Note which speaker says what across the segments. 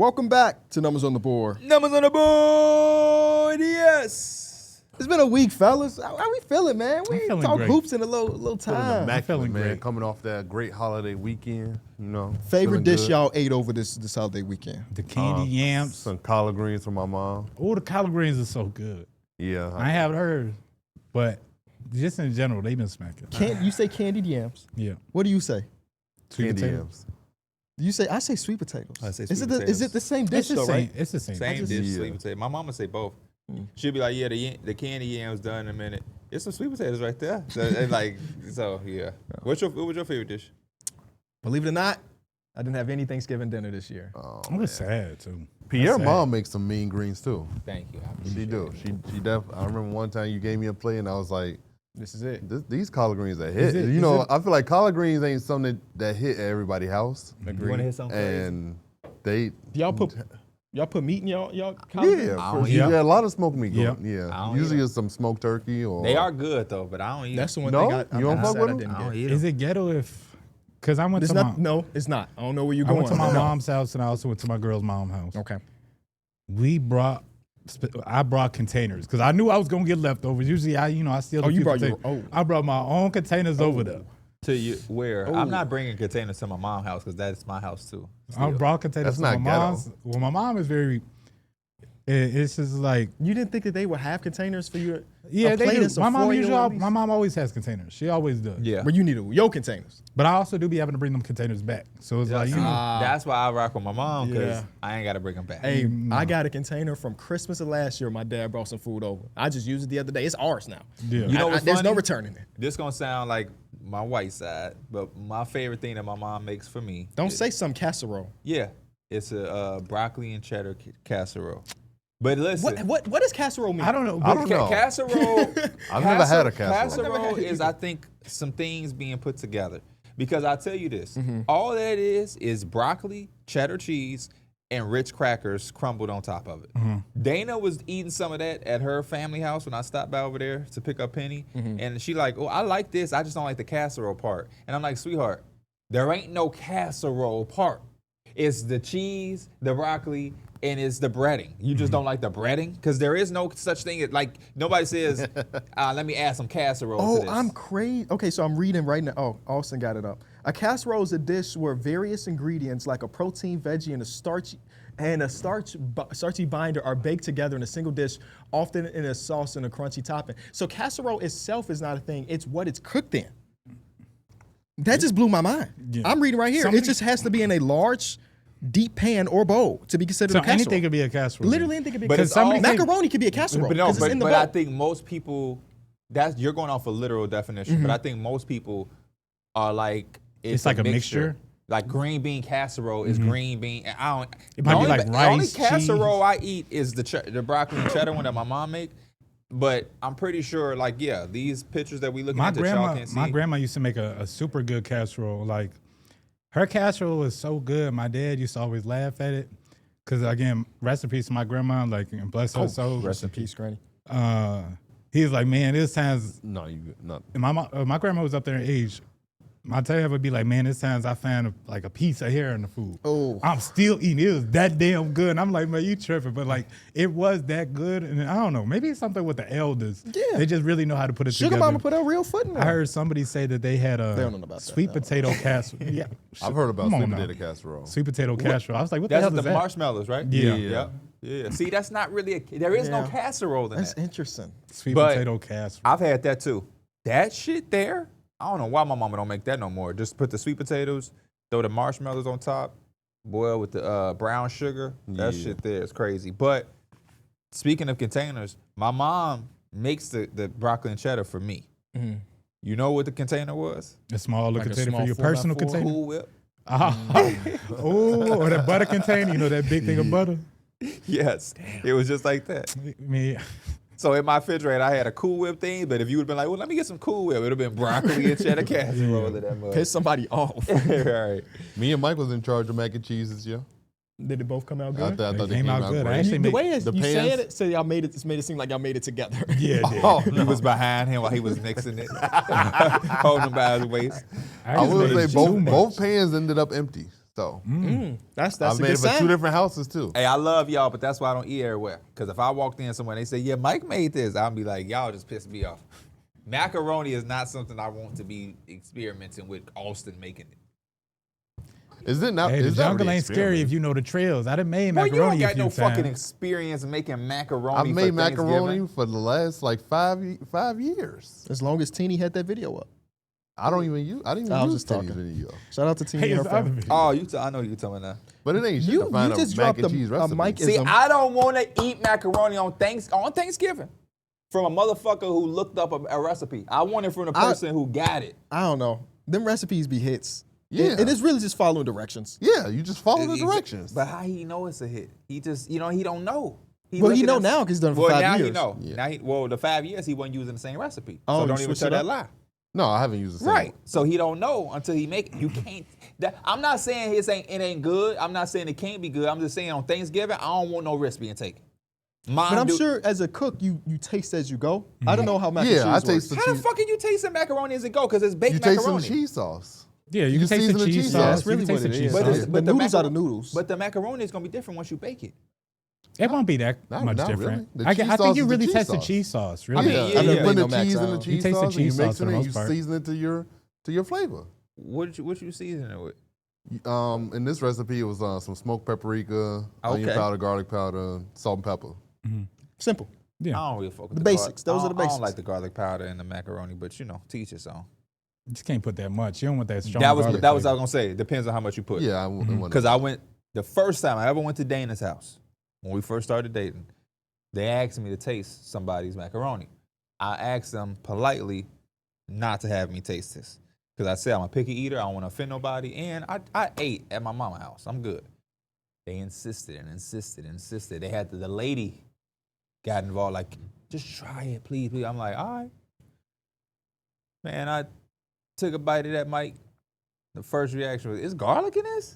Speaker 1: Welcome back to Numbers on the Board.
Speaker 2: Numbers on the board, yes.
Speaker 1: It's been a week, fellas. How we feeling, man? We ain't talk
Speaker 3: great.
Speaker 1: hoops in a little time.
Speaker 3: feeling
Speaker 4: man.
Speaker 3: great.
Speaker 4: Coming off that great holiday weekend, you know.
Speaker 1: Favorite
Speaker 4: feeling
Speaker 1: dish
Speaker 4: good.
Speaker 1: y'all ate over this holiday weekend?
Speaker 3: The candy yams.
Speaker 4: Some collard greens from my mom.
Speaker 3: Oh, the collard greens are so good.
Speaker 4: Yeah.
Speaker 3: I haven't heard, but just in general, they've been smacking.
Speaker 1: You say candied yams.
Speaker 3: Yeah.
Speaker 1: What do you say?
Speaker 3: Sweet
Speaker 4: candy
Speaker 3: potato.
Speaker 4: yams.
Speaker 1: I say sweet potatoes.
Speaker 2: I say
Speaker 1: Is
Speaker 2: sweet
Speaker 1: it
Speaker 2: potatoes.
Speaker 1: the same
Speaker 3: It's
Speaker 1: dish
Speaker 3: the
Speaker 1: though,
Speaker 3: same.
Speaker 1: right?
Speaker 3: It's the same.
Speaker 2: Same dish,
Speaker 4: Yeah.
Speaker 2: sweet potato. My mama say both. She'll be like, yeah, the candy yams done in a minute. It's some sweet potatoes right there. So yeah. What was your favorite dish?
Speaker 1: Believe it or not, I didn't have any Thanksgiving dinner this year.
Speaker 4: Oh,
Speaker 3: I'm just sad too.
Speaker 4: Pierre
Speaker 3: sad.
Speaker 4: mom makes some mean greens too.
Speaker 2: Thank you.
Speaker 4: She do. She I remember one time you gave me a plate and I was like,
Speaker 1: This is it.
Speaker 4: these collard greens are hit.
Speaker 3: it-
Speaker 4: You
Speaker 3: is
Speaker 4: know,
Speaker 3: it-
Speaker 4: I feel like collard greens ain't something that hit at everybody's house.
Speaker 2: You want to hear something crazy?
Speaker 4: And they
Speaker 1: Do y'all put meat in y'all collard greens?
Speaker 2: I don't
Speaker 4: for-
Speaker 2: eat
Speaker 4: yeah,
Speaker 3: them.
Speaker 4: a lot of smoked meat.
Speaker 3: Yeah.
Speaker 2: I don't
Speaker 4: Usually
Speaker 2: eat
Speaker 4: it's some smoked turkey or
Speaker 2: They are good though, but I don't eat
Speaker 1: That's the
Speaker 2: them.
Speaker 1: one
Speaker 4: No?
Speaker 1: thing
Speaker 4: You don't
Speaker 1: I'm
Speaker 4: fuck
Speaker 1: sad
Speaker 4: with
Speaker 1: I
Speaker 4: them?
Speaker 1: didn't
Speaker 2: I don't
Speaker 1: get.
Speaker 2: eat them.
Speaker 3: Is it ghetto because I went
Speaker 1: It's
Speaker 3: to
Speaker 1: not.
Speaker 3: my
Speaker 1: No, it's not. I don't know where you're
Speaker 3: I
Speaker 1: going.
Speaker 3: went to my
Speaker 1: No.
Speaker 3: mom's house and I also went to my girl's mom's house.
Speaker 1: Okay.
Speaker 3: I brought containers because I knew I was gonna get leftovers. Usually I steal.
Speaker 1: Oh,
Speaker 3: a
Speaker 1: you
Speaker 3: few
Speaker 1: brought your-
Speaker 3: containers. I brought my own containers over there.
Speaker 2: To you, where
Speaker 1: Oh.
Speaker 2: I'm not bringing containers to my mom's house because that's my house too.
Speaker 3: I brought containers
Speaker 4: That's
Speaker 3: to my
Speaker 4: not ghetto.
Speaker 3: mom's. Well, my mom is very. It's just like
Speaker 1: You didn't think that they would have containers for you?
Speaker 3: yeah,
Speaker 1: a
Speaker 3: they
Speaker 1: plate
Speaker 3: do.
Speaker 1: and some
Speaker 3: My mom
Speaker 1: foil
Speaker 3: usually.
Speaker 1: at least?
Speaker 3: My mom always has containers. She always does.
Speaker 2: Yeah.
Speaker 1: But you need your containers.
Speaker 3: But I also do be having to bring them containers back. So it's like you know.
Speaker 2: That's why I rock with my mom because
Speaker 1: Yeah.
Speaker 2: I ain't got to bring them back.
Speaker 1: Hey, I got a container from Christmas of last year. My dad brought some food over. I just used it the other day. It's ours now.
Speaker 3: Yeah.
Speaker 2: You know what's
Speaker 1: There's no
Speaker 2: funny?
Speaker 1: returning it.
Speaker 2: This gonna sound like my white side, but my favorite thing that my mom makes for me.
Speaker 1: Don't
Speaker 2: is-
Speaker 1: say some casserole.
Speaker 2: Yeah, it's a broccoli and cheddar casserole. But listen,
Speaker 1: What does casserole mean?
Speaker 3: I don't know.
Speaker 4: I don't know.
Speaker 2: casserole.
Speaker 4: I've never had a casserole.
Speaker 2: Casserole is, I think, some things being put together. Because I tell you this,
Speaker 1: Mm-hmm.
Speaker 2: all that is broccoli, cheddar cheese, and rich crackers crumbled on top of it.
Speaker 1: Mm-hmm.
Speaker 2: Dana was eating some of that at her family house when I stopped by over there to pick up Penny,
Speaker 1: Mm-hmm.
Speaker 2: and she like, oh, I like this. I just don't like the casserole part. And I'm like, sweetheart, there ain't no casserole part. It's the cheese, the broccoli, and it's the breading. You just don't like the breading? Because there is no such thing. Like, nobody says, let me add some casserole to
Speaker 1: Oh,
Speaker 2: this.
Speaker 1: I'm crazy. Okay, so I'm reading right now. Oh, Austin got it up. A casserole is a dish where various ingredients like a protein, veggie, and a starchy binder are baked together in a single dish, often in a sauce and a crunchy topping. So casserole itself is not a thing. It's what it's cooked in. That just blew my mind.
Speaker 3: Yeah.
Speaker 1: I'm reading right here.
Speaker 3: Somebody-
Speaker 1: It just has to be in a large, deep pan or bowl to be considered
Speaker 3: So
Speaker 1: a casserole.
Speaker 3: anything could be a casserole.
Speaker 1: Literally anything could be a
Speaker 2: But it's
Speaker 1: casserole.
Speaker 2: all-
Speaker 1: Macaroni could be a casserole.
Speaker 2: But no,
Speaker 1: 'cause it's in the
Speaker 2: but I
Speaker 1: bowl.
Speaker 2: think most people, you're going off a literal definition,
Speaker 1: Mm-hmm.
Speaker 2: but I think most people are like,
Speaker 3: It's like a mixture?
Speaker 2: Like green bean casserole is green bean. And I don't.
Speaker 3: It might be like
Speaker 2: the only
Speaker 3: rice,
Speaker 2: casserole I eat is the broccoli and cheddar one that my mom make. But I'm pretty sure, like, yeah, these pictures that we looking at that y'all can't see.
Speaker 3: My grandma used to make a super good casserole. Like her casserole was so good. My dad used to always laugh at it. Cause again, rest in peace to my grandma, like and bless her soul.
Speaker 1: Rest in peace, Granny.
Speaker 3: He was like, man, this times
Speaker 4: No, you not.
Speaker 3: and my grandma was up there in age. My dad would be like, man, this times I found like a piece of hair in the food.
Speaker 1: Oh.
Speaker 3: I'm still eating. It was that damn good. And I'm like, man, you tripping. But like, it was that good. And I don't know, maybe it's something with the elders.
Speaker 1: Yeah.
Speaker 3: They just really know how to put it
Speaker 1: Sugar
Speaker 3: together.
Speaker 1: Mama put a real foot in there.
Speaker 3: I heard somebody say that they had a
Speaker 1: They don't know about that,
Speaker 3: sweet
Speaker 1: no.
Speaker 3: potato casserole. Yeah,
Speaker 4: I've heard about
Speaker 3: Come on
Speaker 4: sweet
Speaker 3: now.
Speaker 4: potato casserole.
Speaker 3: Sweet potato casserole. I was like, what the
Speaker 2: That's
Speaker 3: hell
Speaker 2: the
Speaker 3: is that?
Speaker 2: marshmallows, right?
Speaker 3: Yeah.
Speaker 2: Yep. Yeah. See, that's not really there is no
Speaker 1: Yeah.
Speaker 2: casserole in
Speaker 1: That's
Speaker 2: that.
Speaker 1: interesting.
Speaker 3: Sweet
Speaker 2: But-
Speaker 3: potato casserole.
Speaker 2: I've had that too. That shit there, I don't know why my mama don't make that no more. Just put the sweet potatoes, throw the marshmallows on top, boil with the brown sugar. That
Speaker 4: Yeah.
Speaker 2: shit there is crazy. But speaking of containers, my mom makes the broccoli and cheddar for me. You know what the container was?
Speaker 3: A small little
Speaker 1: Like a
Speaker 3: container
Speaker 1: small
Speaker 3: for your
Speaker 1: 4x4?
Speaker 3: personal container.
Speaker 2: Cool Whip.
Speaker 3: Oh, or that butter container. You know that big thing of butter.
Speaker 2: Yes. It was just like that.
Speaker 3: I mean,
Speaker 2: So in my refrigerator, I had a Cool Whip thing, but if you would have been like, well, let me get some Cool Whip, it would have been broccoli and cheddar casserole in that mug.
Speaker 1: Piss somebody off.
Speaker 2: Right.
Speaker 4: Me and Mike was in charge of mac and cheese this year.
Speaker 1: Did it both come out
Speaker 4: I
Speaker 1: good?
Speaker 4: thought they
Speaker 3: came out good. I
Speaker 4: great.
Speaker 3: actually
Speaker 1: The
Speaker 3: made-
Speaker 1: way is,
Speaker 4: the
Speaker 1: you
Speaker 4: pans-
Speaker 1: said it, so y'all made it seem like y'all made it together.
Speaker 3: yeah, it did.
Speaker 2: Oh, he was behind him while he was mixing it, holding him by his waist.
Speaker 4: I
Speaker 3: just
Speaker 4: will
Speaker 3: made
Speaker 4: say
Speaker 3: too much.
Speaker 4: both pans ended up empty. though.
Speaker 1: That's
Speaker 4: I've
Speaker 1: a
Speaker 4: made
Speaker 1: good
Speaker 4: it for
Speaker 1: sign.
Speaker 4: 2 different houses too.
Speaker 2: Hey, I love y'all, but that's why I don't eat everywhere. Because if I walked in somewhere and they say, yeah, Mike made this, I'll be like, y'all just pissed me off. Macaroni is not something I want to be experimenting with Austin making it.
Speaker 4: Is it not?
Speaker 3: Hey, the
Speaker 4: is that
Speaker 3: jungle
Speaker 4: really
Speaker 3: ain't scary if
Speaker 4: experiment?
Speaker 3: you know the trails. I done made
Speaker 2: Well, you
Speaker 3: macaroni
Speaker 2: don't
Speaker 3: a
Speaker 2: got
Speaker 3: few
Speaker 2: no fucking
Speaker 3: times.
Speaker 2: experience making macaroni
Speaker 4: I've
Speaker 2: for
Speaker 4: made macaroni
Speaker 2: Thanksgiving.
Speaker 4: for the last like 5 years.
Speaker 1: As long as Teeny had that video up.
Speaker 4: I don't even use. I didn't
Speaker 1: I
Speaker 4: even
Speaker 1: was
Speaker 4: use
Speaker 1: just
Speaker 4: Teddy's
Speaker 1: talking.
Speaker 4: video.
Speaker 1: Shout out to Teeny
Speaker 3: Hey,
Speaker 1: and her
Speaker 3: it's other
Speaker 1: family.
Speaker 3: video.
Speaker 2: Oh, I know you talking now.
Speaker 4: But it ain't shit
Speaker 1: You
Speaker 4: to find
Speaker 1: just
Speaker 4: a
Speaker 1: dropped
Speaker 4: mac and cheese
Speaker 1: a
Speaker 4: recipe.
Speaker 1: mic
Speaker 2: See,
Speaker 1: Ism.
Speaker 2: I don't want to eat macaroni on Thanksgiving from a motherfucker who looked up a recipe. I want it from the person who got it.
Speaker 1: I don't know. Them recipes be hits.
Speaker 4: Yeah.
Speaker 1: And it's really just following directions.
Speaker 4: Yeah, you just follow the directions.
Speaker 2: But how he know it's a hit? He just, he don't know.
Speaker 1: Well, he
Speaker 2: looking
Speaker 1: know
Speaker 2: at-
Speaker 1: now 'cause he's done it for
Speaker 2: well,
Speaker 1: 5
Speaker 2: now
Speaker 1: years.
Speaker 2: he know.
Speaker 4: Yeah.
Speaker 2: Now the 5 years he wasn't using the same recipe.
Speaker 1: Oh,
Speaker 2: So
Speaker 1: you
Speaker 2: don't even
Speaker 1: switched
Speaker 2: tell
Speaker 1: it
Speaker 2: that
Speaker 1: up?
Speaker 2: lie.
Speaker 4: No, I haven't used the same.
Speaker 2: Right. So he don't know until he make it. You can't. I'm not saying it ain't good. I'm not saying it can't be good. I'm just saying on Thanksgiving, I don't want no risk being taken.
Speaker 1: But I'm sure as a cook, you taste as you go. I don't know how mac and
Speaker 4: Yeah, I
Speaker 1: cheese
Speaker 4: taste the
Speaker 1: works.
Speaker 2: How the
Speaker 4: cheese.
Speaker 2: fuck can you taste the macaroni as it go? Because it's baked
Speaker 4: You taste
Speaker 2: macaroni.
Speaker 4: the cheese sauce.
Speaker 3: Yeah, you
Speaker 4: You
Speaker 3: can taste
Speaker 4: season
Speaker 3: the
Speaker 4: the
Speaker 3: cheese
Speaker 4: cheese
Speaker 3: sauce.
Speaker 4: sauce.
Speaker 1: That's really
Speaker 3: You can
Speaker 1: what
Speaker 3: taste
Speaker 1: it
Speaker 3: the cheese
Speaker 1: is.
Speaker 2: But
Speaker 3: sauce.
Speaker 2: it's-
Speaker 1: The
Speaker 2: but the
Speaker 1: noodles are the
Speaker 2: macaroni-
Speaker 1: noodles.
Speaker 2: But the macaroni is gonna be different once you bake it.
Speaker 3: It won't be that
Speaker 4: Not-
Speaker 3: much
Speaker 4: not
Speaker 3: different.
Speaker 4: really. The
Speaker 3: I
Speaker 4: cheese
Speaker 3: think
Speaker 4: sauce
Speaker 3: you
Speaker 4: is the
Speaker 3: really
Speaker 4: cheese
Speaker 3: taste the
Speaker 4: sauce.
Speaker 3: cheese sauce.
Speaker 2: I
Speaker 3: Really?
Speaker 2: mean,
Speaker 4: Yeah,
Speaker 2: yeah,
Speaker 4: and
Speaker 2: yeah.
Speaker 4: you put
Speaker 1: No
Speaker 4: the
Speaker 1: mac
Speaker 4: cheese in the
Speaker 1: salad.
Speaker 4: cheese
Speaker 3: You taste the
Speaker 4: sauce and you
Speaker 3: cheese sauce
Speaker 4: mix
Speaker 3: for
Speaker 4: it
Speaker 3: the
Speaker 4: and
Speaker 3: most
Speaker 4: you
Speaker 3: part.
Speaker 4: season it to your
Speaker 2: What you season it with?
Speaker 4: In this recipe, it was some smoked paprika, onion
Speaker 2: Okay.
Speaker 4: powder, garlic powder, salt and pepper.
Speaker 1: Simple.
Speaker 3: Yeah.
Speaker 2: I don't really fuck with
Speaker 1: The
Speaker 2: garlic.
Speaker 1: basics. Those are the
Speaker 2: I
Speaker 1: basics.
Speaker 2: don't like the garlic powder and the macaroni, but teach its own.
Speaker 3: You just can't put that much. You don't want that strong
Speaker 2: That was
Speaker 3: garlic
Speaker 2: what I was
Speaker 3: flavor.
Speaker 2: gonna say. It depends on how much you put.
Speaker 4: Yeah,
Speaker 2: Because I went the first time I ever went to Dana's house when we first started dating. They asked me to taste somebody's macaroni. I asked them politely not to have me taste this because I said I'm a picky eater. I don't want to offend nobody, and I ate at my mama's house. I'm good. They insisted and insisted and insisted. They had the lady got involved. Like, just try it, please, please. I'm like, all right, man. I took a bite of that, Mike. The first reaction was, "Is garlic in this?"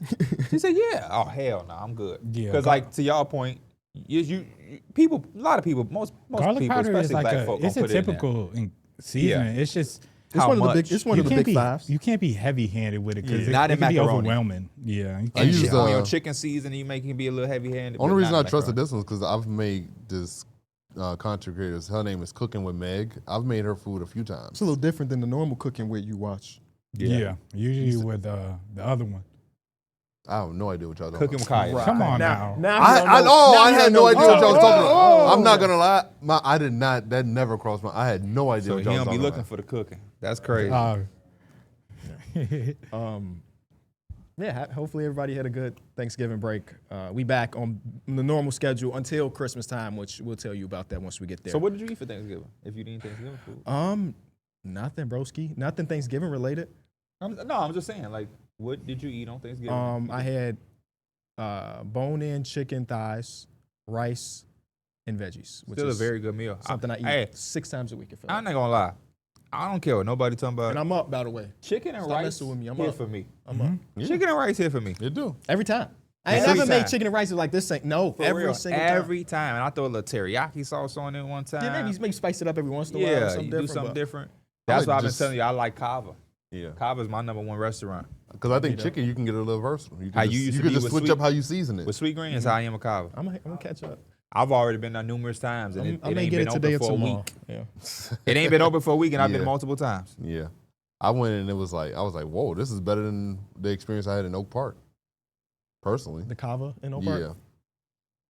Speaker 2: She said, "Yeah." Oh hell no, I'm good.
Speaker 3: Yeah,
Speaker 2: Because like to y'all point, you people, a lot of people, most
Speaker 3: Garlic
Speaker 2: people,
Speaker 3: powder
Speaker 2: especially
Speaker 3: is like
Speaker 2: black folk,
Speaker 3: it's a
Speaker 2: gonna put it in there.
Speaker 3: typical seasoning. It's just
Speaker 1: It's
Speaker 2: How
Speaker 1: one of the
Speaker 2: much?
Speaker 1: big. It's one of the big fives.
Speaker 3: You can't be heavy-handed with it because
Speaker 2: Not
Speaker 3: it
Speaker 2: in
Speaker 3: can be
Speaker 2: macaroni.
Speaker 3: overwhelming. Yeah. You
Speaker 4: I
Speaker 3: can't
Speaker 4: use
Speaker 3: be-
Speaker 2: on your chicken seasoning, you make it be a little heavy-handed.
Speaker 4: Only
Speaker 2: but
Speaker 4: reason
Speaker 2: not
Speaker 4: I trusted
Speaker 2: macaroni.
Speaker 4: this one is because I've made this content creator. Her name is Cooking with Meg. I've made her food a few times.
Speaker 1: It's a little different than the normal cooking where you watch.
Speaker 3: yeah. Usually with the other one.
Speaker 4: I have no idea what y'all talking
Speaker 2: Cooking with
Speaker 4: about.
Speaker 2: Kaya.
Speaker 3: Come on now.
Speaker 4: I had no idea what y'all was talking about. I'm not
Speaker 1: going
Speaker 4: gonna lie. I did not. That never crossed my. I had no idea
Speaker 2: So
Speaker 4: what
Speaker 2: he
Speaker 4: y'all was
Speaker 2: don't be
Speaker 4: talking
Speaker 2: looking
Speaker 4: about.
Speaker 2: for the cooking. That's crazy.
Speaker 1: Yeah, hopefully everybody had a good Thanksgiving break. We back on the normal schedule until Christmas time, which we'll tell you about that once we get there.
Speaker 2: So what did you eat for Thanksgiving? If you didn't eat Thanksgiving food?
Speaker 1: Nothing, broski. Nothing Thanksgiving related.
Speaker 2: I'm just saying, like, what did you eat on Thanksgiving?
Speaker 1: I had bone-in chicken thighs, rice, and veggies, which
Speaker 2: Still a
Speaker 1: is
Speaker 2: very good meal.
Speaker 1: something I eat
Speaker 2: Hey,
Speaker 1: 6 times a week. It feels
Speaker 2: I'm
Speaker 1: like.
Speaker 2: not gonna lie. I don't care what nobody talking about.
Speaker 1: And I'm up, by the way.
Speaker 2: Chicken and
Speaker 1: Stop
Speaker 2: rice
Speaker 1: messing with me. I'm
Speaker 2: here
Speaker 1: up.
Speaker 2: for me.
Speaker 1: I'm up.
Speaker 4: Yeah.
Speaker 2: Chicken and rice here for me.
Speaker 4: It do.
Speaker 1: Every time. I ain't
Speaker 2: Every
Speaker 1: never made
Speaker 2: time.
Speaker 1: chicken and rice like this. Ain't no.
Speaker 2: For
Speaker 1: Every
Speaker 2: real.
Speaker 1: single time.
Speaker 2: Every time. And I throw a little teriyaki sauce on it one time.
Speaker 1: Yeah, maybe spice it up every once in a while.
Speaker 2: Yeah,
Speaker 1: Something
Speaker 2: you
Speaker 1: different,
Speaker 2: do something
Speaker 1: but-
Speaker 2: different.
Speaker 4: I
Speaker 2: That's
Speaker 4: like
Speaker 2: why I've been
Speaker 4: just-
Speaker 2: telling you I like Kava.
Speaker 4: Yeah.
Speaker 2: Kava's my #1 restaurant.
Speaker 4: Because I think chicken, you can get a little versatile. You
Speaker 2: How
Speaker 4: can
Speaker 2: you
Speaker 4: just,
Speaker 2: used
Speaker 4: you
Speaker 2: to
Speaker 4: can
Speaker 2: be
Speaker 4: just
Speaker 2: with
Speaker 4: switch
Speaker 2: sweet-
Speaker 4: up how you season it.
Speaker 2: With sweet greens, how I am with Kava.
Speaker 1: I'm gonna catch up.
Speaker 2: I've already been there numerous times, and
Speaker 1: I
Speaker 2: it
Speaker 1: may
Speaker 2: ain't
Speaker 1: get
Speaker 2: been
Speaker 1: it today
Speaker 2: open
Speaker 1: or
Speaker 2: for a
Speaker 1: tomorrow.
Speaker 2: week.
Speaker 1: Yeah.
Speaker 2: It ain't been open for a week, and I've been
Speaker 4: Yeah.
Speaker 2: multiple times.
Speaker 4: Yeah. I went and it was like, I was like, whoa, this is better than the experience I had in Oak Park. Personally.
Speaker 1: The Kava in Oak Park.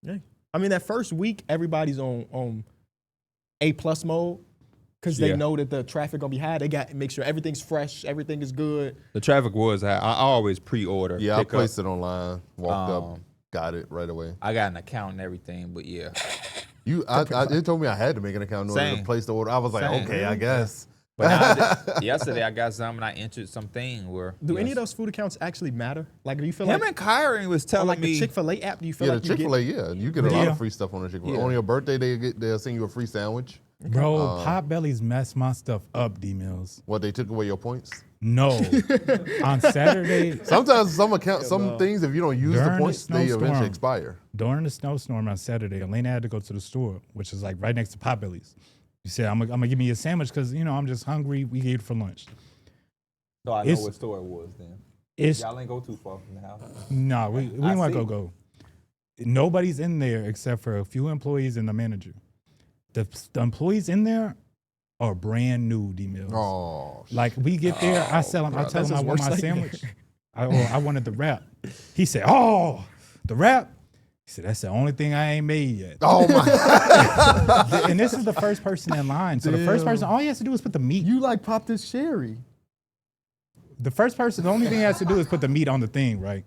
Speaker 4: Yeah.
Speaker 1: Yeah. I mean, that first week, everybody's on A+ mode because they
Speaker 2: Yeah.
Speaker 1: know that the traffic gonna be high. They got to make sure everything's fresh, everything is good.
Speaker 2: The traffic was high. I always pre-order.
Speaker 4: Yeah, I
Speaker 2: pick up.
Speaker 4: placed it online, walked up,
Speaker 2: Um,
Speaker 4: got it right away.
Speaker 2: I got an account and everything, but yeah.
Speaker 4: It told me I had to make an account in order to
Speaker 2: Same.
Speaker 4: place the order. I was like,
Speaker 2: Same.
Speaker 4: okay, I guess.
Speaker 2: But now, yesterday I got some and I entered something where.
Speaker 1: Do any of those food accounts actually matter? Like, do you feel
Speaker 2: Him
Speaker 1: like
Speaker 2: and Kyrie was
Speaker 1: on
Speaker 2: telling
Speaker 1: like the
Speaker 2: me.
Speaker 1: Chick-fil-A app? Do you feel
Speaker 4: Yeah,
Speaker 1: like
Speaker 4: the
Speaker 1: you get?
Speaker 4: Chick-fil-A, yeah. You get a lot
Speaker 3: Yeah.
Speaker 4: of free stuff on the Chick-fil-A.
Speaker 2: Yeah.
Speaker 4: On your birthday, they'll send you a free sandwich.
Speaker 3: Bro, Potbelly's messed my stuff up, D-Mills.
Speaker 4: What, they took away your points?
Speaker 3: No. On Saturday,
Speaker 4: Sometimes some things, if you don't use the
Speaker 3: During the
Speaker 4: points, they eventually
Speaker 3: snowstorm.
Speaker 4: expire.
Speaker 3: during the snowstorm on Saturday, Elena had to go to the store, which is like right next to Potbelly's. She said, I'm gonna give me a sandwich because, I'm just hungry. We ate for lunch.
Speaker 2: So I know
Speaker 3: It's-
Speaker 2: what store it was then.
Speaker 3: It's
Speaker 2: Y'all ain't go too far from the house.
Speaker 3: no, we
Speaker 2: I
Speaker 3: want
Speaker 2: see.
Speaker 3: to go. Nobody's in there except for a few employees and the manager. The employees in there are brand new, D Mills.
Speaker 4: Oh,
Speaker 3: Like we get there, I tell him I
Speaker 1: That's his
Speaker 3: want
Speaker 1: worst
Speaker 3: my
Speaker 1: nightmare.
Speaker 3: sandwich. I wanted the wrap. He said, "Oh, the wrap." He said, "That's the only thing I ain't made yet."
Speaker 4: oh my.
Speaker 3: And this is the first person in line. So the first person, all he has to do is put the meat.
Speaker 1: You like pop this sherry.
Speaker 3: The first person, the only thing he has to do is put the meat on the thing, right?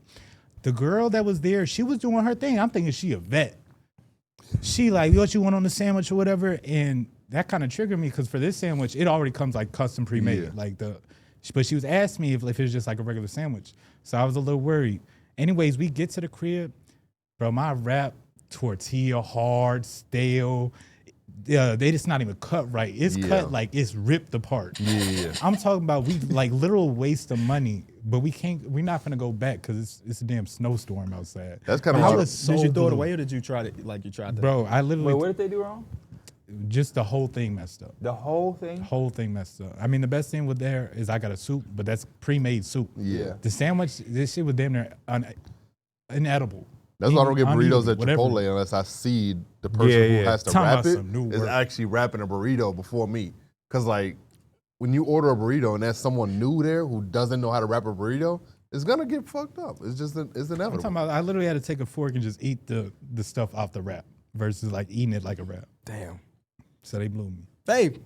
Speaker 3: The girl that was there, she was doing her thing. I'm thinking she a vet. She like, what you want on the sandwich or whatever, and that kind of triggered me because for this sandwich, it already comes like custom pre-made.
Speaker 4: Yeah.
Speaker 3: Like but she was asking me if it was just like a regular sandwich, so I was a little worried. Anyways, we get to the crib, bro. My wrap tortilla hard, stale. They just not even cut right. It's cut like it's ripped apart.
Speaker 4: Yeah.
Speaker 3: I'm talking about we like literal waste of money, but we're not gonna go back because it's a damn snowstorm outside.
Speaker 4: That's kind of
Speaker 3: I
Speaker 4: hard.
Speaker 3: was so
Speaker 1: did you throw it
Speaker 3: blue.
Speaker 1: away or did you try to you tried to?
Speaker 3: Bro, I literally
Speaker 2: Wait, what did they do wrong?
Speaker 3: just the whole thing messed up.
Speaker 2: The whole thing?
Speaker 3: Whole thing messed up. I mean, the best thing with there is I got a soup, but that's pre-made soup.
Speaker 4: Yeah.
Speaker 3: The sandwich, this shit was damn near inedible.
Speaker 4: That's why I don't get
Speaker 3: Uneven,
Speaker 4: burritos at
Speaker 3: whatever.
Speaker 4: Chipotle unless I see the person
Speaker 2: Yeah,
Speaker 4: who
Speaker 2: yeah.
Speaker 4: has to
Speaker 3: Talking
Speaker 4: wrap
Speaker 3: about
Speaker 4: it
Speaker 3: some new
Speaker 4: is
Speaker 3: work.
Speaker 4: actually wrapping a burrito before me. Cause like when you order a burrito and there's someone new there who doesn't know how to wrap a burrito, it's gonna get fucked up. It's just it's
Speaker 3: I'm
Speaker 4: inevitable.
Speaker 3: talking about I literally had to take a fork and just eat the stuff off the wrap versus like eating it like a wrap.
Speaker 1: Damn.
Speaker 3: So they blew me.
Speaker 1: Hey,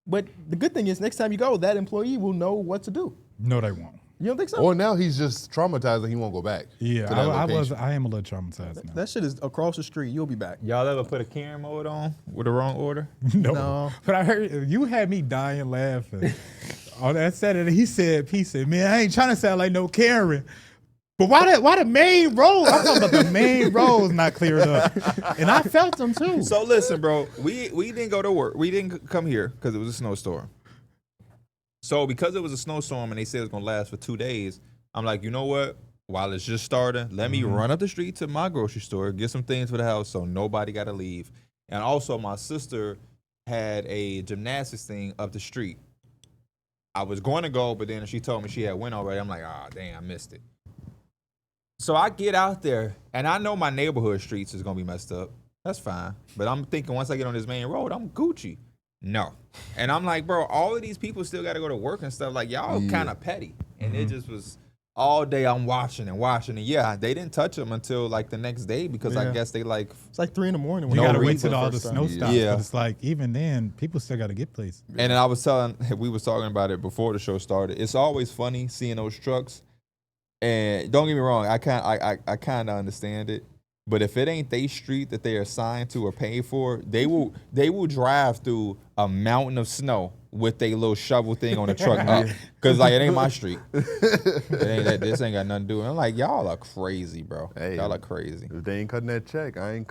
Speaker 1: but the good thing is next time you go, that employee will know what to do.
Speaker 3: No, they won't.
Speaker 1: You don't think so?
Speaker 4: Or now he's just traumatized and he won't go back.
Speaker 3: Yeah,
Speaker 4: to that location.
Speaker 3: I am a little traumatized now.
Speaker 1: That shit is across the street. You'll be back.
Speaker 2: Y'all ever put a Karen mode on with the wrong order?
Speaker 3: No. But I heard you had me dying laughing. On that Saturday, he said, man, I ain't trying to sound like no Karen. But why the main road? I'm talking about the main road's not cleared up. And I felt them too.
Speaker 2: So listen, bro, we didn't go to work. We didn't come here because it was a snowstorm. So because it was a snowstorm and they said it was gonna last for 2 days, I'm like, you know what? While it's just starting, let me run up the street to my grocery store, get some things for the house so nobody gotta leave. And also my sister had a gymnastics thing up the street. I was going to go, but then she told me she had went already. I'm like, damn, I missed it. So I get out there, and I know my neighborhood streets is gonna be messed up. That's fine. But I'm thinking once I get on this main road, I'm Gucci. No. And I'm like, bro, all of these people still gotta go to work and stuff. Like, y'all kind of petty. And it just was all day I'm watching. And yeah, they didn't touch them until like the next day because I
Speaker 1: Yeah.
Speaker 2: guess they like,
Speaker 1: It's like 3 a.m. when
Speaker 3: You
Speaker 1: I
Speaker 3: gotta
Speaker 1: read
Speaker 3: wait
Speaker 1: for
Speaker 3: till all the
Speaker 1: first time.
Speaker 3: snow stops.
Speaker 2: Yeah.
Speaker 3: But it's like even then, people still gotta get places.
Speaker 2: and then we was talking about it before the show started. It's always funny seeing those trucks. And don't get me wrong, I kind of understand it. But if it ain't they street that they are assigned to or paid for, they will drive through a mountain of snow with their little shovel thing on the truck up. Cause like it ain't my street. This ain't got nothing to do with it. I'm like, y'all are crazy, bro.
Speaker 4: Hey.
Speaker 2: Y'all are crazy.
Speaker 4: If they ain't cutting that check, I ain't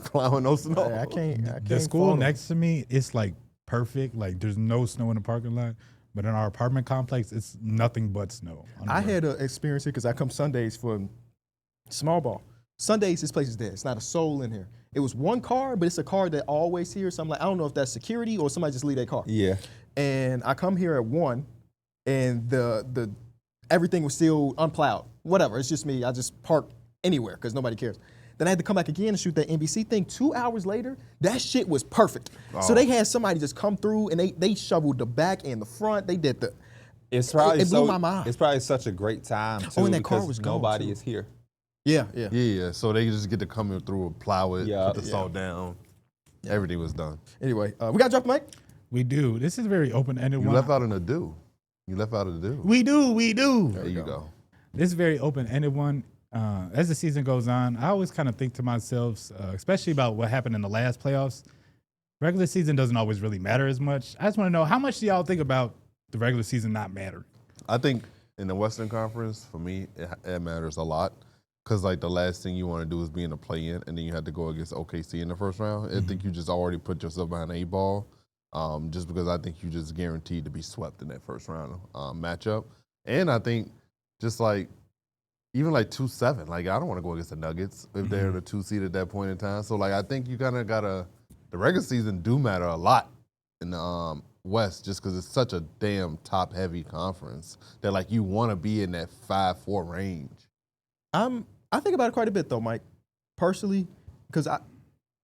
Speaker 4: plowing no snow.
Speaker 1: Hey, I can't
Speaker 3: The school
Speaker 1: follow.
Speaker 3: next to me, it's like perfect. Like there's no snow in the parking lot. But in our apartment complex, it's nothing but snow. on the
Speaker 1: I
Speaker 3: road.
Speaker 1: had to experience it because I come Sundays for small ball. Sundays, this place is dead. It's not a soul in here. It was one car, but it's a car that always here. So I'm like, I don't know if that's security or somebody just leave their car.
Speaker 2: Yeah.
Speaker 1: And I come here at 1, and the everything was still unplowed. Whatever. It's just me. I just park anywhere because nobody cares. Then I had to come back again and shoot that NBC thing. 2 hours later, that shit was perfect. So they had somebody just come through and they shoveled the back and the front. They did the.
Speaker 2: It's probably
Speaker 1: It blew my mind.
Speaker 2: It's probably such a great time too
Speaker 1: and that car
Speaker 2: because
Speaker 1: was gone,
Speaker 2: nobody
Speaker 1: too.
Speaker 2: is here.
Speaker 1: Yeah.
Speaker 4: Yeah, so they just get to come in through and plow it,
Speaker 2: Yeah.
Speaker 4: put the salt down. Everything was done.
Speaker 1: Anyway, we got to drop the mic.
Speaker 3: We do. This is a very open-ended
Speaker 4: You
Speaker 3: one.
Speaker 4: left out an ado. You left out an ado.
Speaker 3: We do.
Speaker 4: There you go.
Speaker 3: This is a very open-ended one. As the season goes on, I always kind of think to myself, especially about what happened in the last playoffs. Regular season doesn't always really matter as much. I just want to know, how much do y'all think about the regular season not mattering?
Speaker 4: I think in the Western Conference, for me, it matters a lot. Because, like, the last thing you want to do is be in a play-in, and then you had to go against OKC in the first round. I think you just already put yourself behind the 8 ball, just because I think you just guaranteed to be swept in that first round matchup. And I think just, like, even, like, 2-7. Like, I don't want to go against the Nuggets if they're the 2 seed at that point in time. So, like, I think you kind of got to – the regular season do matter a lot in the West just because it's such a damn top-heavy conference that like you want to be in that 5-4 range.
Speaker 1: I think about it quite a bit though, Mike, personally, because I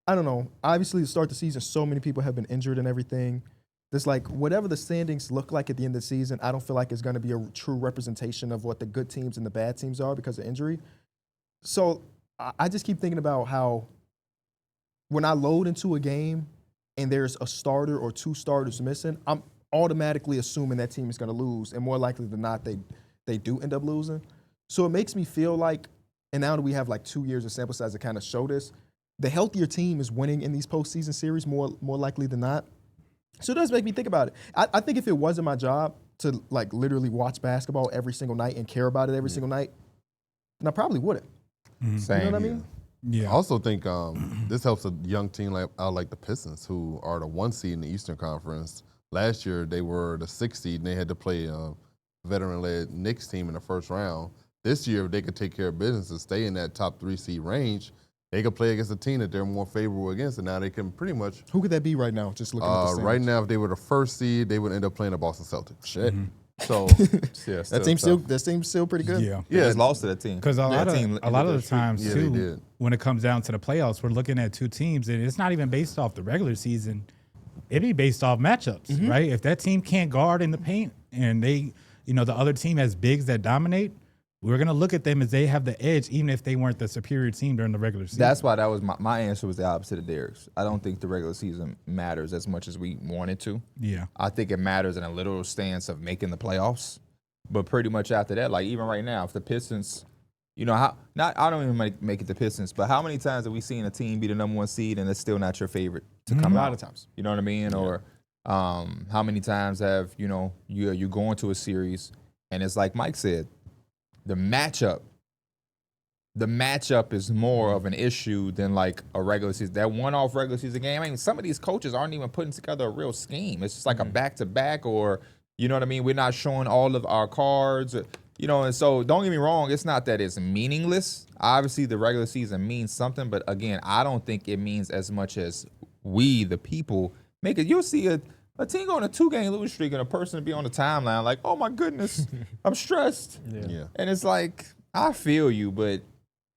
Speaker 1: don't know. Obviously, to start the season, so many people have been injured and everything. There's like whatever the standings look like at the end of the season, I don't feel like it's going to be a true representation of what the good teams and the bad teams are because of injury. So I just keep thinking about how when I load into a game and there's a starter or two starters missing, I'm automatically assuming that team is going to lose, and more likely than not, they do end up losing. So it makes me feel like, and now that we have like 2 years of sample size to kind of show this, the healthier team is winning in these postseason series more likely than not. So it does make me think about it. I think if it wasn't my job to like literally watch basketball every single night and care about it every single night, then I probably wouldn't.
Speaker 2: Same.
Speaker 1: You know what I mean?
Speaker 3: Yeah.
Speaker 4: I also think this helps a young team like the Pistons, who are the 1 seed in the Eastern Conference. Last year, they were the 6th seed, and they had to play a veteran-led Knicks team in the first round. This year, if they could take care of business and stay in that top 3 seed range, they could play against a team that they're more favorable against, and now they can pretty much.
Speaker 1: Who could that be right now? Just looking at the standings.
Speaker 4: Right now, if they were the 1st seed, they would end up playing the Boston Celtics.
Speaker 1: Shit.
Speaker 4: So
Speaker 2: Yeah,
Speaker 1: That team's still pretty good.
Speaker 3: Yeah.
Speaker 2: They just lost to that team.
Speaker 3: Because a lot of the times
Speaker 4: Yeah, they
Speaker 3: too,
Speaker 4: did.
Speaker 3: when it comes down to the playoffs, we're looking at two teams, and it's not even based off the regular season. It'd be based off matchups, right? If that team can't guard in the paint, and the other team has bigs that dominate, we're gonna look at them as they have the edge, even if they weren't the superior team during the regular season.
Speaker 2: That's why that was my answer was the opposite of Darrick's. I don't think the regular season matters as much as we want it to.
Speaker 3: Yeah.
Speaker 2: I think it matters in a literal stance of making the playoffs. But pretty much after that, like even right now, if the Pistons, I don't even make it the Pistons, but how many times have we seen a team be the number 1 seed and it's still not your favorite to come out?
Speaker 1: A lot of times.
Speaker 2: You know what I mean? Yeah. Or how many times have, you go into a series and it's like Mike said, the matchup is more of an issue than like a regular season. That one-off regular season game, I mean, some of these coaches aren't even putting together a real scheme. It's just like a back-to-back, or, you know what I mean? We're not showing all of our cards, and so don't get me wrong. It's not that it's meaningless. Obviously, the regular season means something, but again, I don't think it means as much as we, the people, make it. You'll see a team go on a 2-game losing streak and a person to be on the timeline like, oh my goodness, I'm stressed.
Speaker 4: Yeah.
Speaker 2: And it's like, I feel you, but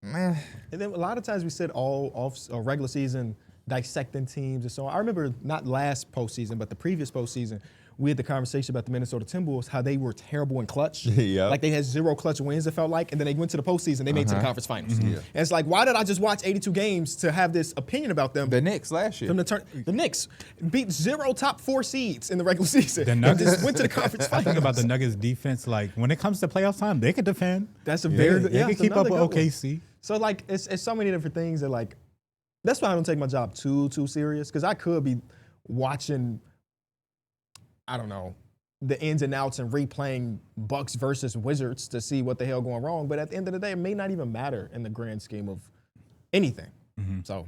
Speaker 2: man.
Speaker 1: And then a lot of times we said all off regular season dissecting teams and so on. I remember not last postseason, but the previous postseason, we had the conversation about the Minnesota Timberwolves, how they were terrible in clutch.
Speaker 2: Yeah.
Speaker 1: Like they had 0 clutch wins, it felt like, and then they went to the postseason, they made it to the conference finals. And it's like, why did I just watch 82 games to have this opinion about them?
Speaker 2: The Knicks last year.
Speaker 1: The Knicks beat 0 top 4 seeds in the regular season.
Speaker 3: The
Speaker 1: And
Speaker 3: Nuggets
Speaker 1: just went to the conference
Speaker 3: I
Speaker 1: finals.
Speaker 3: think about the Nuggets defense. Like when it comes to playoff time, they can defend.
Speaker 1: That's a very good.
Speaker 3: They
Speaker 1: Yeah,
Speaker 3: can
Speaker 1: it's
Speaker 3: keep up with
Speaker 1: another good one.
Speaker 3: OKC.
Speaker 1: So like it's so many different things that like that's why I don't take my job too serious, because I could be watching, I don't know, the ins and outs and replaying Bucks versus Wizards to see what the hell going wrong. But at the end of the day, it may not even matter in the grand scheme of anything. So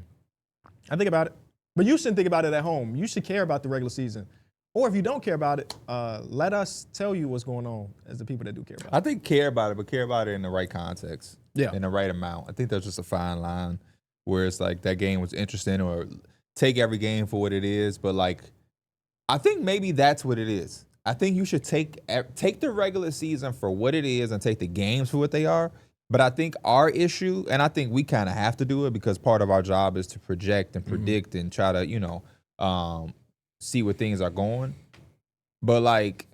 Speaker 1: I think about it. But you shouldn't think about it at home. You should care about the regular season. Or if you don't care about it, let us tell you what's going on as the people that do care about it.
Speaker 2: I think care about it, but care about it in the right context.
Speaker 1: Yeah.
Speaker 2: In the right amount. I think there's just a fine line where it's like that game was interesting, or take every game for what it is. But like, I think maybe that's what it is. I think you should take the regular season for what it is and take the games for what they are. But I think our issue, and I think we kind of have to do it because part of our job is to project and predict and try to, see where things are going. But like,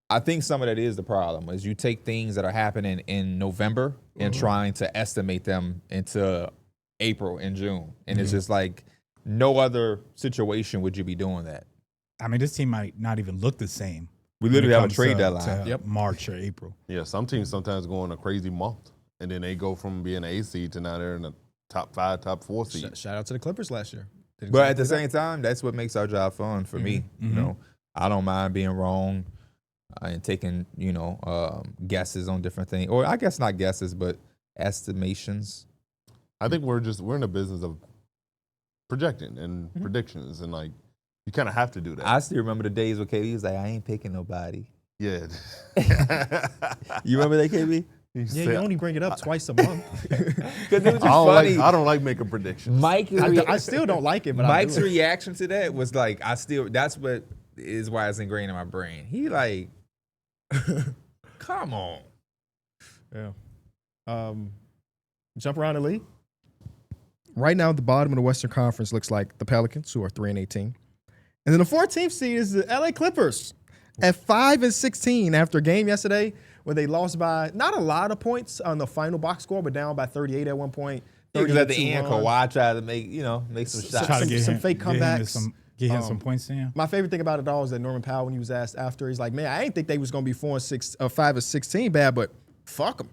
Speaker 2: I think some of that is the problem, is you take things that are happening in November and trying to estimate them into April and June. And it's just like, no other situation would you be doing that.
Speaker 3: I mean, this team might not even look the same.
Speaker 2: We
Speaker 3: when
Speaker 2: literally
Speaker 3: it
Speaker 2: have a
Speaker 3: comes
Speaker 2: trade
Speaker 3: to
Speaker 2: deadline.
Speaker 3: March or April.
Speaker 4: Yeah, some teams sometimes go on a crazy month, and then they go from being an A seed to now they're in the top 5, top 4 seed.
Speaker 1: Shout out to the Clippers last year.
Speaker 2: But at the same time, that's what makes our job fun for me. You know, I don't mind being wrong and taking, guesses on different things. Or I guess not guesses, but estimations.
Speaker 4: I think we're in the business of projecting and predictions, and like you kind of have to do that.
Speaker 2: I still remember the days where KB was like, I ain't picking nobody.
Speaker 4: Yeah.
Speaker 2: You remember that, KB?
Speaker 1: Yeah, you only bring it up twice a month.
Speaker 2: Because it was just funny.
Speaker 4: I don't like making predictions.
Speaker 2: Mike,
Speaker 1: I still don't like it, but
Speaker 2: Mike's
Speaker 1: I do it.
Speaker 2: reaction to that was like, that's what is why it's ingrained in my brain. He like, come on.
Speaker 1: Yeah. Jump around the league. Right now, the bottom of the Western Conference looks like the Pelicans, who are 3-18. And then the 14th seed is the LA Clippers at 5-16 after a game yesterday where they lost by not a lot of points on the final box score, but down by 38 at one point.
Speaker 2: Because at the end,
Speaker 1: 38-2
Speaker 2: Kawhi tried to make some shots.
Speaker 3: Try to get
Speaker 1: some
Speaker 3: him,
Speaker 1: fake comebacks.
Speaker 3: Get him some points in.
Speaker 1: My favorite thing about it all is that Norman Powell, when he was asked after, he's like, man, I didn't think they was going to be 5-16 bad, but fuck them.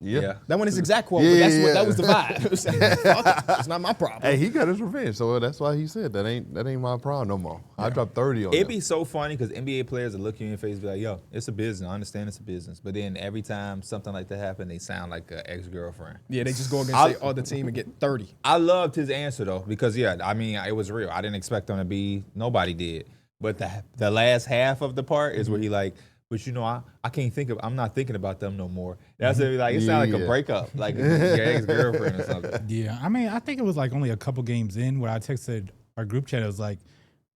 Speaker 4: Yeah.
Speaker 1: That wasn't his exact quote,
Speaker 4: Yeah,
Speaker 1: but that was the vibe. It was like, fuck 'em. It's not my problem.
Speaker 4: Hey, he got his revenge, so that's why he said that ain't my problem no more. I dropped 30 on
Speaker 2: It'd
Speaker 4: him.
Speaker 2: be so funny because NBA players would look you in your face and be like, yo, it's a business. I understand it's a business. But then every time something like that happens, they sound like an ex-girlfriend.
Speaker 1: Yeah, they just go against the other team and get 30.
Speaker 2: I loved his answer, though, because, yeah, I mean, it was real. I didn't expect him to be – nobody did. But the last half of the part is where he like, but you know, I can't think of – I'm not thinking about them no more. That's it. Like, it sounded like a breakup, like your ex-girlfriend or something.
Speaker 3: Yeah, I mean, I think it was like only a couple games in where I texted our group chat. It was like,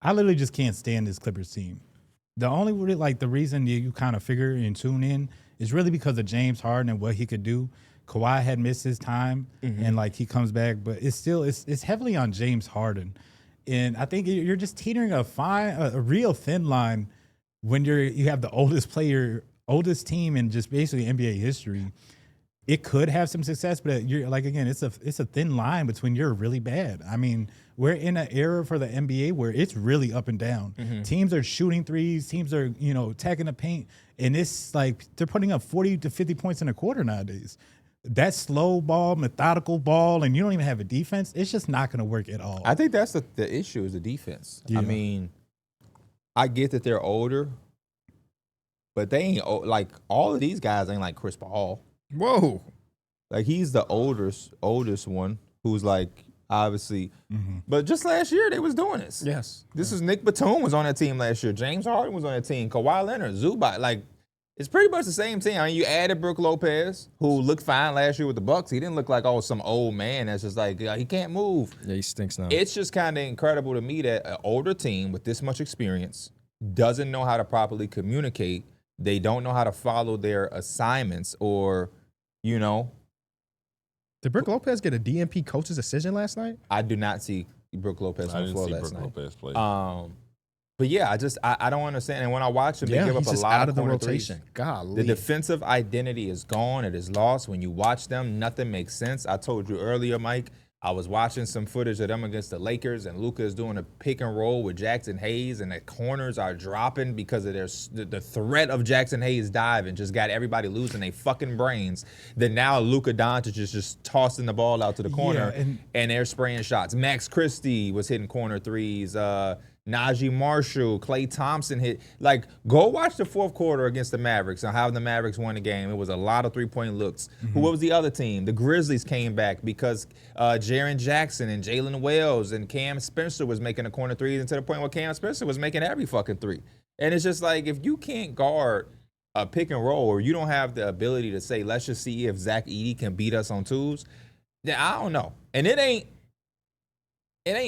Speaker 3: I literally just can't stand this Clippers team. The only the reason you kind of figure and tune in is really because of James Harden and what he could do. Kawhi had missed his time, and like he comes back, but it's still it's heavily on James Harden, and I think you're just teetering a real thin line when you have the oldest team in just basically NBA history. It could have some success, but you're like, again, it's a thin line between you're really bad. I mean, we're in an era for the NBA where it's really up and down. Teams are shooting threes, teams are, attacking the paint, and it's like they're putting up 40 to 50 points in a quarter nowadays. That slow ball, methodical ball, and you don't even have a defense, it's just not going to work at all.
Speaker 2: I think that's the issue is the defense.
Speaker 3: Yeah.
Speaker 2: I mean, I get that they're older, but they ain't like all of these guys ain't like Chris Paul.
Speaker 1: Whoa.
Speaker 2: Like he's the oldest one who's like obviously, but just last year they was doing this.
Speaker 1: Yes.
Speaker 2: This is Nick Batum was on that team last year. James Harden was on that team. Kawhi Leonard, Zubac, like it's pretty much the same team. I mean, you added Brook Lopez, who looked fine last year with the Bucks. He didn't look like some old man that's just like he can't move.
Speaker 1: Yeah, he stinks now.
Speaker 2: It's just kind of incredible to me that an older team with this much experience doesn't know how to properly communicate. They don't know how to follow their assignments or,
Speaker 1: Did Brook Lopez get a DNP coach's decision last night?
Speaker 2: I do not see Brook Lopez
Speaker 4: I
Speaker 2: on the
Speaker 4: didn't
Speaker 2: floor
Speaker 4: see
Speaker 2: last
Speaker 4: Brook
Speaker 2: night.
Speaker 4: Lopez play.
Speaker 2: But yeah, I don't understand. And when I watch them, they give up
Speaker 1: he's
Speaker 2: a
Speaker 1: just
Speaker 2: lot
Speaker 1: out of the
Speaker 2: corner
Speaker 1: rotation.
Speaker 2: threes.
Speaker 1: Golly.
Speaker 2: The defensive identity is gone. It is lost. When you watch them, nothing makes sense. I told you earlier, Mike, I was watching some footage of them against the Lakers, and Luka is doing a pick and roll with Jackson Hayes, and the corners are dropping because of the threat of Jackson Hayes diving just got everybody losing their fucking brains. Then now Luka Doncic is just tossing the ball out to the corner, and they're spraying shots. Max Christie was hitting corner threes. Najee Marshall, Klay Thompson hit. Like, go watch the fourth quarter against the Mavericks and how the Mavericks won the game. It was a lot of three-point looks. What was the other team? The Grizzlies came back because Jaren Jackson and Jalen Wells and Cam Spencer was making the corner threes, and to the point where Cam Spencer was making every fucking three. And it's just like, if you can't guard a pick and roll, or you don't have the ability to say, let's just see if Zach Edey can beat us on twos, then I don't know. And it ain't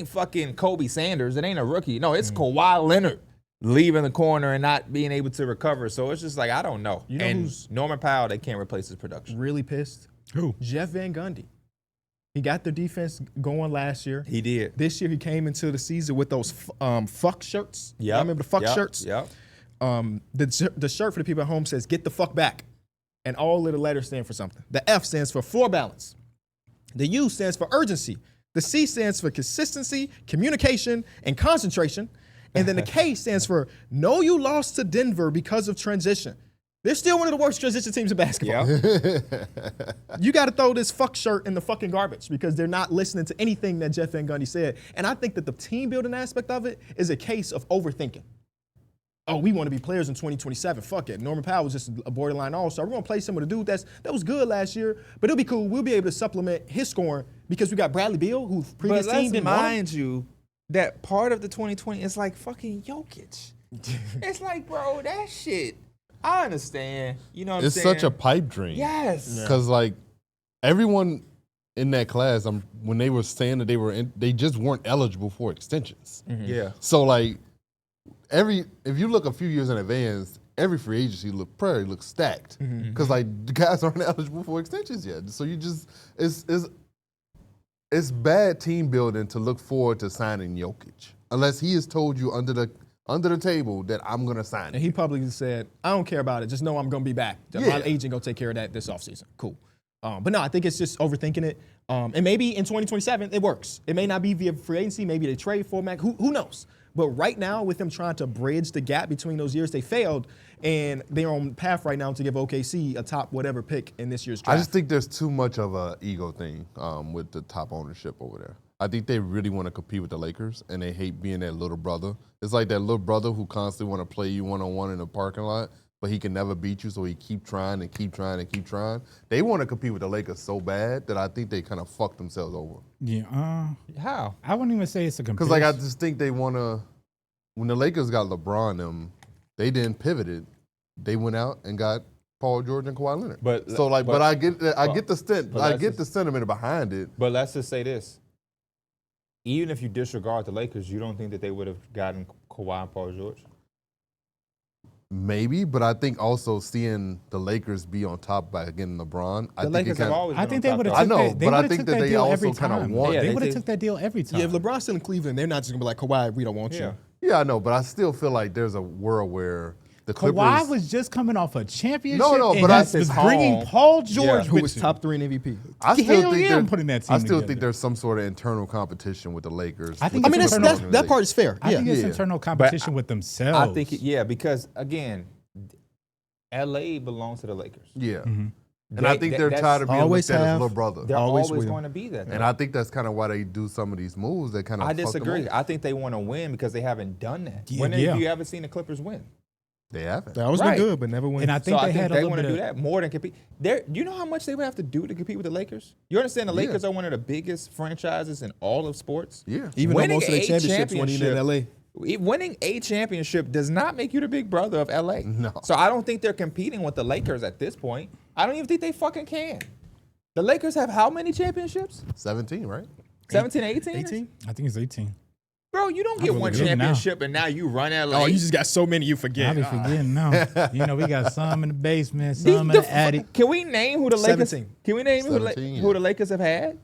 Speaker 2: fucking Kobe Sanders. It ain't a rookie. No, it's Kawhi Leonard leaving the corner and not being able to recover. So it's just like, I don't know.
Speaker 1: You know
Speaker 2: and
Speaker 1: who's
Speaker 2: Norman Powell, they can't replace his production.
Speaker 1: really pissed?
Speaker 3: Who?
Speaker 1: Jeff Van Gundy. He got their defense going last year.
Speaker 2: He did.
Speaker 1: This year he came into the season with those fuck shirts.
Speaker 2: Yeah.
Speaker 1: I remember the fuck shirts.
Speaker 2: Yeah.
Speaker 1: The shirt for the people at home says, get the fuck back. And all of the letters stand for something. The F stands for floor balance. The U stands for urgency. The C stands for consistency, communication, and concentration. And then the K stands for know you lost to Denver because of transition. They're still one of the worst transition teams in basketball.
Speaker 2: Yeah.
Speaker 1: You got to throw this fuck shirt in the fucking garbage because they're not listening to anything that Jeff Van Gundy said. And I think that the team building aspect of it is a case of overthinking. Oh, we want to be players in 2027. Fuck it. Norman Powell was just a borderline all-star. We're going to play some of the dude that was good last year, but it'll be cool. We'll be able to supplement his scoring because we got Bradley Beal, who previous
Speaker 2: But
Speaker 1: team
Speaker 2: let's
Speaker 1: didn't want him.
Speaker 2: mind you that part of the 2020 is like fucking Jokic. It's like, bro, that shit, I understand. You know what I'm saying?
Speaker 4: It's such a pipe dream.
Speaker 2: Yes.
Speaker 4: Because, like, everyone in that class, when they were saying that they just weren't eligible for extensions.
Speaker 2: Yeah.
Speaker 4: So, like, if you look a few years in advance, every free agency probably looks stacked because like the guys aren't eligible for extensions yet. So you just it's bad team building to look forward to signing Jokic unless he has told you under the table that I'm gonna sign
Speaker 1: And
Speaker 4: him.
Speaker 1: he publicly said, I don't care about it. Just know I'm going to be back. My
Speaker 4: Yeah.
Speaker 1: agent going to take care of that this offseason. Cool. But no, I think it's just overthinking it. And maybe in 2027, it works. It may not be via free agency. Maybe they trade for Mac. Who knows? But right now, with them trying to bridge the gap between those years, they failed. And they're on path right now to give OKC a top whatever pick in this year's draft.
Speaker 4: I just think there's too much of a ego thing with the top ownership over there. I think they really want to compete with the Lakers, and they hate being that little brother. It's like that little brother who constantly want to play you one-on-one in the parking lot, but he can never beat you, so he keep trying and keep trying and keep trying. They want to compete with the Lakers so bad that I think they kind of fucked themselves over.
Speaker 3: Yeah.
Speaker 2: How?
Speaker 3: I wouldn't even say it's a
Speaker 4: Because
Speaker 3: comparison.
Speaker 4: like I just think they want to. When the Lakers got LeBron, they didn't pivot it. They went out and got Paul George and Kawhi Leonard. But I get the sentiment behind it.
Speaker 2: But let's just say this. Even if you disregard the Lakers, you don't think that they would have gotten Kawhi and Paul George?
Speaker 4: Maybe, but I think also seeing the Lakers be on top by getting LeBron, I
Speaker 2: The
Speaker 4: think
Speaker 2: Lakers
Speaker 4: it kind
Speaker 2: have always
Speaker 3: I
Speaker 2: been
Speaker 3: think
Speaker 2: on
Speaker 3: they would
Speaker 2: top,
Speaker 3: have
Speaker 2: though.
Speaker 4: I know,
Speaker 3: took that.
Speaker 4: but I
Speaker 3: They
Speaker 4: think
Speaker 3: would
Speaker 4: that
Speaker 3: have took
Speaker 4: they
Speaker 3: that deal
Speaker 4: also
Speaker 3: every
Speaker 4: kinda
Speaker 3: time.
Speaker 4: want-
Speaker 2: Yeah,
Speaker 3: They
Speaker 2: they
Speaker 3: would have
Speaker 2: did.
Speaker 3: took that deal every time.
Speaker 1: Yeah, if LeBron's still in Cleveland, they're not just going to be like, Kawhi, we don't want you.
Speaker 2: Yeah.
Speaker 4: Yeah, I know, but I still feel like there's a world where the Clippers.
Speaker 3: Kawhi was just coming off a championship.
Speaker 4: No,
Speaker 3: and
Speaker 4: but
Speaker 3: he
Speaker 4: that's
Speaker 3: was
Speaker 2: his
Speaker 3: bringing
Speaker 2: home.
Speaker 3: Paul George
Speaker 2: Yeah.
Speaker 1: Who
Speaker 3: with
Speaker 1: was
Speaker 3: him.
Speaker 1: top 3 in MVP.
Speaker 4: I still
Speaker 3: Hell
Speaker 4: think
Speaker 3: yeah,
Speaker 4: there-
Speaker 3: I'm putting that team
Speaker 4: I still
Speaker 3: together.
Speaker 4: think there's some sort of internal competition with the Lakers.
Speaker 3: I think
Speaker 1: I mean,
Speaker 3: it's internal.
Speaker 1: that part is fair.
Speaker 3: I
Speaker 1: Yeah.
Speaker 3: think it's
Speaker 4: Yeah.
Speaker 3: internal competition with themselves.
Speaker 2: I think, because, again, LA belongs to the Lakers.
Speaker 4: Yeah,
Speaker 3: Mm-hmm.
Speaker 4: and I think they're tired of being
Speaker 1: Always
Speaker 4: looked at as
Speaker 1: have.
Speaker 4: little brother.
Speaker 2: They're
Speaker 1: Always
Speaker 2: always
Speaker 1: will.
Speaker 2: going to be that.
Speaker 4: And I think that's kind of why they do some of these moves. They kind of
Speaker 2: I disagree. I think they want to win because they haven't done that.
Speaker 3: Yeah,
Speaker 2: When
Speaker 3: yeah.
Speaker 2: have you ever seen the Clippers win?
Speaker 4: They haven't.
Speaker 1: They always
Speaker 2: Right.
Speaker 1: been good, but never win.
Speaker 3: And I think
Speaker 2: So
Speaker 3: they
Speaker 2: I think
Speaker 3: had a
Speaker 2: they
Speaker 3: little
Speaker 2: want
Speaker 3: bit
Speaker 2: to
Speaker 3: of
Speaker 2: do that more than compete. You know how much they would have to do to compete with the Lakers? You understand the
Speaker 4: Yeah.
Speaker 2: Lakers are one of the biggest franchises in all of sports?
Speaker 4: Yeah.
Speaker 1: Even though
Speaker 2: Winning
Speaker 1: most of their
Speaker 2: a
Speaker 1: championships weren't even in LA.
Speaker 2: Winning a championship does not make you the big brother of LA.
Speaker 4: No.
Speaker 2: So I don't think they're competing with the Lakers at this point. I don't even think they fucking can. The Lakers have how many championships?
Speaker 4: 17, right?
Speaker 2: 17, 18?
Speaker 1: 18?
Speaker 3: I think it's 18.
Speaker 2: Bro, you don't get one
Speaker 3: forgetting now.
Speaker 2: championship and now you run LA.
Speaker 1: Oh, you just got so many you
Speaker 3: I
Speaker 1: forget.
Speaker 3: be forgetting now. You know, we got some in the basement, some in the attic.
Speaker 2: Can we name who the Lakers?
Speaker 1: 17.
Speaker 2: Can we name
Speaker 4: 17,
Speaker 2: who the Lakers have had?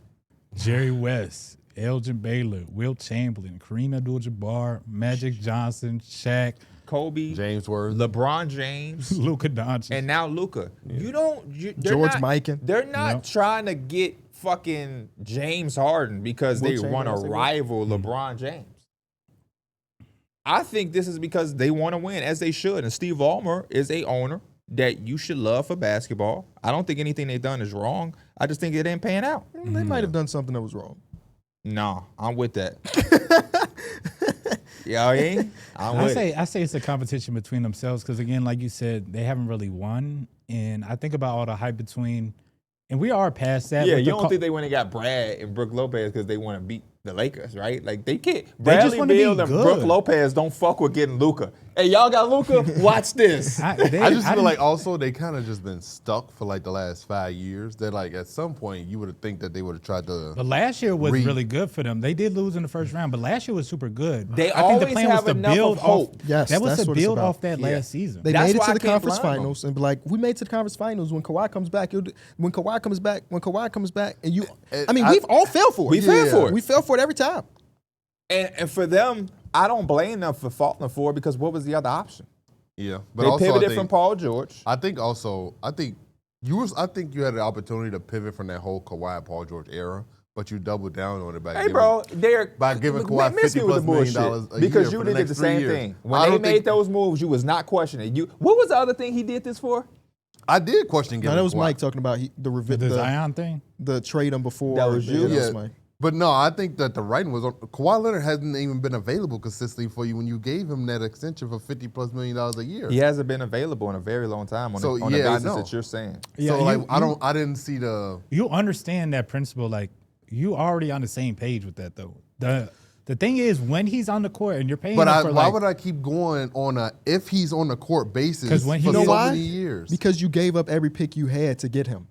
Speaker 3: Jerry West, Elgin Baylor, Wilt Chamberlain, Kareem Abdul-Jabbar, Magic Johnson, Shaq,
Speaker 2: Kobe,
Speaker 4: James Worth.
Speaker 2: LeBron James,
Speaker 3: Luka Doncic.
Speaker 2: and now Luka. They're
Speaker 1: George
Speaker 2: not,
Speaker 1: Mikan.
Speaker 2: They're not
Speaker 3: Nope.
Speaker 2: trying to get fucking James Harden because
Speaker 1: Wilt
Speaker 2: they want to
Speaker 1: Chamberlain,
Speaker 2: rival LeBron James. I think this is because they want to win, as they should. And Steve Ballmer is a owner that you should love for basketball. I don't think anything they've done is wrong. I just think it ain't paying out.
Speaker 1: They might have done something that was wrong.
Speaker 2: Nah, I'm with that. Yeah, I'm with it.
Speaker 3: I say it's a competition between themselves because again, like you said, they haven't really won. And I think about all the hype between, and we are past that.
Speaker 2: Yeah,
Speaker 3: with
Speaker 2: you
Speaker 3: the
Speaker 2: don't think they went and got Brad and Brooke Lopez because they want to beat the Lakers, right? Like they can't.
Speaker 3: They just
Speaker 2: Bradley
Speaker 3: wanna be
Speaker 2: Beal and
Speaker 3: good.
Speaker 2: Brooke Lopez don't fuck with getting Luka. Hey, y'all got Luka? Watch this.
Speaker 4: I just feel
Speaker 3: didn't-
Speaker 4: like also they kind of just been stuck for like the last 5 years. That like at some point you would have think that they would have tried to.
Speaker 3: But last year was
Speaker 4: Reed.
Speaker 3: really good for them. They did lose in the first round, but last year was super good.
Speaker 2: They
Speaker 3: I think the
Speaker 2: always
Speaker 3: plan was
Speaker 2: have
Speaker 3: to
Speaker 2: enough
Speaker 3: build
Speaker 2: of hope.
Speaker 3: off.
Speaker 1: Yes,
Speaker 3: that was
Speaker 1: that's
Speaker 3: to
Speaker 1: what it's
Speaker 3: build
Speaker 1: about.
Speaker 3: off that
Speaker 2: Yeah.
Speaker 3: last season.
Speaker 1: They
Speaker 2: That's
Speaker 1: made it
Speaker 2: why
Speaker 1: to
Speaker 2: I
Speaker 1: the
Speaker 2: can't
Speaker 1: conference
Speaker 2: blame them.
Speaker 1: finals and be like, we made it to the conference finals. When Kawhi comes back, when Kawhi comes back, and you, I mean, we've all fell for it.
Speaker 2: We fell for it.
Speaker 1: We fell for it every time.
Speaker 2: And for them, I don't blame them for faulting for it because what was the other option?
Speaker 4: Yeah, but
Speaker 2: They
Speaker 4: also
Speaker 2: pivoted
Speaker 4: I
Speaker 2: from
Speaker 4: think,
Speaker 2: Paul George.
Speaker 4: I think you had the opportunity to pivot from that whole Kawhi Paul George era, but you doubled down on it by
Speaker 2: Hey,
Speaker 4: giving,
Speaker 2: bro, Derrick,
Speaker 4: by giving Kawhi
Speaker 2: miss me
Speaker 4: $50+
Speaker 2: with the
Speaker 4: million
Speaker 2: bullshit
Speaker 4: a
Speaker 2: because
Speaker 4: year
Speaker 2: you
Speaker 4: for the
Speaker 2: did
Speaker 4: next
Speaker 2: the
Speaker 4: 3
Speaker 2: same
Speaker 4: years.
Speaker 2: thing.
Speaker 4: I
Speaker 2: When they
Speaker 4: don't
Speaker 2: made
Speaker 4: think-
Speaker 2: those moves, you was not questioning. What was the other thing he did this for?
Speaker 4: I did question
Speaker 1: No,
Speaker 4: giving
Speaker 1: that was
Speaker 4: Kawhi.
Speaker 1: Mike talking about
Speaker 3: The Zion thing.
Speaker 1: the trade him before.
Speaker 2: That was you?
Speaker 1: That was
Speaker 4: Yeah.
Speaker 1: Mike.
Speaker 4: But no, I think that the writing was on. Kawhi Leonard hasn't even been available consistently for you when you gave him that extension for $50+ million a year.
Speaker 2: He hasn't been available in a very long time on
Speaker 4: So,
Speaker 2: the
Speaker 4: yeah, I
Speaker 2: basis
Speaker 4: know.
Speaker 2: that you're saying.
Speaker 3: Yeah,
Speaker 4: so like
Speaker 3: you-
Speaker 4: I didn't see the.
Speaker 3: You understand that principle, like you already on the same page with that though. The thing is, when he's on the court and you're paying
Speaker 4: But
Speaker 3: him for
Speaker 4: why
Speaker 3: like,
Speaker 4: would I keep going on a if he's on the court basis
Speaker 3: 'Cause when
Speaker 4: for
Speaker 3: he
Speaker 4: so
Speaker 3: did-
Speaker 1: why?
Speaker 4: many years?
Speaker 1: Because you gave up every pick you had to get him.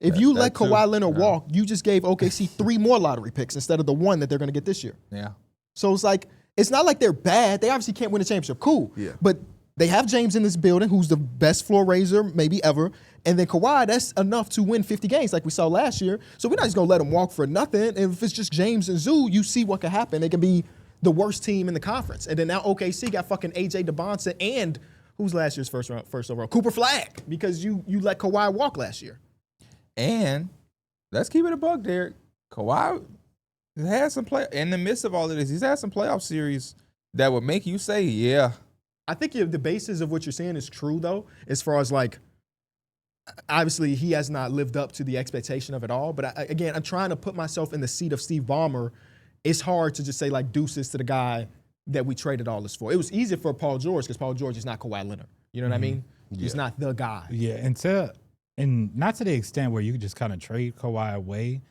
Speaker 1: If you let
Speaker 4: that too.
Speaker 1: Kawhi Leonard walk, you just gave OKC 3 more lottery picks instead of the one that they're going to get this year.
Speaker 2: Yeah.
Speaker 1: So it's like it's not like they're bad. They obviously can't win a championship. Cool.
Speaker 4: Yeah.
Speaker 1: But they have James in this building, who's the best floor raiser maybe ever. And then Kawhi, that's enough to win 50 games like we saw last year. So we're not just going to let him walk for nothing. And if it's just James and Zoo, you see what could happen. They can be the worst team in the conference. And then now OKC got fucking AJ DeBonson and who's last year's first overall? Cooper Flagg, because you let Kawhi walk last year.
Speaker 2: And let's keep it a buck, Darrick. Kawhi has had some play in the midst of all of this. He's had some playoff series that would make you say, yeah.
Speaker 1: I think the basis of what you're saying is true, though, as far as like, obviously he has not lived up to the expectation of it all. But again, I'm trying to put myself in the seat of Steve Ballmer. It's hard to just say like deuces to the guy that we traded all this for. It was easier for Paul George because Paul George is not Kawhi Leonard. You know what I mean? He's not the guy.
Speaker 3: Yeah, and not to the extent where you could just kind of trade Kawhi away,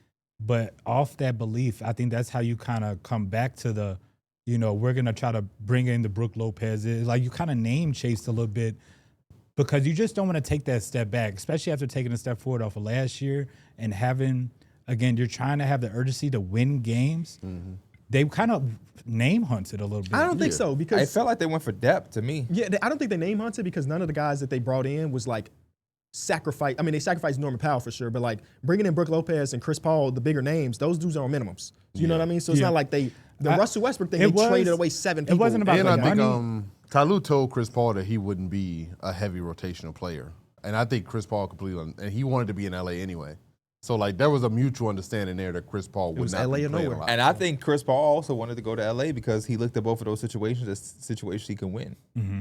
Speaker 3: but off that belief, I think that's how you kind of come back to the, we're going to try to bring in the Brook Lopez. It's like you kind of name chased a little bit because you just don't want to take that step back, especially after taking a step forward off of last year and having, again, you're trying to have the urgency to win games. Mm-hmm. They kind of name hunted a little bit.
Speaker 1: I don't think so because
Speaker 2: it felt like they went for depth to me.
Speaker 1: Yeah, I don't think they name hunted because none of the guys that they brought in was like sacrifice. I mean, they sacrificed Norman Powell for sure, but like bringing in Brook Lopez and Chris Paul, the bigger names, those dudes are on minimums. You know what I mean? So it's not like the Russell Westbrook thing, they traded away 7 people.
Speaker 3: It wasn't about
Speaker 4: and
Speaker 3: the
Speaker 4: I
Speaker 3: money.
Speaker 4: think Tyloo told Chris Paul that he wouldn't be a heavy rotational player. And I think Chris Paul completely, and he wanted to be in LA anyway. So like there was a mutual understanding there that Chris Paul would not
Speaker 1: LA
Speaker 4: be
Speaker 1: or
Speaker 4: playing
Speaker 1: nowhere.
Speaker 4: a lot.
Speaker 2: And I think Chris Paul also wanted to go to LA because he looked at both of those situations as situations he can win.
Speaker 3: Mm-hmm.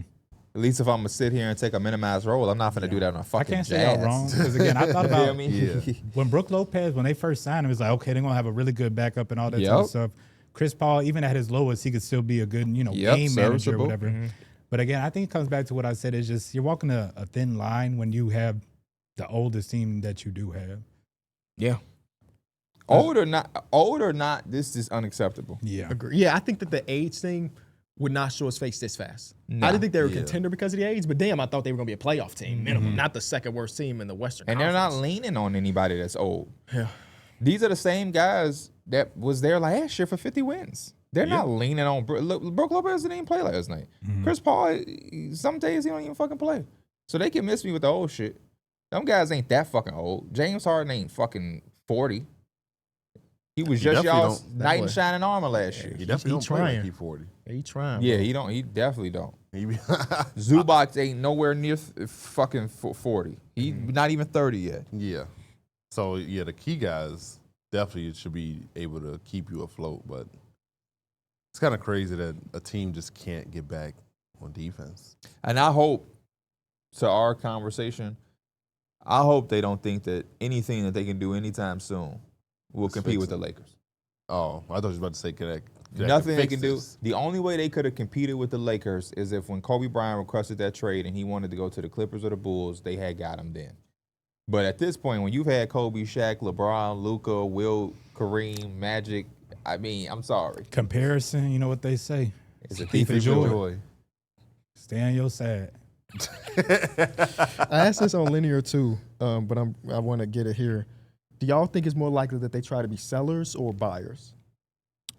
Speaker 2: At least if I'm gonna sit here and take a minimized role, I'm not gonna do that on a
Speaker 3: I
Speaker 2: fucking
Speaker 3: can't say
Speaker 2: Jazz.
Speaker 3: y'all wrong because again, I thought about
Speaker 2: when
Speaker 3: Brook Lopez when they first signed him, it was like okay, they're gonna have a really good backup and all that type of stuff. Chris Paul, even at his lowest, he could still be a good game manager or whatever. Mm-hmm. But again, I think it comes back to what I said. It's just you're walking a thin line when you have the oldest team that you do have.
Speaker 2: Yeah. Old or not, this is unacceptable.
Speaker 3: Yeah.
Speaker 1: Agree. Yeah, I think that the age thing would not show his face this fast.
Speaker 2: Nah.
Speaker 1: I didn't think they were a contender because of the age, but damn, I thought they were going to be a playoff team, minimum, not the second worst team in the Western
Speaker 2: And
Speaker 1: Conference.
Speaker 2: they're not leaning on anybody that's old.
Speaker 1: Yeah.
Speaker 2: These are the same guys that was there last year for 50 wins. They're not leaning on Brook Lopez didn't even play last night. Chris Paul, some days he don't even fucking play. So they can miss me with the old shit. Them guys ain't that fucking old. James Harden ain't fucking 40. He was just y'all's knight in shining armor last year.
Speaker 4: He definitely don't play like he's 40.
Speaker 1: He trying.
Speaker 2: Yeah,
Speaker 1: bro.
Speaker 2: he don't. He definitely don't.
Speaker 4: He be-
Speaker 2: Zubac ain't nowhere near fucking 40. He not even 30 yet.
Speaker 4: Yeah. So, yeah, the key guys definitely should be able to keep you afloat, but it's kind of crazy that a team just can't get back on defense.
Speaker 2: And I hope, to our conversation, I hope they don't think that anything that they can do anytime soon will compete with the Lakers.
Speaker 4: Oh, I thought you were about to say connect.
Speaker 2: Nothing they can do. The only way they could have competed with the Lakers is if when Kobe Bryant requested that trade and he wanted to go to the Clippers or the Bulls, they had got him then. But at this point, when you've had Kobe, Shaq, LeBron, Luka, Will, Kareem, Magic, I mean, I'm sorry.
Speaker 3: Comparison, you know what they say.
Speaker 2: It's a thief of joy.
Speaker 3: Stay on your side.
Speaker 1: I asked this on Linear too, but I want to get it here. Do y'all think it's more likely that they try to be sellers or buyers?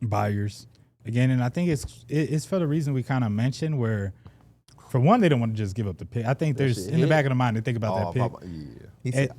Speaker 3: Buyers. Again, and I think it's for the reason we kind of mentioned where, for one, they don't want to just give up the pick. I think there's, in the back of the mind, they think about that pick.
Speaker 2: He said,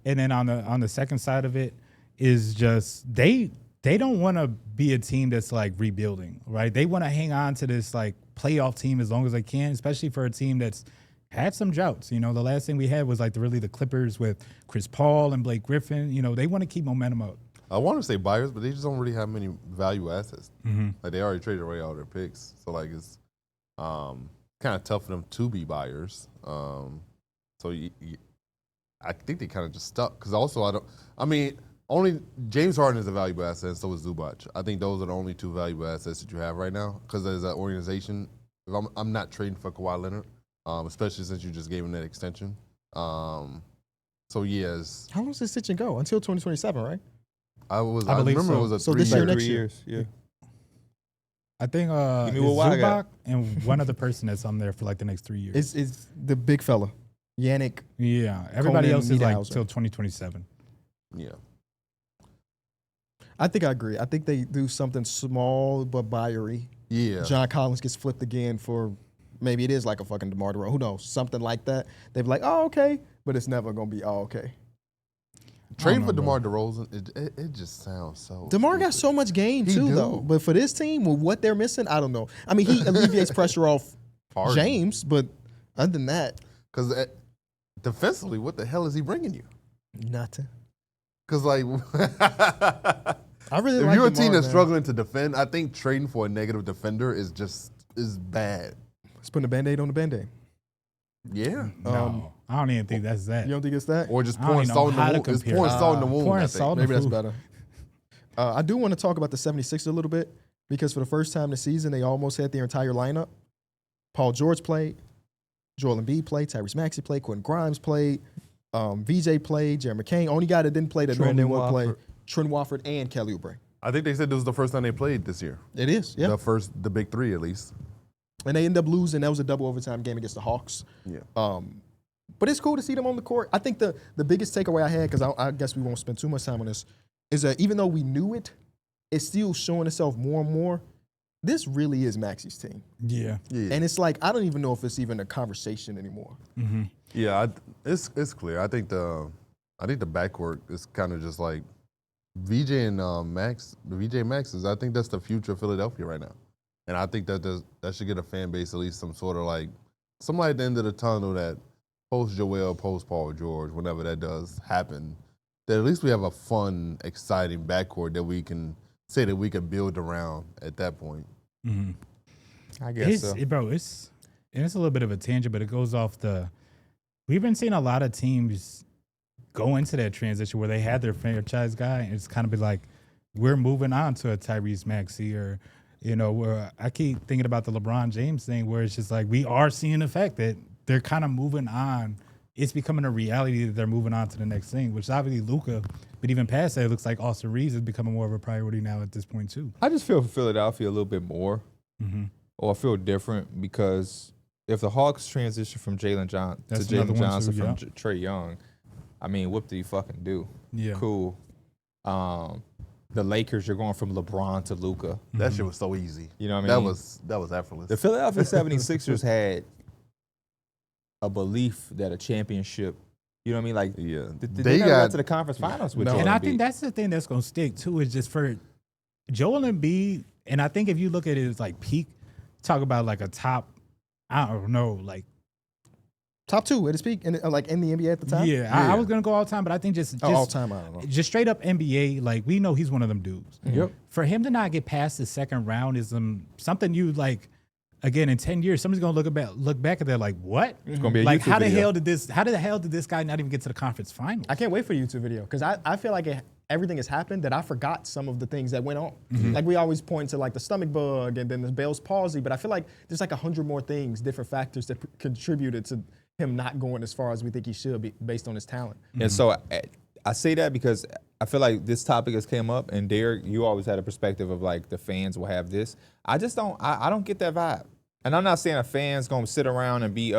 Speaker 3: And then on the second side of it is just they don't want to be a team that's like rebuilding, right? They want to hang on to this like playoff team as long as they can, especially for a team that's had some droughts. The last thing we had was like the Clippers with Chris Paul and Blake Griffin. They want to keep momentum up.
Speaker 4: I want to say buyers, but they just don't really have many value assets. Like they already traded away all their picks, so like it's kind of tough for them to be buyers. So I think they kind of just stuck because also only James Harden is a valuable asset, and so is Zubac. I think those are the only two valuable assets that you have right now because as an organization, if I'm not trading for Kawhi Leonard, especially since you just gave him that extension. So yes.
Speaker 1: How long does this extension go? Until 2027, right?
Speaker 3: I
Speaker 4: believe
Speaker 3: remember
Speaker 4: so.
Speaker 3: it
Speaker 4: was a
Speaker 1: So this year, next
Speaker 2: 3
Speaker 1: year.
Speaker 2: years. Yeah.
Speaker 3: I think
Speaker 2: Give me
Speaker 3: it's
Speaker 2: what I got.
Speaker 3: Zubac and one other person that's on there for like the next 3 years.
Speaker 1: It's the big fella, Yannick.
Speaker 3: Yeah, everybody
Speaker 1: Conan
Speaker 3: else is like
Speaker 1: Niederhauser.
Speaker 3: till 2027.
Speaker 4: Yeah.
Speaker 1: I think I agree. I think they do something small but buyery
Speaker 4: Yeah.
Speaker 1: John Collins gets flipped again for maybe it is like a fucking DeMar DeRozan. Who knows? Something like that. They'd be like, oh, okay. But it's never going to be, oh, okay.
Speaker 4: Trading for DeMar DeRozan, it just sounds so
Speaker 1: DeMar got
Speaker 4: stupid.
Speaker 1: so much game,
Speaker 4: He
Speaker 1: too,
Speaker 4: do.
Speaker 1: though. But for this team, with what they're missing, I don't know. I mean, he alleviates pressure off
Speaker 4: Harden.
Speaker 1: James, but other than that,
Speaker 4: Because defensively, what the hell is he bringing you?
Speaker 1: nothing.
Speaker 4: Because, like,
Speaker 1: I really
Speaker 4: if
Speaker 1: like
Speaker 4: you're a
Speaker 1: DeMar,
Speaker 4: team that's
Speaker 1: man.
Speaker 4: struggling to defend, I think trading for a negative defender is bad.
Speaker 1: It's putting a Band-Aid on the Band-Aid.
Speaker 4: Yeah.
Speaker 3: No, I don't even think that's that.
Speaker 1: You don't think it's that?
Speaker 4: Or just
Speaker 3: I don't
Speaker 4: pouring
Speaker 3: even
Speaker 4: salt in
Speaker 3: know
Speaker 4: the
Speaker 3: how to
Speaker 4: wound. It's
Speaker 3: compare.
Speaker 4: pouring salt in the wound.
Speaker 3: pouring
Speaker 4: I think.
Speaker 3: salt in
Speaker 1: Maybe that's
Speaker 3: Ooh.
Speaker 1: better. I do want to talk about the 76ers a little bit because for the first time this season, they almost had their entire lineup. Paul George played. Joel Embiid played. Tyrese Maxey played. Quentin Grimes played. VJ played. Jeremy McCain. Only guy that didn't play that normally would play. Trent Wofford and Kelly Oubre.
Speaker 4: I think they said this was the first time they played this year.
Speaker 1: It is, yeah.
Speaker 4: The big three, at least.
Speaker 1: And they ended up losing. That was a double overtime game against the Hawks.
Speaker 4: Yeah.
Speaker 1: But it's cool to see them on the court. I think the biggest takeaway I had, because I guess we won't spend too much time on this, is that even though we knew it, it's still showing itself more and more. This really is Maxey's team.
Speaker 3: Yeah.
Speaker 4: Yeah.
Speaker 1: And it's like, I don't even know if it's even a conversation anymore.
Speaker 4: Yeah, it's clear. I think the backcourt is kind of just like VJ and Max. The VJ Maxes. I think that's the future of Philadelphia right now, and I think that should get a fan base at least some sort of like some light at the end of the tunnel that post Joel, post Paul George, whenever that does happen, that at least we have a fun, exciting backcourt that we can say that we can build around at that point.
Speaker 2: I guess so.
Speaker 3: It's a little bit of a tangent, but it goes off we've been seeing a lot of teams go into that transition where they had their franchise guy, and it's kind of be like, we're moving on to a Tyrese Maxey, or, where I keep thinking about the LeBron James thing where it's just like, we are seeing the fact that they're kind of moving on. It's becoming a reality that they're moving on to the next thing, which is obviously Luka, but even past that, it looks like Austin Reeves is becoming more of a priority now at this point too.
Speaker 2: I just feel for Philadelphia a little bit more, or I feel different because if the Hawks transition from Jalen
Speaker 3: That's another one
Speaker 2: Johnson
Speaker 3: too,
Speaker 2: from
Speaker 3: yeah.
Speaker 2: Trae Young, I mean, what do you fucking do?
Speaker 3: Yeah.
Speaker 2: Cool. The Lakers, you're going from LeBron to Luka.
Speaker 4: That shit was so easy.
Speaker 2: You know what I mean?
Speaker 4: That was effortless.
Speaker 2: The Philadelphia 76ers had a belief that a championship, you know what I mean? Like,
Speaker 4: Yeah.
Speaker 2: they never got to the conference finals with
Speaker 1: No.
Speaker 2: Joel
Speaker 3: And I
Speaker 2: Embiid.
Speaker 3: think that's the thing that's going to stick too, is just for Joel Embiid. And I think if you look at it as like peak, talk about like a top, I don't know, like,
Speaker 1: Top two at his peak, in the NBA at the time?
Speaker 3: I was going to go all time, but I think just
Speaker 1: all time, I don't know.
Speaker 3: just straight up NBA, like we know he's one of them dudes.
Speaker 2: Yep.
Speaker 3: For him to not get past the second round is something you like. Again, in 10 years, somebody's gonna look back at that like, what?
Speaker 2: It's gonna be a
Speaker 3: like
Speaker 2: YouTube
Speaker 3: how the
Speaker 2: video.
Speaker 3: hell did this guy not even get to the conference finals?
Speaker 1: I can't wait for the YouTube video because I feel like everything has happened that I forgot some of the things that went on. Like we always point to like the stomach bug and then the Bell's palsy, but I feel like there's like 100 more things, different factors that contributed to him not going as far as we think he should be based on his talent.
Speaker 2: And so I say that because I feel like this topic has came up, and Darrick, you always had a perspective of like the fans will have this. I just don't. I don't get that vibe. And I'm not saying a fan's gonna sit around and be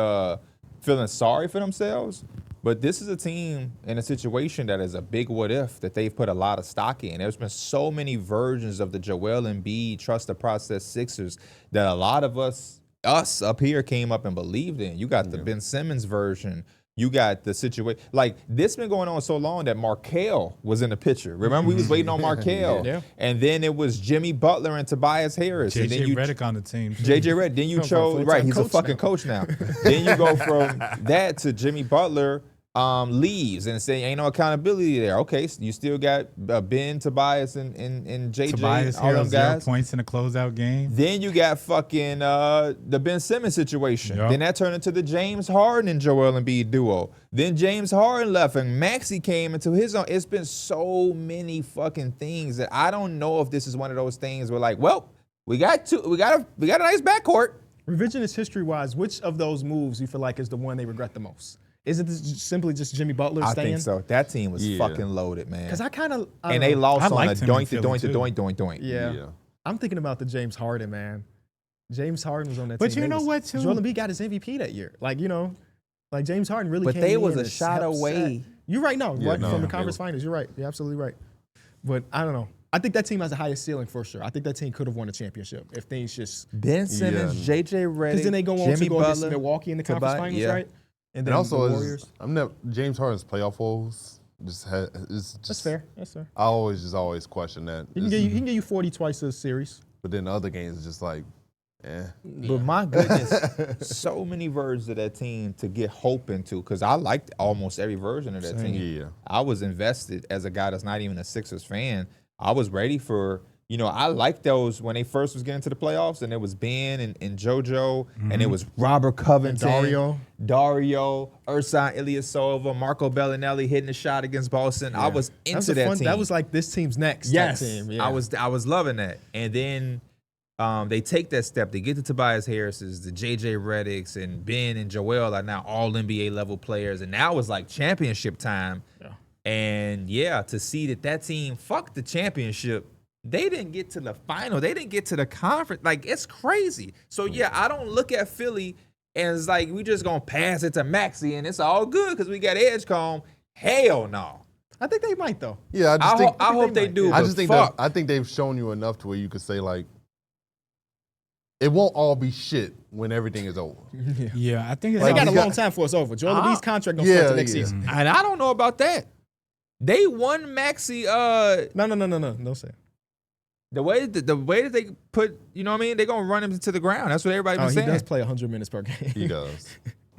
Speaker 2: feeling sorry for themselves, but this is a team in a situation that is a big what if that they've put a lot of stock in. There's been so many versions of the Joel Embiid trust the process Sixers that a lot of us up here came up and believed in. You got the Ben Simmons version. You got the situation. Like, this been going on so long that Markelle was in the picture. Remember, we was waiting on Markelle.
Speaker 1: Yeah.
Speaker 2: And then it was Jimmy Butler and Tobias Harris. and then
Speaker 3: JJ
Speaker 2: you
Speaker 3: Redick on the team. too.
Speaker 2: JJ Redick. Then you
Speaker 1: Come from
Speaker 2: chose,
Speaker 1: full-time
Speaker 2: right, he's a
Speaker 1: coach
Speaker 2: fucking
Speaker 1: now.
Speaker 2: coach now. Then you go from that to Jimmy Butler leaves and say ain't no accountability there. Okay, so you still got Ben, Tobias, and JJ,
Speaker 3: Tobias
Speaker 2: all them
Speaker 3: Harris 0
Speaker 2: guys.
Speaker 3: points in a closeout game.
Speaker 2: Then you got fucking the Ben Simmons situation.
Speaker 3: Yup.
Speaker 2: Then that turned into the James Harden and Joel Embiid duo. Then James Harden left and Maxey came into his own. It's been so many fucking things that I don't know if this is one of those things where like, well, we got a nice backcourt.
Speaker 1: Revisionist history-wise, which of those moves you feel like is the one they regret the most? Is it simply just Jimmy Butler
Speaker 2: I
Speaker 1: staying?
Speaker 2: think so. That team was
Speaker 4: Yeah.
Speaker 2: fucking loaded, man.
Speaker 1: Because I kind of
Speaker 2: And they lost
Speaker 3: I
Speaker 2: on a
Speaker 3: liked him in
Speaker 2: doink,
Speaker 3: Philly, too.
Speaker 2: doink.
Speaker 1: Yeah. I'm thinking about the James Harden, man. James Harden was on that
Speaker 3: But
Speaker 1: team.
Speaker 3: you know what, too?
Speaker 1: Joel Embiid got his MVP that year. Like, like James Harden really
Speaker 2: But
Speaker 1: came
Speaker 2: they
Speaker 1: in
Speaker 2: was a
Speaker 1: and
Speaker 2: shot
Speaker 1: helped
Speaker 2: away.
Speaker 1: set. You're right, no,
Speaker 4: Yeah,
Speaker 1: right
Speaker 4: no,
Speaker 1: from the
Speaker 4: they
Speaker 1: conference
Speaker 4: were-
Speaker 1: finals. You're right. You're absolutely right. But I don't know. I think that team has the highest ceiling for sure. I think that team could have won a championship if things just.
Speaker 2: Ben Simmons, J.J. Redick,
Speaker 1: Because then they go on
Speaker 2: Jimmy
Speaker 1: to go against
Speaker 2: Butler,
Speaker 1: Milwaukee in the conference finals,
Speaker 2: yeah.
Speaker 1: right? And
Speaker 4: And
Speaker 1: then
Speaker 4: also,
Speaker 1: the Warriors.
Speaker 4: James Harden's playoff woes. It's just
Speaker 1: That's fair. That's fair.
Speaker 4: I always question that.
Speaker 1: He can get you 40 twice a series.
Speaker 4: But then the other games is just like, eh.
Speaker 2: But my goodness, so many versions of that team to get hope into, because I liked almost every version of that team.
Speaker 4: Yeah.
Speaker 2: I was invested as a guy that's not even a Sixers fan. I was ready for, I liked those when they first was getting to the playoffs, and it was Ben and JoJo, and it was Robert Covington, Dario, Ersan Ilyasova, Marco Bellinelli hitting the shot against Boston. I was into that team.
Speaker 1: That was like this team's next
Speaker 2: Yes,
Speaker 1: team. Yeah.
Speaker 2: I was loving that. And then they take that step. They get to Tobias Harris's, the J.J. Redicks, and Ben and Joel are now all NBA level players. And now it's like championship time.
Speaker 1: Yeah.
Speaker 2: And to see that team, fuck the championship. They didn't get to the final. They didn't get to the conference. Like, it's crazy. So, I don't look at Philly and it's like we just going to pass it to Maxey and it's all good because we got Edgecomb. Hell no.
Speaker 1: I think they might, though.
Speaker 4: Yeah,
Speaker 2: I hope they do.
Speaker 4: I
Speaker 2: but
Speaker 4: just think
Speaker 2: fuck.
Speaker 4: I think they've shown you enough to where you could say like, it won't all be shit when everything is over.
Speaker 3: Yeah, I think it's
Speaker 1: They got a
Speaker 4: you got-
Speaker 1: long time for it's over. Joel Embiid's contract don't start till next season.
Speaker 2: And I don't know about that. They won Maxey.
Speaker 1: No. Don't say it.
Speaker 2: The way that they put, they're gonna run him to the ground. That's what everybody been
Speaker 1: He
Speaker 2: saying.
Speaker 1: does play 100 minutes per game.
Speaker 4: He does.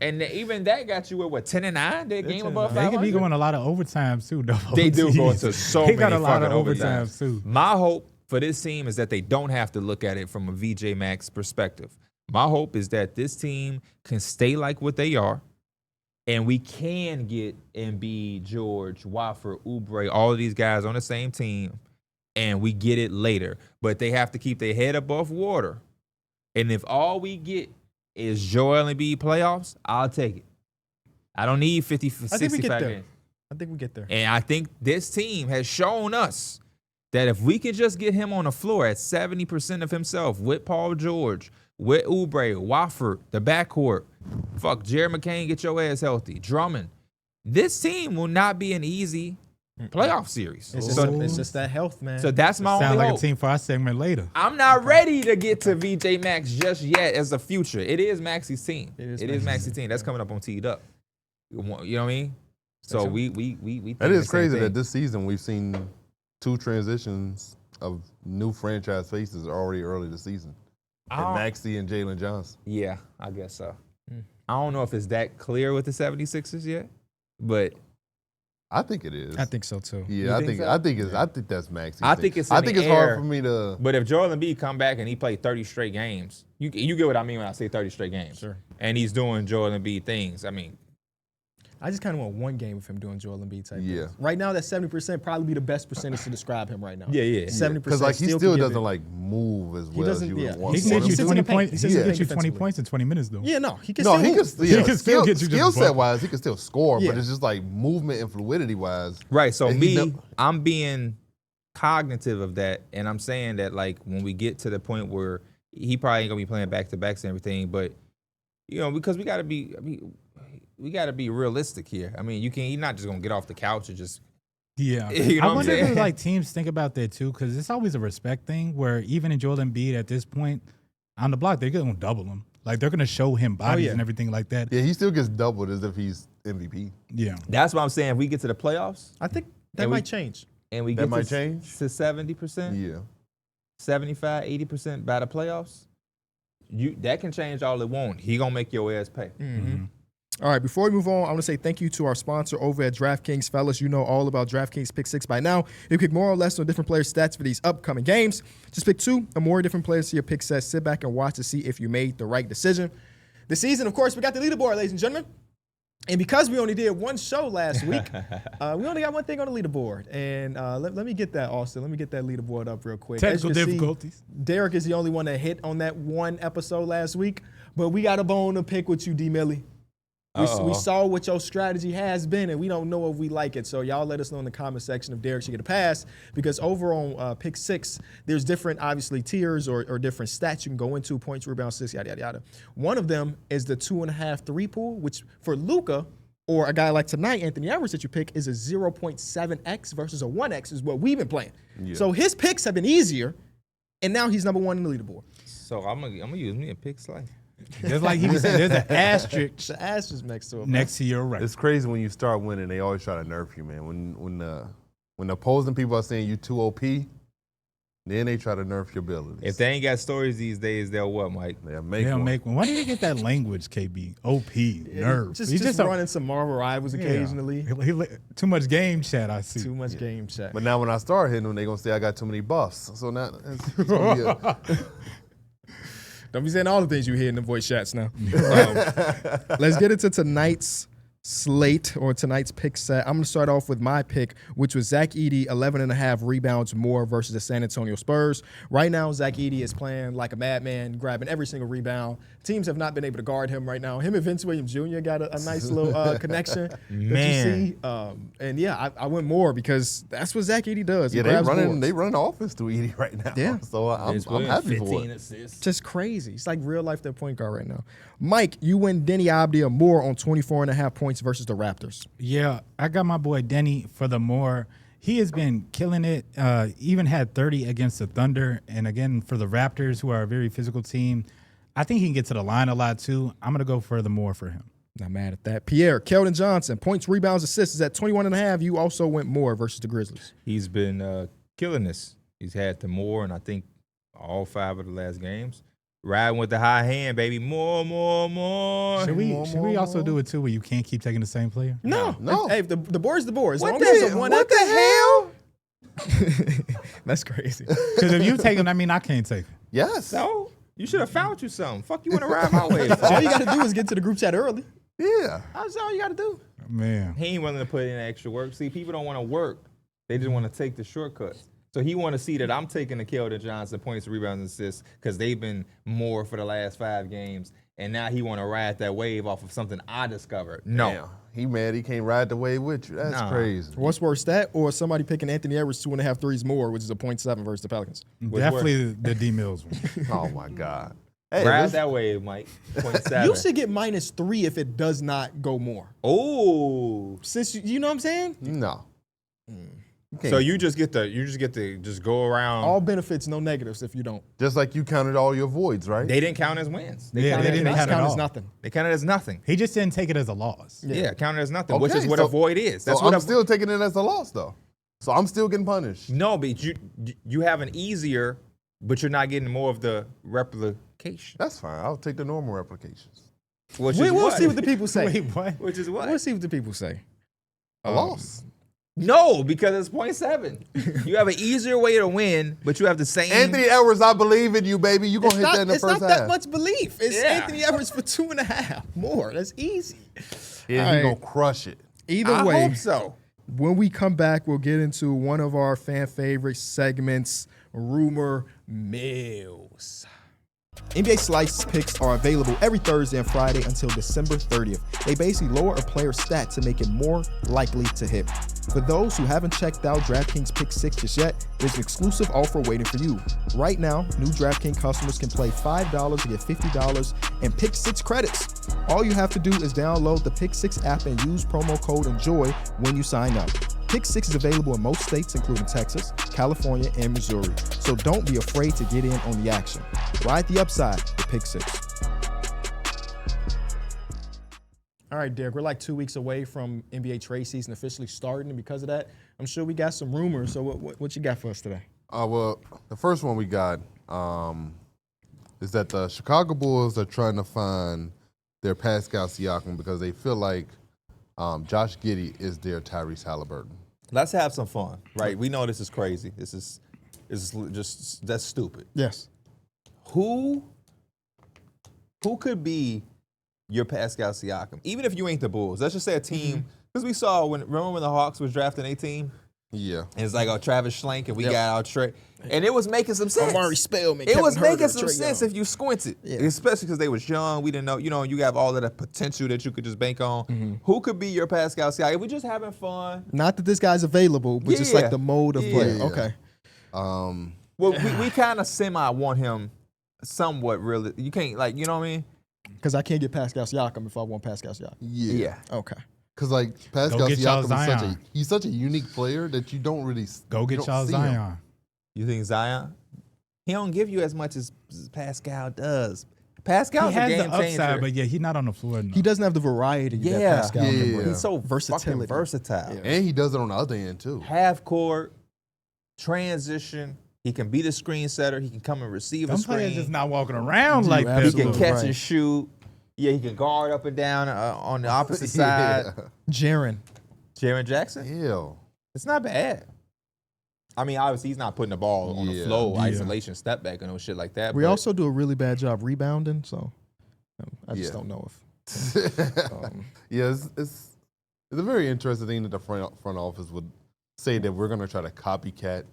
Speaker 2: And even that got you at 10-9? Their game above
Speaker 3: They
Speaker 2: 500.
Speaker 3: could be going a lot of overtimes too, though.
Speaker 2: They do go
Speaker 3: Jeez.
Speaker 2: into so
Speaker 3: They
Speaker 2: many
Speaker 3: got a lot
Speaker 2: fucking
Speaker 3: of
Speaker 2: overtimes
Speaker 3: overtimes too.
Speaker 2: My hope for this team is that they don't have to look at it from a VJ Max perspective. My hope is that this team can stay like what they are, and we can get Embiid, George, Wofford, Oubre, all of these guys on the same team, and we get it later. But they have to keep their head above water. And if all we get is Joel Embiid playoffs, I'll take it. I don't need 50,
Speaker 1: I think we
Speaker 2: 65
Speaker 1: get there.
Speaker 2: games.
Speaker 1: I think we get there.
Speaker 2: And I think this team has shown us that if we can just get him on the floor at 70% of himself with Paul George, with Oubre, Wofford, the backcourt, fuck, Jared McCain, get your ass healthy, Drummond, this team will not be an easy playoff series.
Speaker 1: It's just that health, man.
Speaker 2: So that's my
Speaker 3: Sound
Speaker 2: only
Speaker 3: like
Speaker 2: hope.
Speaker 3: a team for our segment later.
Speaker 2: I'm not ready to get to VJ Max just yet as a future. It is Maxey's team. It is Maxey's team. That's coming up on Teed Up. You know what I mean? So we think
Speaker 4: It is
Speaker 2: the same
Speaker 4: crazy
Speaker 2: thing.
Speaker 4: that this season we've seen 2 transitions of new franchise faces already early this season. And Maxey and Jalen Johnson.
Speaker 2: Yeah, I guess so. I don't know if it's that clear with the 76ers yet, but
Speaker 4: I think it is.
Speaker 1: I think so too.
Speaker 4: Yeah,
Speaker 2: think so?
Speaker 4: I think that's Maxey.
Speaker 2: I think it's in the
Speaker 4: it's
Speaker 2: air.
Speaker 4: hard for me to.
Speaker 2: But if Joel Embiid come back and he played 30 straight games, you get what I mean when I say 30 straight games.
Speaker 1: Sure.
Speaker 2: And he's doing Joel Embiid things. I mean,
Speaker 1: I just kind of want one game of him doing Joel Embiid type
Speaker 4: Yeah.
Speaker 1: things. Right now, that 70% probably be the best percentage to describe him right now.
Speaker 2: Yeah.
Speaker 1: 70%.
Speaker 4: Because like he still
Speaker 1: can give
Speaker 4: doesn't
Speaker 1: it.
Speaker 4: like move as well as
Speaker 1: doesn't-
Speaker 4: you would
Speaker 1: yeah.
Speaker 4: want.
Speaker 3: He can
Speaker 1: He
Speaker 3: get you
Speaker 1: sits in
Speaker 3: 20
Speaker 1: the paint.
Speaker 3: points.
Speaker 1: He
Speaker 3: He
Speaker 1: sits in
Speaker 3: can
Speaker 1: the
Speaker 3: get you
Speaker 1: paint
Speaker 3: 20
Speaker 1: defensively.
Speaker 3: points in 20 minutes though.
Speaker 1: Yeah, no, he can
Speaker 4: No,
Speaker 1: still
Speaker 4: he
Speaker 1: move.
Speaker 4: can.
Speaker 3: He
Speaker 4: Yeah,
Speaker 3: can still get you to
Speaker 4: skill
Speaker 3: the bucket.
Speaker 4: set wise, he can still score,
Speaker 1: Yeah.
Speaker 4: but it's just like movement and fluidity wise.
Speaker 2: right. So
Speaker 4: And he
Speaker 2: me,
Speaker 4: know-
Speaker 2: I'm being cognitive of that, and I'm saying that like when we get to the point where he probably ain't gonna be playing back to backs and everything, but because we gotta be. I mean, we gotta be realistic here. I mean, you're not just gonna get off the couch and just.
Speaker 3: Yeah.
Speaker 2: You know what
Speaker 3: I
Speaker 2: I'm
Speaker 3: wonder
Speaker 2: saying?
Speaker 3: if like teams think about that too, because it's always a respect thing where even in Joel Embiid at this point on the block, they're going to double him. Like they're going to show him bodies
Speaker 1: yeah.
Speaker 3: and everything like that.
Speaker 4: Yeah, he still gets doubled as if he's MVP.
Speaker 3: Yeah.
Speaker 2: That's what I'm saying. If we get to the playoffs
Speaker 1: I think that
Speaker 2: And we-
Speaker 1: might change.
Speaker 2: and we
Speaker 4: That
Speaker 2: get
Speaker 4: might
Speaker 2: to,
Speaker 4: change?
Speaker 2: to 70%,
Speaker 4: Yeah.
Speaker 2: 75, 80% by the playoffs, that can change all it won't. He gonna make your ass pay.
Speaker 1: All right, before we move on, I want to say thank you to our sponsor over at DraftKings. Fellas, you know all about DraftKings Pick 6 by now. You pick more or less on different players' stats for these upcoming games. Just pick 2 or more different players to your pick set. Sit back and watch to see if you made the right decision. This season, of course, we got the leaderboard, ladies and gentlemen. And because we only did one show last week, we only got one thing on the leaderboard. And let me get that, Austin. Let me get that leaderboard up real quick. As
Speaker 3: Technical
Speaker 1: you can see,
Speaker 3: difficulties.
Speaker 1: Darrick is the only one that hit on that one episode last week. But we got a bone to pick with you, D. Millie. We saw what your strategy has been, and we don't know if we like it. So y'all let us know in the comment section if Darrick should get a pass. Because over on Pick 6, there's different, obviously, tiers or different stats you can go into, points, rebounds, assists, yada, yada, yada. One of them is the 2.5 3 pool, which for Luka or a guy like tonight, Anthony Edwards that you pick is a 0.7x versus a 1x is what we've been playing.
Speaker 4: Yeah.
Speaker 1: So his picks have been easier, and now he's number 1 in the leaderboard.
Speaker 2: So I'm gonna use me a pick slice.
Speaker 3: Just like he was saying, there's an asterisk
Speaker 1: The ass is next to him.
Speaker 3: next to your right.
Speaker 4: It's crazy when you start winning. They always try to nerf you, man. When the opposing people are saying you too OP, then they try to nerf your abilities.
Speaker 2: If they ain't got stories these days, they'll what, Mike?
Speaker 4: They'll make
Speaker 3: They'll
Speaker 4: one.
Speaker 3: make one. Why did he get that language, KB? OP, nerve.
Speaker 1: Just
Speaker 3: He's
Speaker 1: just
Speaker 3: a-
Speaker 1: running some Marvel Rivals
Speaker 3: yeah.
Speaker 1: occasionally.
Speaker 3: Too much game chat, I see.
Speaker 1: Too much game chat.
Speaker 4: But now when I start hitting them, they gonna say I got too many buffs. So now it's gonna be
Speaker 1: Don't be saying all the things you hear in the voice chats now. Let's get into tonight's slate or tonight's pick set. I'm going to start off with my pick, which was Zach Edey, 11.5 rebounds more versus the San Antonio Spurs. Right now, Zach Edey is playing like a madman, grabbing every single rebound. Teams have not been able to guard him right now. Him and Vince Williams Jr. got a nice little connection that you see. And yeah, I went more because that's what Zach Edey does. He
Speaker 4: yeah,
Speaker 1: grabs
Speaker 4: they
Speaker 1: boards.
Speaker 4: running offense through Edey right now.
Speaker 1: Yeah.
Speaker 4: So I'm happy for
Speaker 2: 15
Speaker 4: it.
Speaker 2: assists.
Speaker 1: Just crazy. It's like real life their point guard right now. Mike, you win Denny Abdia more on 24.5 points versus the Raptors.
Speaker 3: Yeah, I got my boy Denny for the more. He has been killing it. Even had 30 against the Thunder. And again, for the Raptors, who are a very physical team, I think he can get to the line a lot too. I'm going to go for the more for him.
Speaker 1: Not mad at that. Pierre, Keldon Johnson, points, rebounds, assists is at 21.5. You also went more versus the Grizzlies.
Speaker 2: He's been killing this. He's had the more, and I think all 5 of the last games. Riding with the high hand, baby. More.
Speaker 3: Should we also do it too where you can't keep taking the same player?
Speaker 1: No.
Speaker 4: No.
Speaker 1: Hey, the board's the board. As
Speaker 2: What
Speaker 1: long as it's a
Speaker 2: the,
Speaker 1: 1X.
Speaker 2: what the hell?
Speaker 1: That's crazy.
Speaker 3: Because if you take him, I mean, I can't take him.
Speaker 4: Yes.
Speaker 2: So, you should have found you something. Fuck you want to ride my way for?
Speaker 1: All you got to do is get to the group chat early.
Speaker 4: Yeah.
Speaker 1: That's all you got to do.
Speaker 3: Man.
Speaker 2: He ain't willing to put in extra work. See, people don't want to work. They just want to take the shortcuts. So he want to see that I'm taking the Keldon Johnson points, rebounds, and assists because they've been more for the last 5 games. And now he want to ride that wave off of something I discovered. No.
Speaker 4: Damn. He mad he can't ride the wave with you. That's
Speaker 2: Nah.
Speaker 4: crazy.
Speaker 1: What's worse, that or somebody picking Anthony Edwards 2.5 threes more, which is a 0.7 versus the Pelicans?
Speaker 3: Definitely the D Mills one.
Speaker 4: Oh my God. Hey,
Speaker 2: Ride
Speaker 4: listen,
Speaker 2: that wave, Mike. 0.7.
Speaker 1: You should get -3 if it does not go more.
Speaker 2: Oh.
Speaker 1: Since you know what I'm saying?
Speaker 4: no.
Speaker 2: So you just get to just go around.
Speaker 1: All benefits, no negatives if you don't.
Speaker 4: Just like you counted all your voids, right?
Speaker 2: They didn't count as wins.
Speaker 3: Yeah, they didn't count at
Speaker 1: as
Speaker 3: all.
Speaker 1: nothing.
Speaker 2: They counted as nothing.
Speaker 3: He just didn't take it as a loss.
Speaker 2: Yeah, counted as nothing, which
Speaker 4: Okay,
Speaker 2: is what a void is. That's
Speaker 4: so
Speaker 2: what
Speaker 4: I'm
Speaker 2: a,
Speaker 4: still taking it as a loss, though. So I'm still getting punished.
Speaker 2: No, but you have an easier, but you're not getting more of the replication.
Speaker 4: That's fine. I'll take the normal replications.
Speaker 2: Which is
Speaker 1: We'll
Speaker 2: what?
Speaker 1: see what the people say.
Speaker 3: Wait, what?
Speaker 2: Which is what?
Speaker 1: We'll see what the people say.
Speaker 4: A loss.
Speaker 2: No, because it's 0.7. You have an easier way to win, but you have the same.
Speaker 4: Anthony Edwards, I believe in you, baby. You gonna hit that in the
Speaker 1: It's
Speaker 4: first
Speaker 1: not
Speaker 4: half.
Speaker 1: that much belief. It's
Speaker 2: Yeah.
Speaker 1: Anthony Edwards for 2.5 more. That's easy.
Speaker 4: Yeah,
Speaker 1: All
Speaker 4: he
Speaker 1: right.
Speaker 4: gonna crush it.
Speaker 1: Either
Speaker 2: I
Speaker 1: way,
Speaker 2: hope so.
Speaker 1: when we come back, we'll get into one of our fan favorite segments, Rumor Mills. NBA Slice picks are available every Thursday and Friday until December 30th. They basically lower a player's stats to make it more likely to hit. For those who haven't checked out DraftKings Pick 6 just yet, there's an exclusive offer waiting for you. Right now, new DraftKings customers can play $5 to get $50 in Pick 6 credits. All you have to do is download the Pick 6 app and use promo code ENJOY when you sign up. Pick 6 is available in most states, including Texas, California, and Missouri. So don't be afraid to get in on the action. Ride the upside with Pick 6. All right, Darrick, we're like 2 weeks away from NBA trade season officially starting, and because of that, I'm sure we got some rumors. So what you got for us today?
Speaker 4: Well, the first one we got is that the Chicago Bulls are trying to find their Pascal Siakam because they feel like Josh Giddey is their Tyrese Halliburton.
Speaker 2: Let's have some fun, right? We know this is crazy. This is just that's stupid.
Speaker 1: Yes.
Speaker 2: Who could be your Pascal Siakam? Even if you ain't the Bulls, let's just say a team. Because we saw remember when the Hawks was drafting a team?
Speaker 4: Yeah.
Speaker 2: And it's like, oh, Travis Schlenk, and we got our trade. And it was making some sense.
Speaker 1: Amari Spellman,
Speaker 2: It was
Speaker 1: Kevin
Speaker 2: making
Speaker 1: Huerter,
Speaker 2: some
Speaker 1: Trae
Speaker 2: sense
Speaker 1: Young.
Speaker 2: if you squinted.
Speaker 1: Yeah.
Speaker 2: Especially because they was young. We didn't know, you have all of the potential that you could just bank on. Who could be your Pascal Siakam? If we're just having fun.
Speaker 1: Not that this guy's available, but just
Speaker 2: Yeah.
Speaker 1: like the mode of play.
Speaker 4: Yeah.
Speaker 1: Okay.
Speaker 2: Well, we kind of semi want him somewhat really. You can't, like, you know what I mean?
Speaker 1: Because I can't get Pascal Siakam if I want Pascal Siakam.
Speaker 4: Yeah.
Speaker 1: Okay.
Speaker 4: Because like Pascal
Speaker 3: get y'all
Speaker 4: Siakam
Speaker 3: Zion.
Speaker 4: he's such a unique player that you don't really
Speaker 3: Go get
Speaker 4: you don't
Speaker 3: y'all
Speaker 4: see him.
Speaker 3: Zion.
Speaker 2: You think Zion? He don't give you as much as Pascal does. Pascal's
Speaker 3: He has
Speaker 2: a game
Speaker 3: the upside,
Speaker 2: changer.
Speaker 3: but yeah, he's not on the floor enough.
Speaker 1: He doesn't have the variety that
Speaker 2: Yeah.
Speaker 1: Pascal can
Speaker 4: Yeah.
Speaker 1: bring.
Speaker 2: He's so
Speaker 1: Versatility.
Speaker 2: fucking versatile.
Speaker 1: Yeah.
Speaker 4: And he does it on the other end too.
Speaker 2: Half court, transition. He can be the screen setter. He can come and receive a
Speaker 3: Some players
Speaker 2: screen.
Speaker 3: just not walking around
Speaker 1: You
Speaker 3: like that.
Speaker 2: He can
Speaker 1: absolutely
Speaker 2: catch
Speaker 1: right.
Speaker 2: and shoot. Yeah, he can guard up and down on the opposite side.
Speaker 1: Jaren.
Speaker 2: Jaren Jackson?
Speaker 4: Hell.
Speaker 2: It's not bad. I mean, obviously, he's not putting the ball on the
Speaker 4: Yeah.
Speaker 2: flow,
Speaker 3: Yeah.
Speaker 2: isolation, step back, and no shit like that.
Speaker 1: We
Speaker 2: but
Speaker 1: also do a really bad job rebounding, so I just
Speaker 4: Yeah.
Speaker 1: don't know if.
Speaker 4: Yeah, it's a very interesting thing that the front office would say that we're gonna try to copycat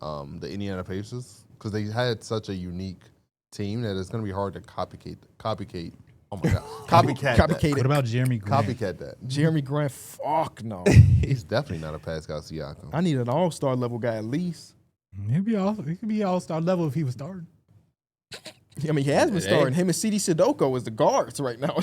Speaker 4: the Indiana Pacers because they had such a unique team that it's gonna be hard to copycat. Oh my god, copycat.
Speaker 1: Copycat
Speaker 4: that.
Speaker 3: What about Jeremy Grant?
Speaker 4: Copycat that.
Speaker 1: Jeremy Grant, fuck no.
Speaker 4: He's definitely not a Pascal Siakam.
Speaker 1: I need an all-star level guy at least.
Speaker 3: He could be all-star level if he was starting.
Speaker 1: I mean, he has been starting. Him and CD Sidoko is the guards right now.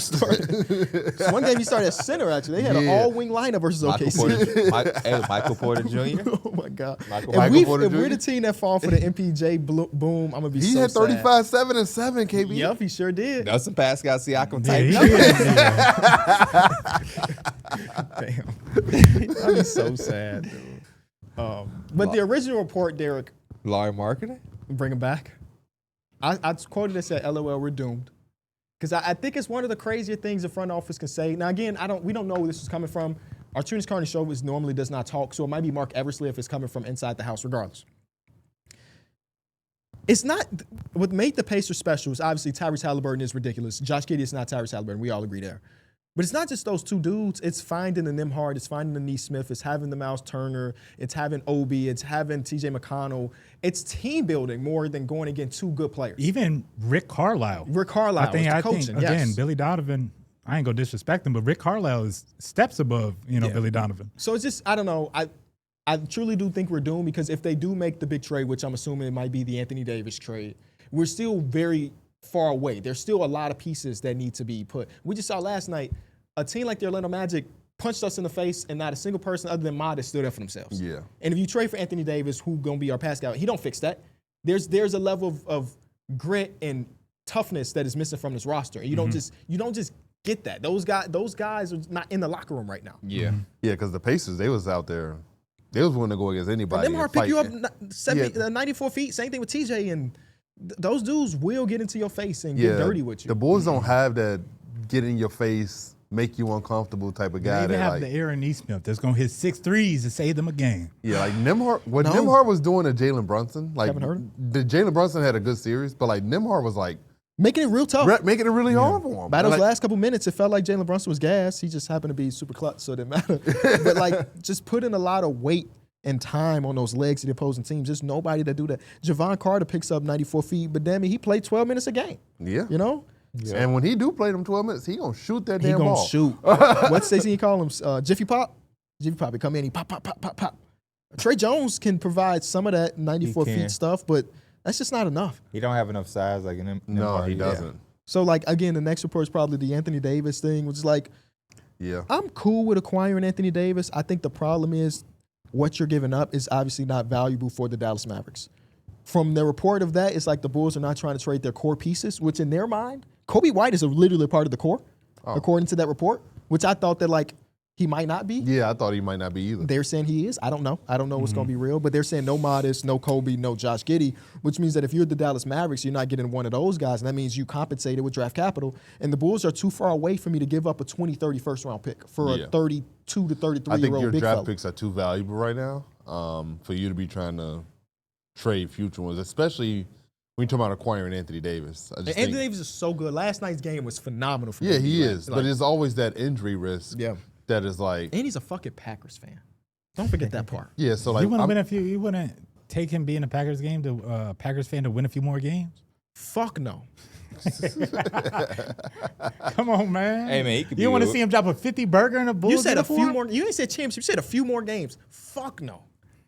Speaker 1: One game he started at center, actually. They had an
Speaker 4: Yeah.
Speaker 1: all-wing lineup versus
Speaker 2: Michael
Speaker 1: OKC.
Speaker 2: Porter, Michael Porter Jr.
Speaker 1: Oh, my God.
Speaker 2: Michael
Speaker 1: If
Speaker 4: Porter
Speaker 1: we're
Speaker 4: Jr.?
Speaker 1: the team that fall for the MPJ boom, I'm going to be
Speaker 4: He
Speaker 1: so
Speaker 4: had
Speaker 1: sad.
Speaker 4: 35, 7, and 7, KB.
Speaker 1: Yep, he sure did.
Speaker 2: That's some Pascal Siakam
Speaker 3: Yeah,
Speaker 2: type.
Speaker 3: he
Speaker 1: Damn. I'd be so sad, dude. But the original report, Darrick,
Speaker 2: Larry Marketing?
Speaker 1: bring him back. I quoted this at LOL, we're doomed. Because I think it's one of the crazier things the front office can say. Now, again, we don't know where this is coming from. Arturas Karnisovas normally does not talk, so it might be Mark Eversley if it's coming from inside the house, regardless. It's not, what made the Pacers special is obviously Tyrese Halliburton is ridiculous. Josh Giddey is not Tyrese Halliburton. We all agree there. But it's not just those two dudes. It's finding the Nembhard. It's finding the Neesmith. It's having the Miles Turner. It's having Obi. It's having TJ McConnell. It's team building more than going against two good players.
Speaker 3: Even Rick Carlisle.
Speaker 1: Rick Carlisle is the coaching, yes.
Speaker 3: Again, Billy Donovan, I ain't gonna disrespect him, but Rick Carlisle is steps above, Billy Donovan.
Speaker 1: So it's just, I don't know. I truly do think we're doomed because if they do make the big trade, which I'm assuming it might be the Anthony Davis trade, we're still very far away. There's still a lot of pieces that need to be put. We just saw last night a team like the Orlando Magic punched us in the face, and not a single person other than Mod is stood up for themselves.
Speaker 4: Yeah.
Speaker 1: And if you trade for Anthony Davis, who gonna be our Pascal, he don't fix that. There's a level of grit and toughness that is missing from this roster, and you don't just get that. Those guys are not in the locker room right now.
Speaker 2: Yeah.
Speaker 4: Yeah, because the Pacers, they was out there. They was willing to go against anybody.
Speaker 1: Nembhard
Speaker 4: and
Speaker 1: pick you
Speaker 4: fight.
Speaker 1: up 94 feet. Same thing with TJ, and those dudes will get into your face and get dirty with you.
Speaker 4: The Bulls don't have that get in your face, make you uncomfortable type of
Speaker 3: They
Speaker 4: guy.
Speaker 3: even have the Aaron Neesmith that's gonna hit 6 threes to save them a game.
Speaker 4: Yeah, like Nembhard. What Nembhard was doing to Jalen Brunson, like
Speaker 1: Haven't heard him.
Speaker 4: Jalen Brunson had a good series, but like Nembhard was like
Speaker 1: Making it real tough.
Speaker 4: making it really hard for him.
Speaker 1: By those
Speaker 4: Like,
Speaker 1: last couple minutes, it felt like Jalen Brunson was gassed. He just happened to be super clutch, so it didn't matter. But like, just putting a lot of weight and time on those legs of the opposing team. Just nobody that do that. Javon Carter picks up 94 feet, but damn it, he played 12 minutes a game.
Speaker 4: yeah,
Speaker 1: You know?
Speaker 4: Yeah. And when he do play them 12 minutes, he gonna shoot that
Speaker 1: He
Speaker 4: damn
Speaker 1: gonna
Speaker 4: ball.
Speaker 1: shoot. What's he call him? Jiffy Pop? Jiffy Pop. He come in, he pop, pop, pop, pop, pop. Trey Jones can provide some of that 94
Speaker 2: He can.
Speaker 1: feet stuff, but that's just not enough.
Speaker 2: He don't have enough size like in
Speaker 4: No, he doesn't.
Speaker 1: So, like, again, the next report is probably the Anthony Davis thing, which is like,
Speaker 4: Yeah,
Speaker 1: I'm cool with acquiring Anthony Davis. I think the problem is what you're giving up is obviously not valuable for the Dallas Mavericks. From the report of that, it's like the Bulls are not trying to trade their core pieces, which in their mind, Kobe White is literally part of the core, according to that report, which I thought that, like, he might not be.
Speaker 4: yeah. I thought he might not be either.
Speaker 1: They're saying he is. I don't know. I don't know what's going to be real, but they're saying no Modest, no Kobe, no Josh Giddey, which means that if you're the Dallas Mavericks, you're not getting one of those guys, and that means you compensated with draft capital, and the Bulls are too far away for me to give up a 20-30 first-round pick for a 32 to 33-year-old
Speaker 4: I think your
Speaker 1: big
Speaker 4: draft
Speaker 1: fella.
Speaker 4: picks are too valuable right now for you to be trying to trade future ones, especially when you're talking about acquiring Anthony Davis. I just
Speaker 1: Anthony
Speaker 4: think,
Speaker 1: Davis is so good. Last night's game was phenomenal for
Speaker 4: yeah,
Speaker 1: me.
Speaker 4: he
Speaker 1: Like-
Speaker 4: is,
Speaker 1: like-
Speaker 4: but it's always that injury risk.
Speaker 1: Yeah.
Speaker 4: That is like,
Speaker 1: And he's a fucking Packers fan. Don't forget that part.
Speaker 4: yeah. So like,
Speaker 3: You wouldn't take him being a Packers fan to win a few more games?
Speaker 1: Fuck no.
Speaker 3: Come on, man.
Speaker 2: Hey, man, he could
Speaker 3: you
Speaker 2: be
Speaker 3: want to
Speaker 2: a-
Speaker 3: see him drop a 50 burger in a Bulls
Speaker 1: You said a few
Speaker 3: uniform?
Speaker 1: more. You didn't say championship. You said a few more games. Fuck no.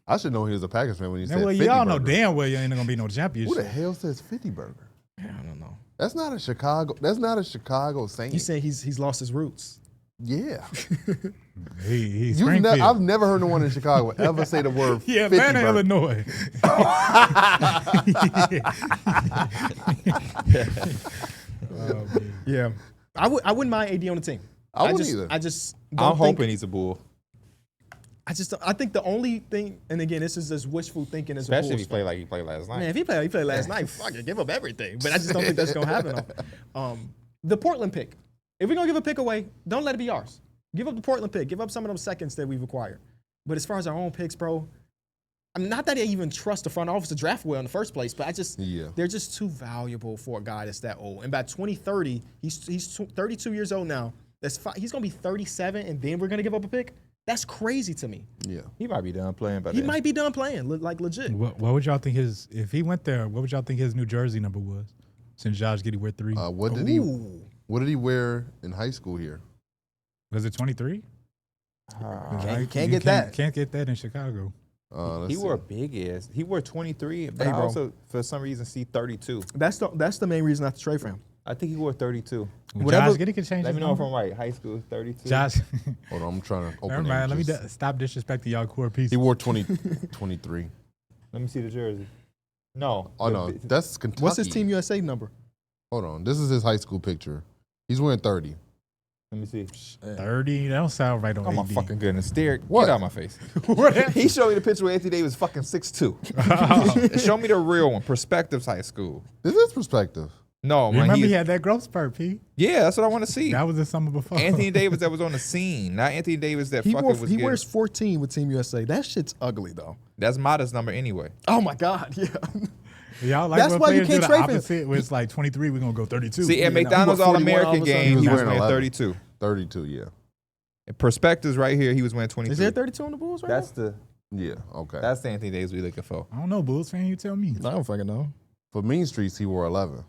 Speaker 4: I should know he was a Packers fan when he said
Speaker 3: Well,
Speaker 4: 50
Speaker 3: y'all know
Speaker 4: burger.
Speaker 3: damn well you ain't gonna be no
Speaker 4: Who the
Speaker 3: championship.
Speaker 4: hell says 50 burger?
Speaker 1: I don't know.
Speaker 4: That's not a Chicago. That's not a Chicago saying.
Speaker 1: You saying he's lost his roots.
Speaker 4: Yeah.
Speaker 3: He's
Speaker 4: I've
Speaker 3: Springfield.
Speaker 4: never heard no one in Chicago ever say the word
Speaker 3: Yeah,
Speaker 4: 50
Speaker 3: Atlanta,
Speaker 4: burger.
Speaker 3: Illinois. Oh, man.
Speaker 1: Yeah, I wouldn't mind AD on the team.
Speaker 4: I wouldn't either.
Speaker 1: I just don't
Speaker 2: I'm
Speaker 1: think,
Speaker 2: hoping he's a Bull,
Speaker 1: I think the only thing, and again, this is just wishful thinking as
Speaker 2: especially
Speaker 1: a
Speaker 2: if he
Speaker 1: Bulls
Speaker 2: played
Speaker 1: fan.
Speaker 2: like he played last night.
Speaker 1: Man, if he played last night, fuck it, give up everything. But I just don't think that's gonna happen. The Portland pick. If we're gonna give a pick away, don't let it be ours. Give up the Portland pick. Give up some of those seconds that we've acquired. But as far as our own picks, bro, I'm not that I even trust the front office to draft well in the first place, but they're just too valuable for a guy that's that old. And by 2030, he's 32 years old now. He's gonna be 37, and then we're gonna give up a pick. That's crazy to me.
Speaker 4: Yeah.
Speaker 2: He might be done playing, but
Speaker 1: He might be done playing, like legit.
Speaker 3: What would y'all think if he went there, what would y'all think his New Jersey number was? Since Josh Giddey wear 3.
Speaker 4: What did he wear in high school here?
Speaker 3: Was it 23?
Speaker 1: Can't get that.
Speaker 3: Can't get that in Chicago.
Speaker 2: He wore big ass. He wore 23, but
Speaker 1: Hey,
Speaker 2: I
Speaker 1: bro.
Speaker 2: also for some reason see 32.
Speaker 1: That's the main reason not to trade for him.
Speaker 2: I think he wore 32.
Speaker 1: Whatever-
Speaker 3: Josh Giddey could change
Speaker 2: Let
Speaker 3: his
Speaker 2: me know if
Speaker 3: number.
Speaker 2: I'm right. High school 32.
Speaker 3: Josh,
Speaker 4: Hold on, I'm trying to open
Speaker 3: never mind. Let me
Speaker 4: images.
Speaker 3: stop disrespecting y'all core pieces.
Speaker 4: He wore 23.
Speaker 2: Let me see the jersey. No.
Speaker 4: Oh, no. That's Kentucky.
Speaker 1: What's his Team USA number?
Speaker 4: Hold on. This is his high school picture. He's wearing 30.
Speaker 2: Let me see.
Speaker 3: 30? That don't sound right on
Speaker 2: Oh my
Speaker 3: AD.
Speaker 2: fucking goodness, Darrick,
Speaker 4: What?
Speaker 2: get out of my face. He showed me the picture where Anthony Davis fucking 6'2". Show me the real one. Perspectives High School.
Speaker 4: This is perspective.
Speaker 2: No, man.
Speaker 3: Remember he had that growth spurt, P?
Speaker 2: Yeah, that's what I want to see.
Speaker 3: That was the summer before.
Speaker 2: Anthony Davis that was on the scene, not Anthony Davis that
Speaker 1: He
Speaker 2: fucking
Speaker 1: wears 14 with Team USA. That shit's ugly though.
Speaker 2: That's Mata's number anyway.
Speaker 1: Oh my God, yeah.
Speaker 3: Y'all like
Speaker 1: That's
Speaker 3: when
Speaker 1: why you
Speaker 3: players do
Speaker 1: can't
Speaker 3: the
Speaker 1: trade for him.
Speaker 3: opposite, where it's like 23, we're going to go 32.
Speaker 2: See, at
Speaker 1: no, he
Speaker 2: McDonald's
Speaker 1: wore 41 all
Speaker 2: All-American
Speaker 1: of a sudden.
Speaker 2: game, he was
Speaker 4: wearing
Speaker 2: wearing
Speaker 4: 11.
Speaker 2: 32.
Speaker 4: 32, yeah.
Speaker 2: And Perspectives right here, he was wearing 23.
Speaker 1: Is there 32 on the Bulls right
Speaker 2: That's the
Speaker 4: Yeah, okay.
Speaker 2: that's the Anthony Davis we looking for.
Speaker 3: I don't know, Bulls fan, you tell me.
Speaker 1: now? I don't fucking know.
Speaker 4: For Mean Streets, he wore 11.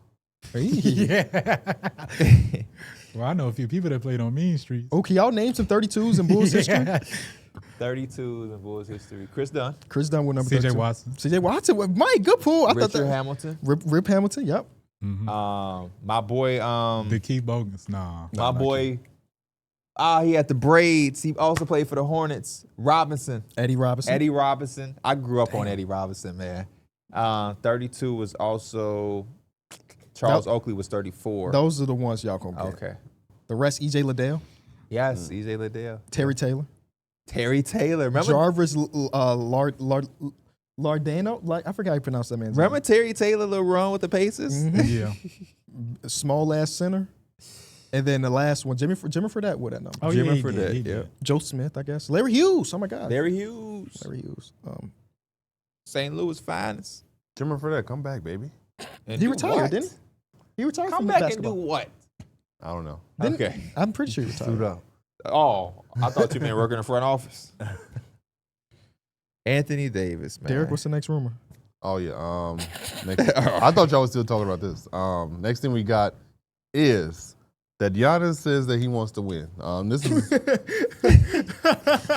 Speaker 3: Yeah. Well, I know a few people that played on Mean Streets.
Speaker 1: Oh, can y'all name some 32s in Bulls history?
Speaker 3: Yeah.
Speaker 2: 32 in Bulls history. Chris Dunn,
Speaker 1: Chris Dunn with number
Speaker 3: CJ
Speaker 1: 32.
Speaker 3: Watson.
Speaker 1: CJ Watson with Mike. Good pull. I thought
Speaker 2: Richard
Speaker 1: that.
Speaker 2: Hamilton,
Speaker 1: Rip Hamilton. Yep.
Speaker 2: my boy,
Speaker 3: The Keith Bogus. Nah.
Speaker 2: my boy. He had the braids. He also played for the Hornets. Robinson.
Speaker 1: Eddie Robinson.
Speaker 2: Eddie Robinson. I grew up on Eddie Robinson, man. 32 was also Charles Oakley was 34.
Speaker 1: Those are the ones y'all gonna get.
Speaker 2: Okay.
Speaker 1: The rest, EJ Liddell,
Speaker 2: Yes, EJ Liddell.
Speaker 1: Terry Taylor,
Speaker 2: Terry Taylor. Remember?
Speaker 1: Jarvis Lardano. Like I forgot how you pronounce that man's
Speaker 2: Remember Terry Taylor, little run with the Pacers?
Speaker 3: Yeah.
Speaker 1: name. Small ass center. And then the last one, Jimmy Fredette with that number.
Speaker 3: Oh,
Speaker 2: Jimmy
Speaker 3: yeah, he
Speaker 2: for
Speaker 3: did,
Speaker 2: that,
Speaker 3: he
Speaker 2: yeah.
Speaker 3: did.
Speaker 1: Joe Smith, I guess. Larry Hughes. Oh my God.
Speaker 2: Larry Hughes.
Speaker 1: Larry Hughes.
Speaker 2: St. Louis finest.
Speaker 4: Jimmy for that. Come back, baby.
Speaker 2: And
Speaker 1: He
Speaker 2: do
Speaker 1: retired,
Speaker 2: what?
Speaker 1: didn't he? He retired
Speaker 2: Come
Speaker 1: from
Speaker 2: back
Speaker 1: basketball.
Speaker 2: and do what?
Speaker 4: I don't know.
Speaker 2: Okay.
Speaker 1: I'm pretty sure he
Speaker 4: Suit
Speaker 1: retired.
Speaker 4: up.
Speaker 2: Oh, I thought you meant working in the front office. Anthony Davis, man.
Speaker 1: Darrick, what's the next rumor?
Speaker 4: Oh, yeah. Next, I thought y'all was still talking about this. Next thing we got is that Giannis says that he wants to win. This is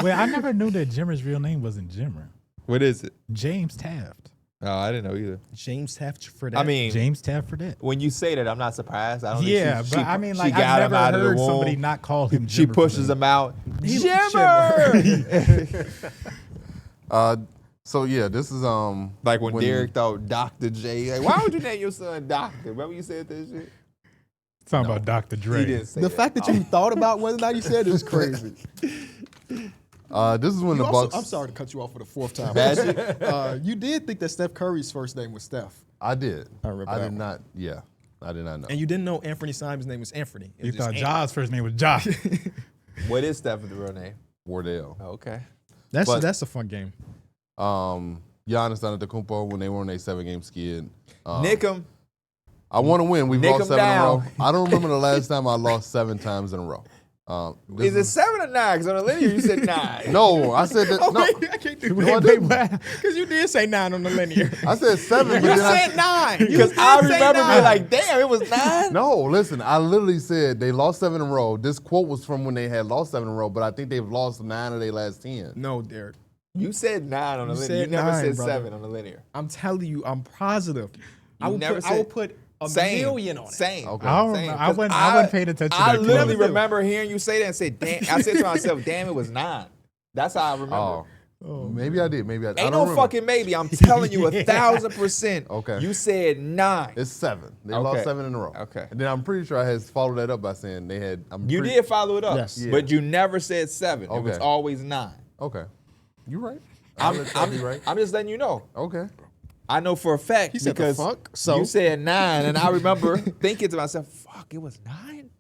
Speaker 3: Well, I never knew that Jimmer's real name wasn't Jimmer.
Speaker 2: What is it?
Speaker 3: James Taft.
Speaker 2: Oh, I didn't know either.
Speaker 1: James Taft for that.
Speaker 2: I mean,
Speaker 3: James Taft for that.
Speaker 2: when you say that, I'm not surprised. I don't
Speaker 3: Yeah,
Speaker 2: think she,
Speaker 3: but I mean, like,
Speaker 2: she got
Speaker 3: I've
Speaker 2: him
Speaker 3: never
Speaker 2: out of the
Speaker 3: heard
Speaker 2: womb.
Speaker 3: somebody not call him Jimmer.
Speaker 2: She
Speaker 3: for
Speaker 2: pushes
Speaker 3: that.
Speaker 2: him out.
Speaker 1: He-
Speaker 2: Jimmer!
Speaker 4: so yeah, this is
Speaker 2: Like when Darrick thought Dr. J. Like, why would you name your son Doctor? Remember you said that shit?
Speaker 3: Talking about Dr. Dre.
Speaker 2: He didn't say
Speaker 1: the
Speaker 2: that.
Speaker 1: fact that you thought about whether or not you said it is crazy.
Speaker 4: this is when the Bucks.
Speaker 1: I'm sorry to cut you off for the fourth time.
Speaker 2: Magic?
Speaker 1: You did think that Steph Curry's first name was Steph,
Speaker 4: I did.
Speaker 1: I remember
Speaker 4: I
Speaker 1: that
Speaker 4: did
Speaker 1: one.
Speaker 4: not. Yeah, I did not know.
Speaker 1: and you didn't know Anthony Simon's name was Anthony. It
Speaker 3: You
Speaker 1: was just
Speaker 3: thought
Speaker 1: Ant.
Speaker 3: Josh's first name was Josh.
Speaker 2: What is Stephen's real name?
Speaker 4: Wardell.
Speaker 2: Okay.
Speaker 4: But-
Speaker 1: That's a fun game.
Speaker 4: Giannis Antetokounmpo when they were on their 7-game skid.
Speaker 2: Nick him.
Speaker 4: I want to win. We've
Speaker 2: Nick
Speaker 4: lost
Speaker 2: 'em
Speaker 4: 7 in a row.
Speaker 2: down.
Speaker 4: I don't remember the last time I lost 7 times in a row.
Speaker 2: Is it 7 or 9? Because on the linear you said 9.
Speaker 4: No, I said that. No,
Speaker 1: I can't do
Speaker 4: no, I
Speaker 1: that
Speaker 4: didn't.
Speaker 1: because you did say 9 on the linear.
Speaker 4: I said 7, but
Speaker 1: You
Speaker 4: then I
Speaker 1: said 9.
Speaker 2: Because I remember being like, damn, it was 9?
Speaker 4: No, listen. I literally said they lost 7 in a row. This quote was from when they had lost 7 in a row, but I think they've lost 9 of their last 10.
Speaker 1: No, Derek.
Speaker 2: You said 9 on the
Speaker 1: You
Speaker 2: linear. You
Speaker 1: said
Speaker 2: never
Speaker 1: 9,
Speaker 2: said
Speaker 1: brother.
Speaker 2: 7 on the linear.
Speaker 1: I'm telling you, I'm positive.
Speaker 2: You never
Speaker 1: I will
Speaker 2: said-
Speaker 1: put
Speaker 2: Same.
Speaker 1: million on it.
Speaker 2: Same.
Speaker 4: Okay.
Speaker 3: I don't
Speaker 2: Same.
Speaker 3: remember. I
Speaker 2: 'Cause
Speaker 3: wasn't paying attention to
Speaker 2: I
Speaker 3: that
Speaker 2: literally
Speaker 3: close.
Speaker 2: remember hearing you say that and said, "Damn!" I said to myself, "Damn, it was 9." That's how I remember.
Speaker 4: Maybe I did. Maybe I did.
Speaker 2: Ain't no fucking maybe. I'm telling you 1,000%.
Speaker 4: Okay.
Speaker 2: You said 9.
Speaker 4: It's 7. They
Speaker 2: Okay.
Speaker 4: lost 7 in a row.
Speaker 2: Okay.
Speaker 4: And then I'm pretty sure I had followed that up by saying they had.
Speaker 2: You did follow it up.
Speaker 1: Yes.
Speaker 4: Yeah.
Speaker 2: But you never said 7. It was
Speaker 4: Okay.
Speaker 2: always 9.
Speaker 4: Okay. You're right.
Speaker 2: I'm
Speaker 4: right.
Speaker 2: I'm just letting you know.
Speaker 4: Okay.
Speaker 2: I know for a fact
Speaker 1: said the
Speaker 2: because
Speaker 1: fuck? So?
Speaker 2: you said 9, and I remember thinking to myself, "Fuck, it was 9."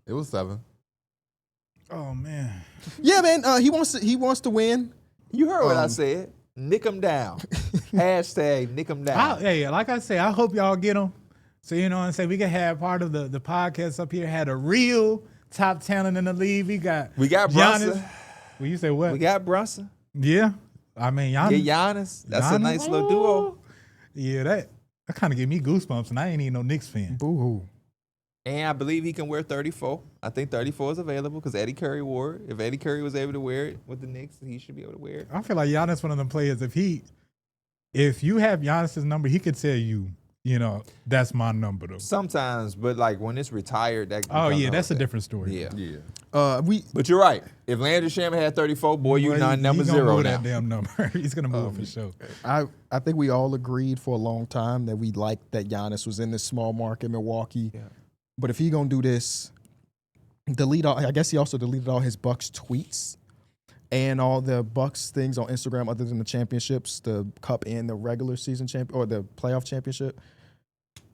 Speaker 4: It was 7.
Speaker 3: Oh man.
Speaker 1: Yeah, man. He wants to win.
Speaker 2: You heard what I said. Nick him down. Hashtag nick him down.
Speaker 3: Hey, like I say, I hope y'all get them. So you know what I'm saying? We can have part of the podcast up here. Had a real top talent in the league. We got
Speaker 2: Brunson.
Speaker 3: Giannis. Well, you say what?
Speaker 2: We got Brunson.
Speaker 3: Yeah. I mean, Giannis.
Speaker 2: Get Giannis. That's a
Speaker 3: Giannis.
Speaker 2: nice little duo.
Speaker 3: Yeah, that kind of gave me goosebumps, and I ain't even no Knicks fan.
Speaker 1: Boo-hoo.
Speaker 2: And I believe he can wear 34. I think 34 is available because Eddie Curry wore it. If Eddie Curry was able to wear it with the Knicks, he should be able to wear it.
Speaker 3: I feel like Giannis one of them players. If you have Giannis's number, he could tell you, that's my number though.
Speaker 2: Sometimes, but like when it's retired, that.
Speaker 3: Oh
Speaker 2: becomes
Speaker 3: yeah,
Speaker 2: a
Speaker 3: that's a
Speaker 2: thing.
Speaker 3: different story.
Speaker 2: Yeah.
Speaker 4: Yeah.
Speaker 2: But you're right. If Landry Shamet had 34, boy, you
Speaker 3: Well,
Speaker 2: not number
Speaker 3: he gonna
Speaker 2: 0
Speaker 3: move
Speaker 2: now.
Speaker 3: that damn number. He's gonna move it for sure.
Speaker 1: I think we all agreed for a long time that we liked that Giannis was in this small market Milwaukee.
Speaker 2: Yeah.
Speaker 1: But if he gonna do this, I guess he also deleted all his Bucks tweets and all the Bucks things on Instagram other than the championships, the cup and the regular season or the playoff championship.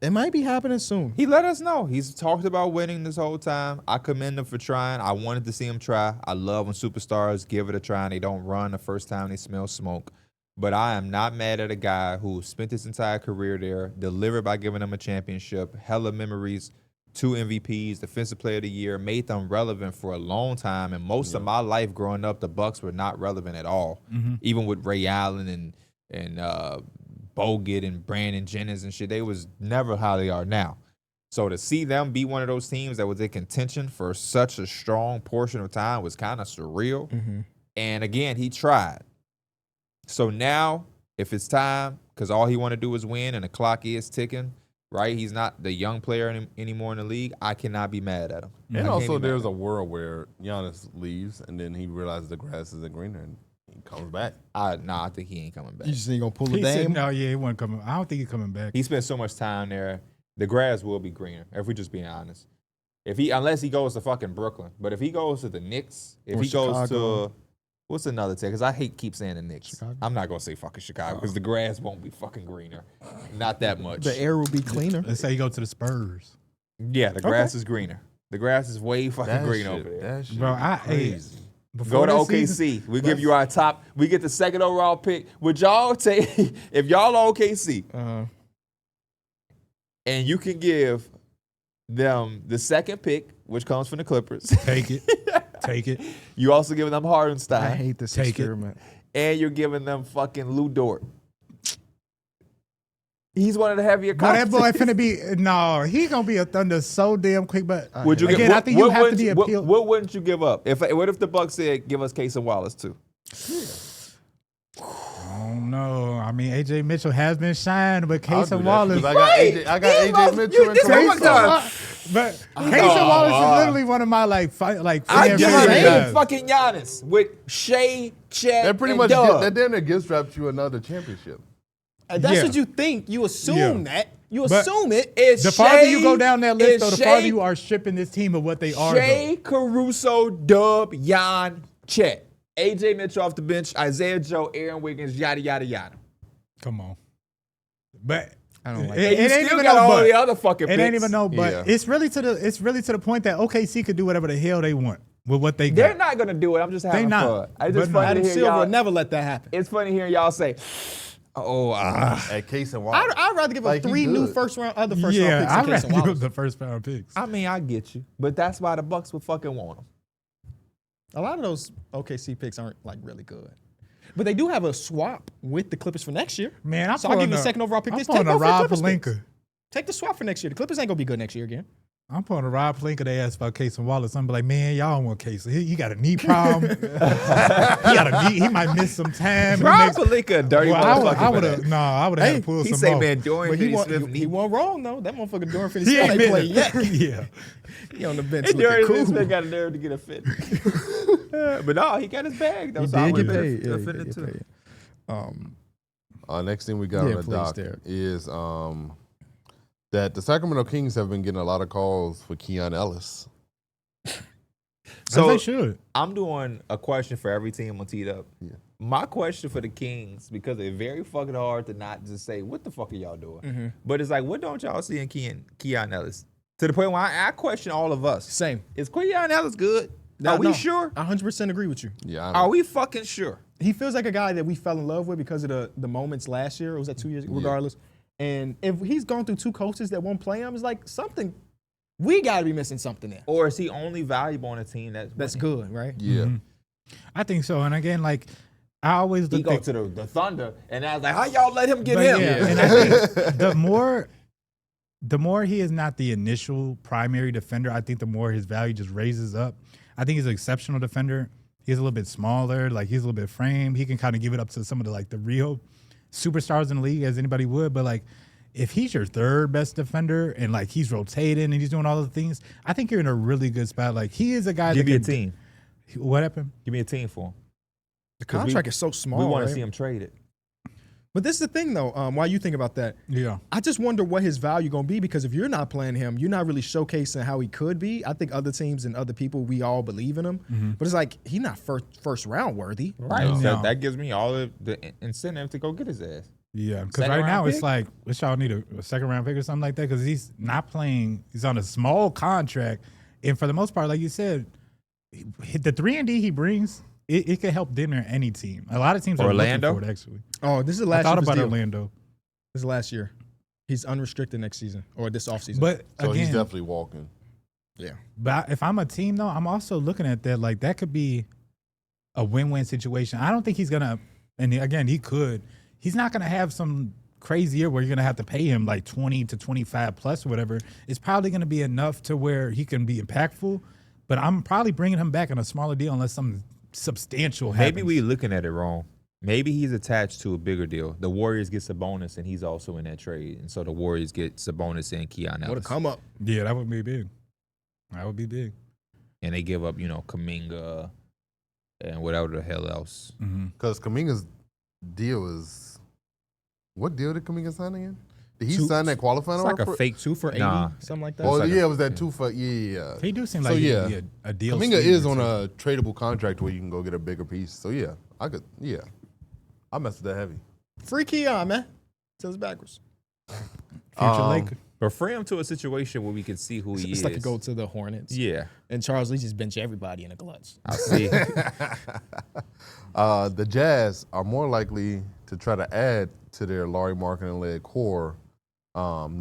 Speaker 1: It might be happening soon.
Speaker 2: He let us know. He's talked about winning this whole time. I commend him for trying. I wanted to see him try. I love when superstars give it a try and they don't run the first time they smell smoke. But I am not mad at a guy who spent his entire career there, delivered by giving them a championship, hella memories, 2 MVPs, Defensive Player of the Year, made them relevant for a long time. And most of my life growing up, the Bucks were not relevant at all. Even with Ray Allen and Bogut and Brandon Jennings and shit, they was never how they are now. So to see them be one of those teams that was in contention for such a strong portion of time was kind of surreal. And again, he tried. So now, if it's time, because all he want to do is win and the clock is ticking, right? He's not the young player anymore in the league. I cannot be mad at him.
Speaker 4: And also, there's a world where Giannis leaves and then he realizes the grass isn't greener and he comes back.
Speaker 2: I think he ain't coming back.
Speaker 1: You just ain't gonna pull a
Speaker 3: He said,
Speaker 1: dame.
Speaker 3: no, yeah, he wasn't coming. I don't think he's coming back.
Speaker 2: He spent so much time there. The grass will be greener, if we're just being honest. Unless he goes to fucking Brooklyn. But if he goes to the Knicks, if
Speaker 1: Or
Speaker 2: he goes
Speaker 1: Chicago.
Speaker 2: to what's another team? Because I keep saying the Knicks.
Speaker 1: Chicago.
Speaker 2: I'm not gonna say fucking Chicago because the grass won't be fucking greener. Not that much.
Speaker 1: The air will be cleaner.
Speaker 3: Let's say you go to the Spurs.
Speaker 2: Yeah, the grass is greener. The grass is way fucking green over there.
Speaker 4: That shit
Speaker 3: Bro,
Speaker 4: crazy.
Speaker 3: Before
Speaker 2: Go to
Speaker 3: this
Speaker 2: OKC.
Speaker 3: season-
Speaker 2: We give you our top. We get the 2nd overall pick. Would y'all take if y'all are OKC and you can give them the 2nd pick, which comes from the Clippers.
Speaker 3: Take it. Take it.
Speaker 2: You also giving them Hardenstein.
Speaker 1: I hate this
Speaker 3: Take it.
Speaker 1: experiment.
Speaker 2: And you're giving them fucking Lou Dort. He's one of the heavier
Speaker 3: Boy, that boy
Speaker 2: competition.
Speaker 3: finna be he gonna be a Thunder so damn quick. But
Speaker 2: Would you
Speaker 3: again,
Speaker 2: give,
Speaker 3: I think you have to be
Speaker 2: what,
Speaker 3: appealed.
Speaker 2: what wouldn't you give up? What if the Bucks said give us Case and Wallace too?
Speaker 3: I don't know. I mean, AJ Mitchell has been shining, but
Speaker 4: I'll
Speaker 3: Case
Speaker 4: do
Speaker 3: and
Speaker 4: that,
Speaker 3: Wallace.
Speaker 4: 'cause I got AJ Mitchell and
Speaker 2: this
Speaker 3: Case
Speaker 2: one
Speaker 3: and
Speaker 2: time.
Speaker 3: Wallace- But Case and Wallace is literally one of my
Speaker 2: I
Speaker 3: fan
Speaker 2: give
Speaker 3: favorite
Speaker 2: him
Speaker 3: guys.
Speaker 2: fucking Giannis with Shea, Chet,
Speaker 4: That pretty
Speaker 2: and
Speaker 4: much
Speaker 2: Dub.
Speaker 4: that damn near gift wrapped you another championship.
Speaker 1: That's
Speaker 3: Yeah.
Speaker 1: what you think. You assume
Speaker 3: Yeah.
Speaker 1: that. You
Speaker 3: But-
Speaker 1: assume it.
Speaker 2: It's
Speaker 3: The farther
Speaker 2: Shea-
Speaker 3: you go down that list,
Speaker 2: it's
Speaker 3: though, the farther
Speaker 2: Shea-
Speaker 3: you are stripping this team of what they are.
Speaker 2: Shea, Caruso, Dub, Jan, Chet. AJ Mitchell off the bench, Isaiah Joe, Aaron Wiggins, yada, yada, yada.
Speaker 3: Come on. But
Speaker 1: I don't like
Speaker 3: it,
Speaker 2: And you
Speaker 3: it ain't
Speaker 2: still
Speaker 3: even
Speaker 2: got
Speaker 3: no
Speaker 2: all
Speaker 3: but.
Speaker 2: the other fucking
Speaker 3: It
Speaker 2: picks.
Speaker 3: ain't even no but.
Speaker 4: Yeah.
Speaker 3: It's really to the point that OKC could do whatever the hell they want with what they
Speaker 2: They're
Speaker 3: got.
Speaker 2: not going to do it. I'm just having
Speaker 3: not.
Speaker 2: fun. It's
Speaker 3: But
Speaker 2: just
Speaker 3: no.
Speaker 2: funny to
Speaker 1: Adam
Speaker 2: hear
Speaker 1: Silver
Speaker 2: y'all.
Speaker 1: would never let that happen.
Speaker 2: It's funny hearing y'all say,
Speaker 4: At Case and Wallace.
Speaker 1: I'd rather give
Speaker 4: Like,
Speaker 1: up
Speaker 4: he
Speaker 1: 3 new
Speaker 4: good.
Speaker 1: first round
Speaker 3: Yeah,
Speaker 1: picks
Speaker 3: I'd
Speaker 1: in Case
Speaker 3: rather
Speaker 1: and
Speaker 3: give
Speaker 1: Wallace.
Speaker 3: up the first round picks.
Speaker 2: I mean, I get you. But that's why the Bucks would fucking want them.
Speaker 1: A lot of those OKC picks aren't like really good. But they do have a swap with the Clippers for next year.
Speaker 3: Man, I'm
Speaker 1: So I'll give
Speaker 3: pulling
Speaker 1: you the 2nd overall pick.
Speaker 3: I'm
Speaker 1: Just
Speaker 3: pulling
Speaker 1: take
Speaker 3: a
Speaker 1: both of the
Speaker 3: Rob
Speaker 1: Clippers picks.
Speaker 3: Pelinka.
Speaker 1: Take the swap for next year. The Clippers ain't gonna be good next year again.
Speaker 3: I'm pulling a Rob Pelinka. They asked about Case and Wallace. I'm like, man, y'all don't want Case. He got a knee problem. He might miss some time.
Speaker 2: Rob Pelinka, a dirty motherfucker.
Speaker 3: I would have had to pull
Speaker 2: He
Speaker 3: some
Speaker 2: say,
Speaker 3: off.
Speaker 2: man, Dorian
Speaker 1: But
Speaker 2: Finney-Smith
Speaker 1: he wasn't wrong though. That motherfucker Dorian
Speaker 3: He
Speaker 1: Finney-Smith
Speaker 3: ain't
Speaker 1: ain't played yet.
Speaker 3: yeah.
Speaker 1: He on the bench
Speaker 2: And
Speaker 1: looking
Speaker 2: Dorian
Speaker 1: cool.
Speaker 2: Finney-Smith got a nerve to get offended. But no, he got his bag though.
Speaker 1: He
Speaker 2: So I
Speaker 1: did
Speaker 2: would
Speaker 1: get
Speaker 2: have
Speaker 1: paid.
Speaker 2: been
Speaker 1: Yeah, he
Speaker 2: offended
Speaker 1: did
Speaker 2: too.
Speaker 1: get paid.
Speaker 4: Next thing we got
Speaker 1: Yeah,
Speaker 4: on the
Speaker 1: please,
Speaker 4: dock
Speaker 1: Darrick.
Speaker 4: is that the Sacramento Kings have been getting a lot of calls for Keon Ellis.
Speaker 3: So they should.
Speaker 2: I'm doing a question for every team on Teed Up.
Speaker 4: Yeah.
Speaker 2: My question for the Kings, because it's very fucking hard to not just say, what the fuck are y'all doing?
Speaker 1: Mm-hmm.
Speaker 2: But it's like, what don't y'all see in Keon Ellis? To the point where I question all of us.
Speaker 1: Same.
Speaker 2: Is Keon Ellis good? Are we sure?
Speaker 1: I 100% agree with you.
Speaker 4: Yeah,
Speaker 2: Are we fucking sure?
Speaker 1: He feels like a guy that we fell in love with because of the moments last year. Or was that 2 years? Regardless. And if he's gone through two coaches that won't play him, it's like something. We got to be missing something there.
Speaker 2: Or is he only valuable on a team
Speaker 1: That's good, right?
Speaker 4: Yeah.
Speaker 3: I think so. And again, like, I always
Speaker 2: He
Speaker 3: look
Speaker 2: go
Speaker 3: at
Speaker 2: to the Thunder, and I was like, how y'all let him get
Speaker 3: But
Speaker 2: him?
Speaker 3: yeah, and I think the more he is not the initial primary defender, I think the more his value just raises up. I think he's an exceptional defender. He's a little bit smaller, like he's a little bit framed. He can kind of give it up to some of the real superstars in the league as anybody would. But like, if he's your third best defender and like he's rotating and he's doing all the things, I think you're in a really good spot. Like he is a guy.
Speaker 2: Give
Speaker 3: that
Speaker 2: me a
Speaker 3: can,
Speaker 2: team.
Speaker 3: What happened?
Speaker 2: Give me a team for him.
Speaker 1: The contract is so small.
Speaker 2: We want to
Speaker 1: right?
Speaker 2: see him traded.
Speaker 1: But this is the thing, though. Why you think about that?
Speaker 3: Yeah.
Speaker 1: I just wonder what his value going to be because if you're not playing him, you're not really showcasing how he could be. I think other teams and other people, we all believe in him. But it's like he's not first round worthy.
Speaker 2: Right.
Speaker 3: No.
Speaker 2: So that gives me all the incentive to go get his ass.
Speaker 3: Yeah, because
Speaker 2: Second
Speaker 3: right
Speaker 2: round
Speaker 3: now it's
Speaker 2: pick?
Speaker 3: like, which y'all need a second round pick or something like that because he's not playing. He's on a small contract. And for the most part, like you said, the 3-and-D he brings, it can help dinner any team. A lot of teams
Speaker 2: Orlando?
Speaker 3: are looking for it, actually.
Speaker 1: Oh, this is the
Speaker 3: I
Speaker 1: last
Speaker 3: thought
Speaker 1: year.
Speaker 3: about
Speaker 1: Deal.
Speaker 3: Orlando.
Speaker 1: This is last year. He's unrestricted next season or this offseason.
Speaker 3: But
Speaker 4: So he's
Speaker 3: again,
Speaker 4: definitely walking.
Speaker 1: yeah.
Speaker 3: but if I'm a team, though, I'm also looking at that. Like, that could be a win-win situation. I don't think he's going to, and again, he could. He's not going to have some crazy year where you're going to have to pay him like 20 to 25 plus or whatever. It's probably going to be enough to where he can be impactful. But I'm probably bringing him back on a smaller deal unless something substantial happens.
Speaker 2: Maybe we looking at it wrong. Maybe he's attached to a bigger deal. The Warriors get Sabonis, and he's also in that trade. And so the Warriors get Sabonis and Keon Ellis.
Speaker 1: What a come up.
Speaker 3: Yeah, that would be big. That would be big.
Speaker 2: And they give up, Kuminga and whatever the hell else.
Speaker 4: Because Kuminga's deal is. What deal did Kuminga sign again? Did he
Speaker 1: Two-
Speaker 4: sign that qualifying
Speaker 2: It's like
Speaker 4: offer?
Speaker 2: a fake
Speaker 1: 2 for 80,
Speaker 2: Nah.
Speaker 1: something like that.
Speaker 4: Oh,
Speaker 2: like
Speaker 4: yeah,
Speaker 2: a-
Speaker 4: it was that 2 for. Yeah.
Speaker 3: He do seem
Speaker 4: So,
Speaker 3: like he'd
Speaker 4: yeah.
Speaker 3: be a deal.
Speaker 4: Kuminga
Speaker 3: sweetener
Speaker 4: is
Speaker 3: or
Speaker 4: on
Speaker 3: something.
Speaker 4: a tradable contract where you can go get a bigger piece. So, yeah. I messed with that heavy.
Speaker 1: Free Keon, man. Tell us backwards.
Speaker 3: Future Laker.
Speaker 2: But free him to a situation where we can see who he
Speaker 1: It's
Speaker 2: is.
Speaker 1: like to go to the Hornets.
Speaker 2: Yeah,
Speaker 1: And Charles Lee just bench everybody in the clutch.
Speaker 2: I see.
Speaker 4: The Jazz are more likely to try to add to their Larry Markkinen-led core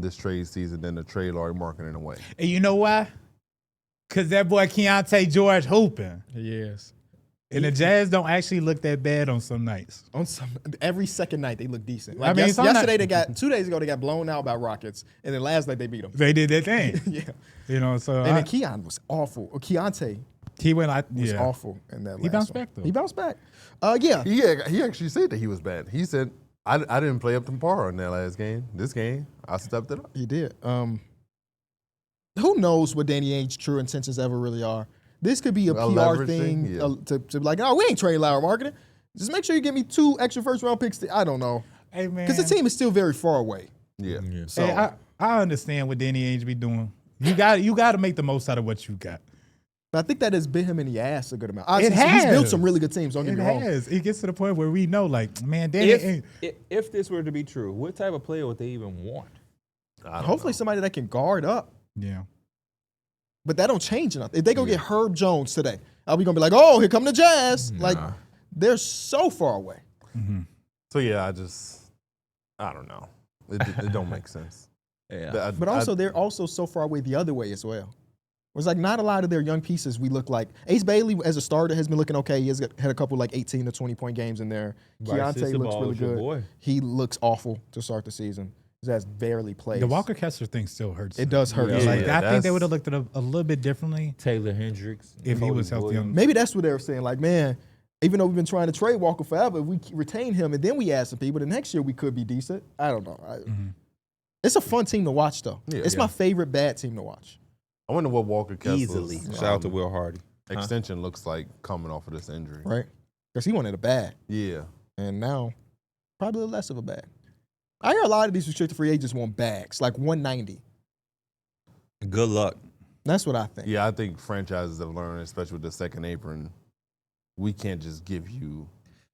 Speaker 4: this trade season than to trade Larry Markkinen away.
Speaker 3: And you know why? Because that boy Keontae George hooping.
Speaker 1: Yes.
Speaker 3: And the Jazz don't actually look that bad on some nights.
Speaker 1: On some every second night they look decent.
Speaker 3: I mean, some
Speaker 1: yesterday
Speaker 3: night-
Speaker 1: 2 days ago they got blown out by Rockets, and then last night they beat them.
Speaker 3: They did that thing.
Speaker 1: Yeah.
Speaker 3: So
Speaker 1: And then Keon was awful. Or Keontae
Speaker 3: he went like,
Speaker 1: was
Speaker 3: yeah.
Speaker 1: awful in that.
Speaker 3: He
Speaker 1: last
Speaker 3: bounced
Speaker 1: one.
Speaker 3: back, though.
Speaker 1: He bounced back. Yeah.
Speaker 4: He actually said that he was bad. He said, I didn't play up to par in that last game. This game, I stepped it up.
Speaker 1: He did. Who knows what Danny Ainge's true intentions ever really are? This could be a PR
Speaker 4: leverage
Speaker 1: thing
Speaker 4: thing? Yeah.
Speaker 1: to be like, oh, we ain't trading Larry Markkinen. Just make sure you give me 2 extra first-round picks. I don't know.
Speaker 3: Hey, man.
Speaker 1: Because the team is still very far away.
Speaker 4: Yeah.
Speaker 1: So
Speaker 3: Hey, I understand what Danny Ainge be doing. You got to make the most out of what you got.
Speaker 1: but I think that has bit him in the ass a good amount. Honestly,
Speaker 3: It
Speaker 1: He's built
Speaker 3: has.
Speaker 1: some really good teams. Don't get
Speaker 3: It
Speaker 1: me wrong.
Speaker 3: has. It gets to the point where we know, like, man, Danny Ainge.
Speaker 2: if this were to be true, what type of player would they even want?
Speaker 1: Hopefully somebody that can guard up.
Speaker 3: Yeah.
Speaker 1: But that don't change enough. If they go get Herb Jones today, are we going to be like, oh, here come the Jazz?
Speaker 2: Nah.
Speaker 1: Like, they're so far away.
Speaker 4: So, yeah, I don't know. It don't make sense.
Speaker 2: Yeah.
Speaker 1: But also, they're also so far away the other way as well. It's like not a lot of their young pieces we look like. Ace Bailey, as a starter, has been looking okay. He has had a couple like 18 to 20-point games in there.
Speaker 2: Bryce
Speaker 1: Keontae looks
Speaker 2: Isabel
Speaker 1: really
Speaker 2: is your
Speaker 1: good.
Speaker 2: boy.
Speaker 1: He looks awful to start the season. That's barely plays.
Speaker 3: The Walker Kessler thing still hurts.
Speaker 1: It does hurt.
Speaker 4: Yeah.
Speaker 1: Like,
Speaker 3: I think they
Speaker 4: that's-
Speaker 3: would have looked at it a little bit differently
Speaker 2: Taylor Hendricks.
Speaker 3: if he
Speaker 2: Cody
Speaker 3: was healthy.
Speaker 2: Williams.
Speaker 1: maybe that's what they were saying. Like, man, even though we've been trying to trade Walker forever, if we retain him and then we add some people, the next year we could be decent. I don't know. It's a fun team to watch, though.
Speaker 4: Yeah.
Speaker 1: It's my favorite bad team to watch.
Speaker 4: I wonder what Walker Kessler's
Speaker 2: Easily. Shout out to Will Hardy.
Speaker 4: extension looks like coming off of this injury.
Speaker 1: Right? Because he wanted a bag,
Speaker 4: Yeah.
Speaker 1: and now probably a little less of a bag. I hear a lot of these restricted free agents want bags, like 190.
Speaker 2: Good luck.
Speaker 1: That's what I think.
Speaker 4: Yeah, I think franchises have learned, especially with the second apron, we can't just give you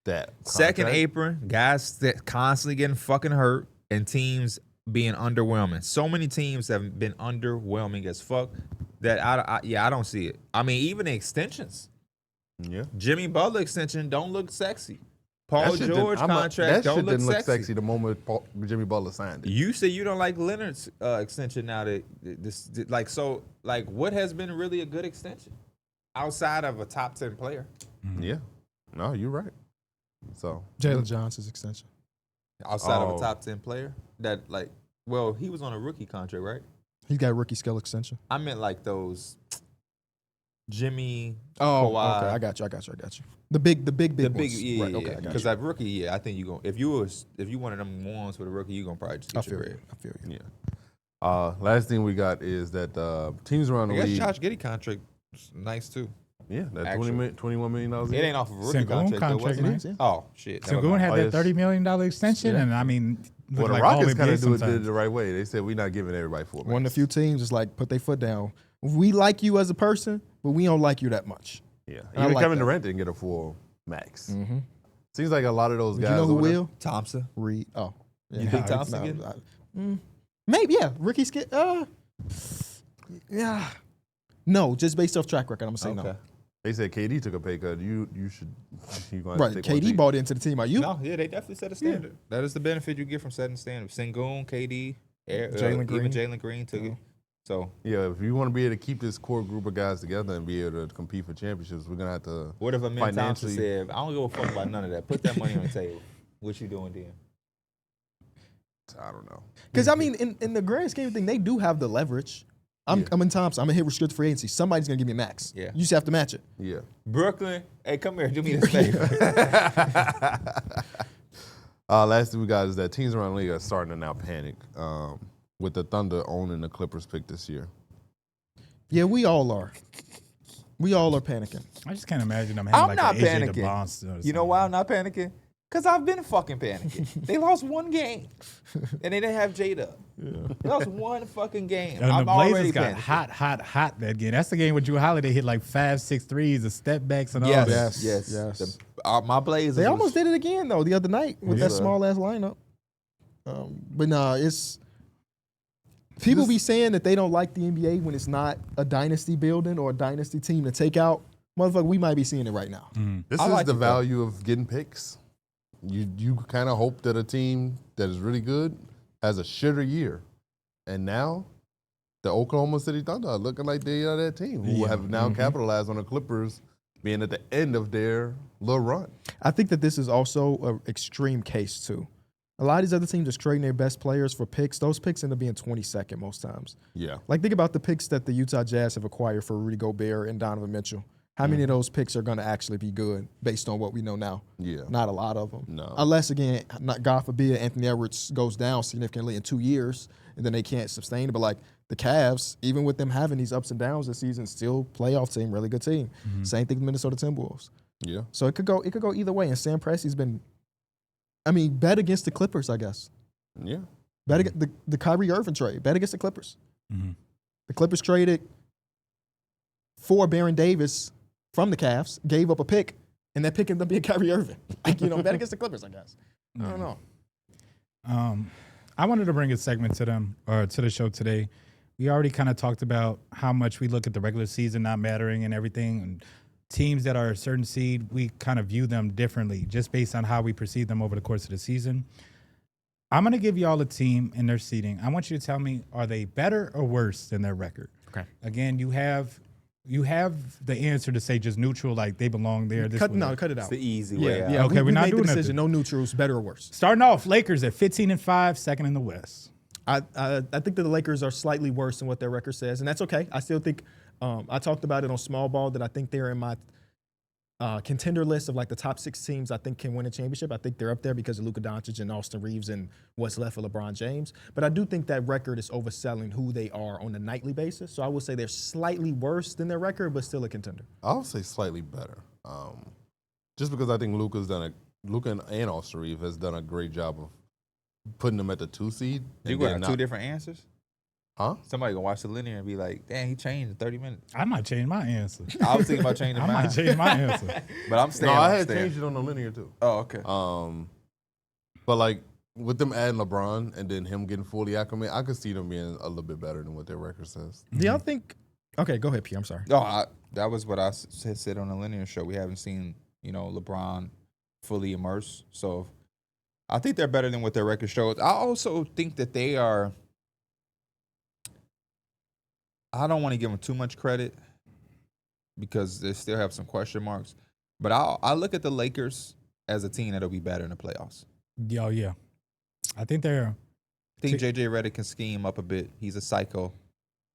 Speaker 4: that.
Speaker 2: Second
Speaker 4: contract.
Speaker 2: apron, guys that constantly getting fucking hurt, and teams being underwhelming. So many teams have been underwhelming as fuck that I don't see it. I mean, even the extensions.
Speaker 4: Yeah.
Speaker 2: Jimmy Butler extension don't look sexy. Paul
Speaker 4: That shit didn't-
Speaker 2: George contract
Speaker 4: that
Speaker 2: don't
Speaker 4: shit
Speaker 2: look
Speaker 4: didn't look
Speaker 2: sexy.
Speaker 4: sexy the moment Jimmy Butler signed it.
Speaker 2: You say you don't like Leonard's extension now. What has been really a good extension outside of a top 10 player?
Speaker 4: Yeah. No, you're right. So
Speaker 1: Jalen Johnson's extension.
Speaker 2: Outside of
Speaker 4: Oh.
Speaker 2: a top 10 player that he was on a rookie contract, right?
Speaker 1: He's got a rookie scale extension.
Speaker 2: I meant like those Jimmy.
Speaker 1: Oh,
Speaker 2: Kawhi.
Speaker 1: okay. I got you. The big
Speaker 2: The big,
Speaker 1: ones.
Speaker 2: yeah,
Speaker 1: Right,
Speaker 2: yeah.
Speaker 1: okay, I got
Speaker 2: Because
Speaker 1: you.
Speaker 2: that rookie, I think you going if you one of them ones with a rookie, you gonna probably just
Speaker 1: I
Speaker 2: get your
Speaker 1: feel
Speaker 2: bread.
Speaker 1: you. I feel you.
Speaker 4: yeah. Last thing we got is that teams around the
Speaker 2: I guess
Speaker 4: league.
Speaker 2: Josh Giddey contract is nice too.
Speaker 4: Yeah, that
Speaker 2: Actually.
Speaker 4: $21 million.
Speaker 2: It ain't off of a rookie
Speaker 3: Sengun
Speaker 2: contract, though,
Speaker 3: contract,
Speaker 2: was
Speaker 3: nice.
Speaker 2: it? Oh shit. never
Speaker 3: Sengun
Speaker 2: mind.
Speaker 3: had
Speaker 4: Oh,
Speaker 3: that
Speaker 4: yes.
Speaker 3: $30 million extension, and I mean,
Speaker 4: Well,
Speaker 3: looked
Speaker 4: the
Speaker 3: like all
Speaker 4: Rockets
Speaker 3: NBA
Speaker 4: kind of did it
Speaker 3: sometimes.
Speaker 4: the right way. They said we're not giving everybody $4 million.
Speaker 1: One of the few teams just like put their foot down. We like you as a person, but we don't like you that much.
Speaker 4: Yeah,
Speaker 1: I
Speaker 4: even
Speaker 1: like
Speaker 4: Kevin
Speaker 1: that.
Speaker 4: Durant didn't get a full max.
Speaker 1: Mm-hmm.
Speaker 4: Seems like a lot of those
Speaker 1: But
Speaker 4: guys.
Speaker 1: you know who
Speaker 4: over there-
Speaker 1: will?
Speaker 2: Thompson.
Speaker 1: Reed. Oh.
Speaker 2: You think Thompson
Speaker 1: No,
Speaker 2: again?
Speaker 1: maybe, yeah. Ricky Skid. Yeah. No, just based off track record, I'm going to say no.
Speaker 4: They said KD took a pay cut. You should. You gonna
Speaker 1: Right.
Speaker 4: take one
Speaker 1: KD
Speaker 4: too.
Speaker 1: bought into the team. Are you?
Speaker 2: No, yeah, they definitely set a standard. That is the benefit you get from setting standards. Sengun, KD,
Speaker 1: Jalen Green.
Speaker 2: even Jalen Green took it. So
Speaker 4: Yeah, if you want to be able to keep this core group of guys together and be able to compete for championships, we're gonna have to.
Speaker 2: what if a man Thompson
Speaker 4: Financially-
Speaker 2: said, I don't give a fuck about none of that. Put that money on the table. What you doing then?
Speaker 4: I don't know.
Speaker 1: Because, I mean, in the grand scheme of things, they do have the leverage. I'm in Thompson. I'm going to hit restricted free agency. Somebody's going to give me a max.
Speaker 2: Yeah.
Speaker 1: You just have to match it.
Speaker 4: Yeah.
Speaker 2: Brooklyn, hey, come here, do me this favor.
Speaker 4: Last thing we got is that teams around the league are starting to now panic with the Thunder owning the Clippers pick this year.
Speaker 1: Yeah, we all are. We all are panicking.
Speaker 3: I just can't imagine them having
Speaker 2: I'm
Speaker 3: like
Speaker 2: not
Speaker 3: an AJ
Speaker 2: panicking.
Speaker 3: DeBonce or
Speaker 2: You know why I'm not panicking? Because I've been fucking panicking. They lost one game, and they didn't have Jada. They lost one fucking game.
Speaker 3: And
Speaker 2: I'm
Speaker 3: the
Speaker 2: already
Speaker 3: Blazers got
Speaker 2: panicking.
Speaker 3: hot that game. That's the game with Drew Holiday hit like 5-6 threes, the step backs and all
Speaker 2: Yes,
Speaker 3: that.
Speaker 2: yes. My Blazers.
Speaker 1: They
Speaker 2: was-
Speaker 1: almost did it again, though, the other night with that
Speaker 4: Yeah.
Speaker 1: small-ass lineup. But nah, it's... People be saying that they don't like the NBA when it's not a dynasty building or a dynasty team to take out. Motherfucker, we might be seeing it right now.
Speaker 4: This
Speaker 2: I
Speaker 4: is
Speaker 2: like
Speaker 4: the
Speaker 2: it, though.
Speaker 4: value of getting picks. You kind of hope that a team that is really good has a shitter year, and now the Oklahoma City Thunder are looking like they are that team who have now capitalized on the Clippers being at the end of their little run.
Speaker 1: I think that this is also an extreme case, too. A lot of these other teams just trading their best players for picks. Those picks end up being 22nd most times.
Speaker 4: Yeah,
Speaker 1: Like, think about the picks that the Utah Jazz have acquired for Rudy Gobert and Donovan Mitchell. How many of those picks are going to actually be good based on what we know now?
Speaker 4: yeah.
Speaker 1: Not a lot of them.
Speaker 4: No.
Speaker 1: Unless, again, God forbid, Anthony Edwards goes down significantly in 2 years and then they can't sustain it. But, like, the Cavs, even with them having these ups and downs this season, still playoff team, really good team. Same thing with Minnesota Timberwolves.
Speaker 4: Yeah.
Speaker 1: So it could go either way. And Sam Presti's been, bet against the Clippers, I guess.
Speaker 4: Yeah.
Speaker 1: Bet against the Kyrie Irving trade. Bet against the Clippers.
Speaker 3: Mhm.
Speaker 1: The Clippers traded for Baron Davis from the Cavs, gave up a pick, and that pick ended up being Kyrie Irving. Bet against the Clippers, I guess. I don't know.
Speaker 3: I wanted to bring a segment to them or to the show today. We already kind of talked about how much we look at the regular season not mattering and everything. And teams that are a certain seed, we kind of view them differently just based on how we perceive them over the course of the season. I'm going to give you all a team and their seeding. I want you to tell me, are they better or worse than their record?
Speaker 2: Okay.
Speaker 3: Again, you have the answer to say just neutral, like they belong there.
Speaker 1: Cut it out.
Speaker 2: It's the easy way out.
Speaker 1: Yeah.
Speaker 3: Okay, we're
Speaker 1: we
Speaker 3: not
Speaker 1: made
Speaker 3: doing
Speaker 1: the
Speaker 3: that
Speaker 1: decision.
Speaker 3: then.
Speaker 1: No neutrals, better or worse.
Speaker 3: Starting off, Lakers at 15-5, second in the West.
Speaker 1: I think that the Lakers are slightly worse than what their record says, and that's okay. I still think I talked about it on Small Ball that I think they're in my contender list of like the top 6 teams I think can win a championship. I think they're up there because of Luka Doncic and Austin Reeves and what's left of LeBron James. But I do think that record is overselling who they are on a nightly basis. So I would say they're slightly worse than their record, but still a contender.
Speaker 4: I would say slightly better. Just because I think Luka and Austin Reeves has done a great job of putting them at the 2 seed.
Speaker 2: You got 2 different answers?
Speaker 4: Huh?
Speaker 2: Somebody gonna watch the linear and be like, "Damn, he changed in 30 minutes."
Speaker 3: I might change my answer.
Speaker 2: I was thinking about changing
Speaker 3: I
Speaker 2: mine.
Speaker 3: might change my answer.
Speaker 2: But I'm staying.
Speaker 4: No, I
Speaker 2: I'm
Speaker 4: had
Speaker 2: staying.
Speaker 4: changed it on the linear too.
Speaker 2: Oh, okay.
Speaker 4: But like with them adding LeBron and then him getting fully acclimated, I could see them being a little bit better than what their record says.
Speaker 1: Do y'all think? Okay, go ahead, P. I'm sorry.
Speaker 2: No, that was what I said on the linear show. We haven't seen, LeBron fully immersed. So I think they're better than what their record shows. I also think that they are. I don't want to give them too much credit because they still have some question marks. But I look at the Lakers as a team that'll be better in the playoffs.
Speaker 3: Yeah. I think they're.
Speaker 2: I think JJ Redick can scheme up a bit. He's a psycho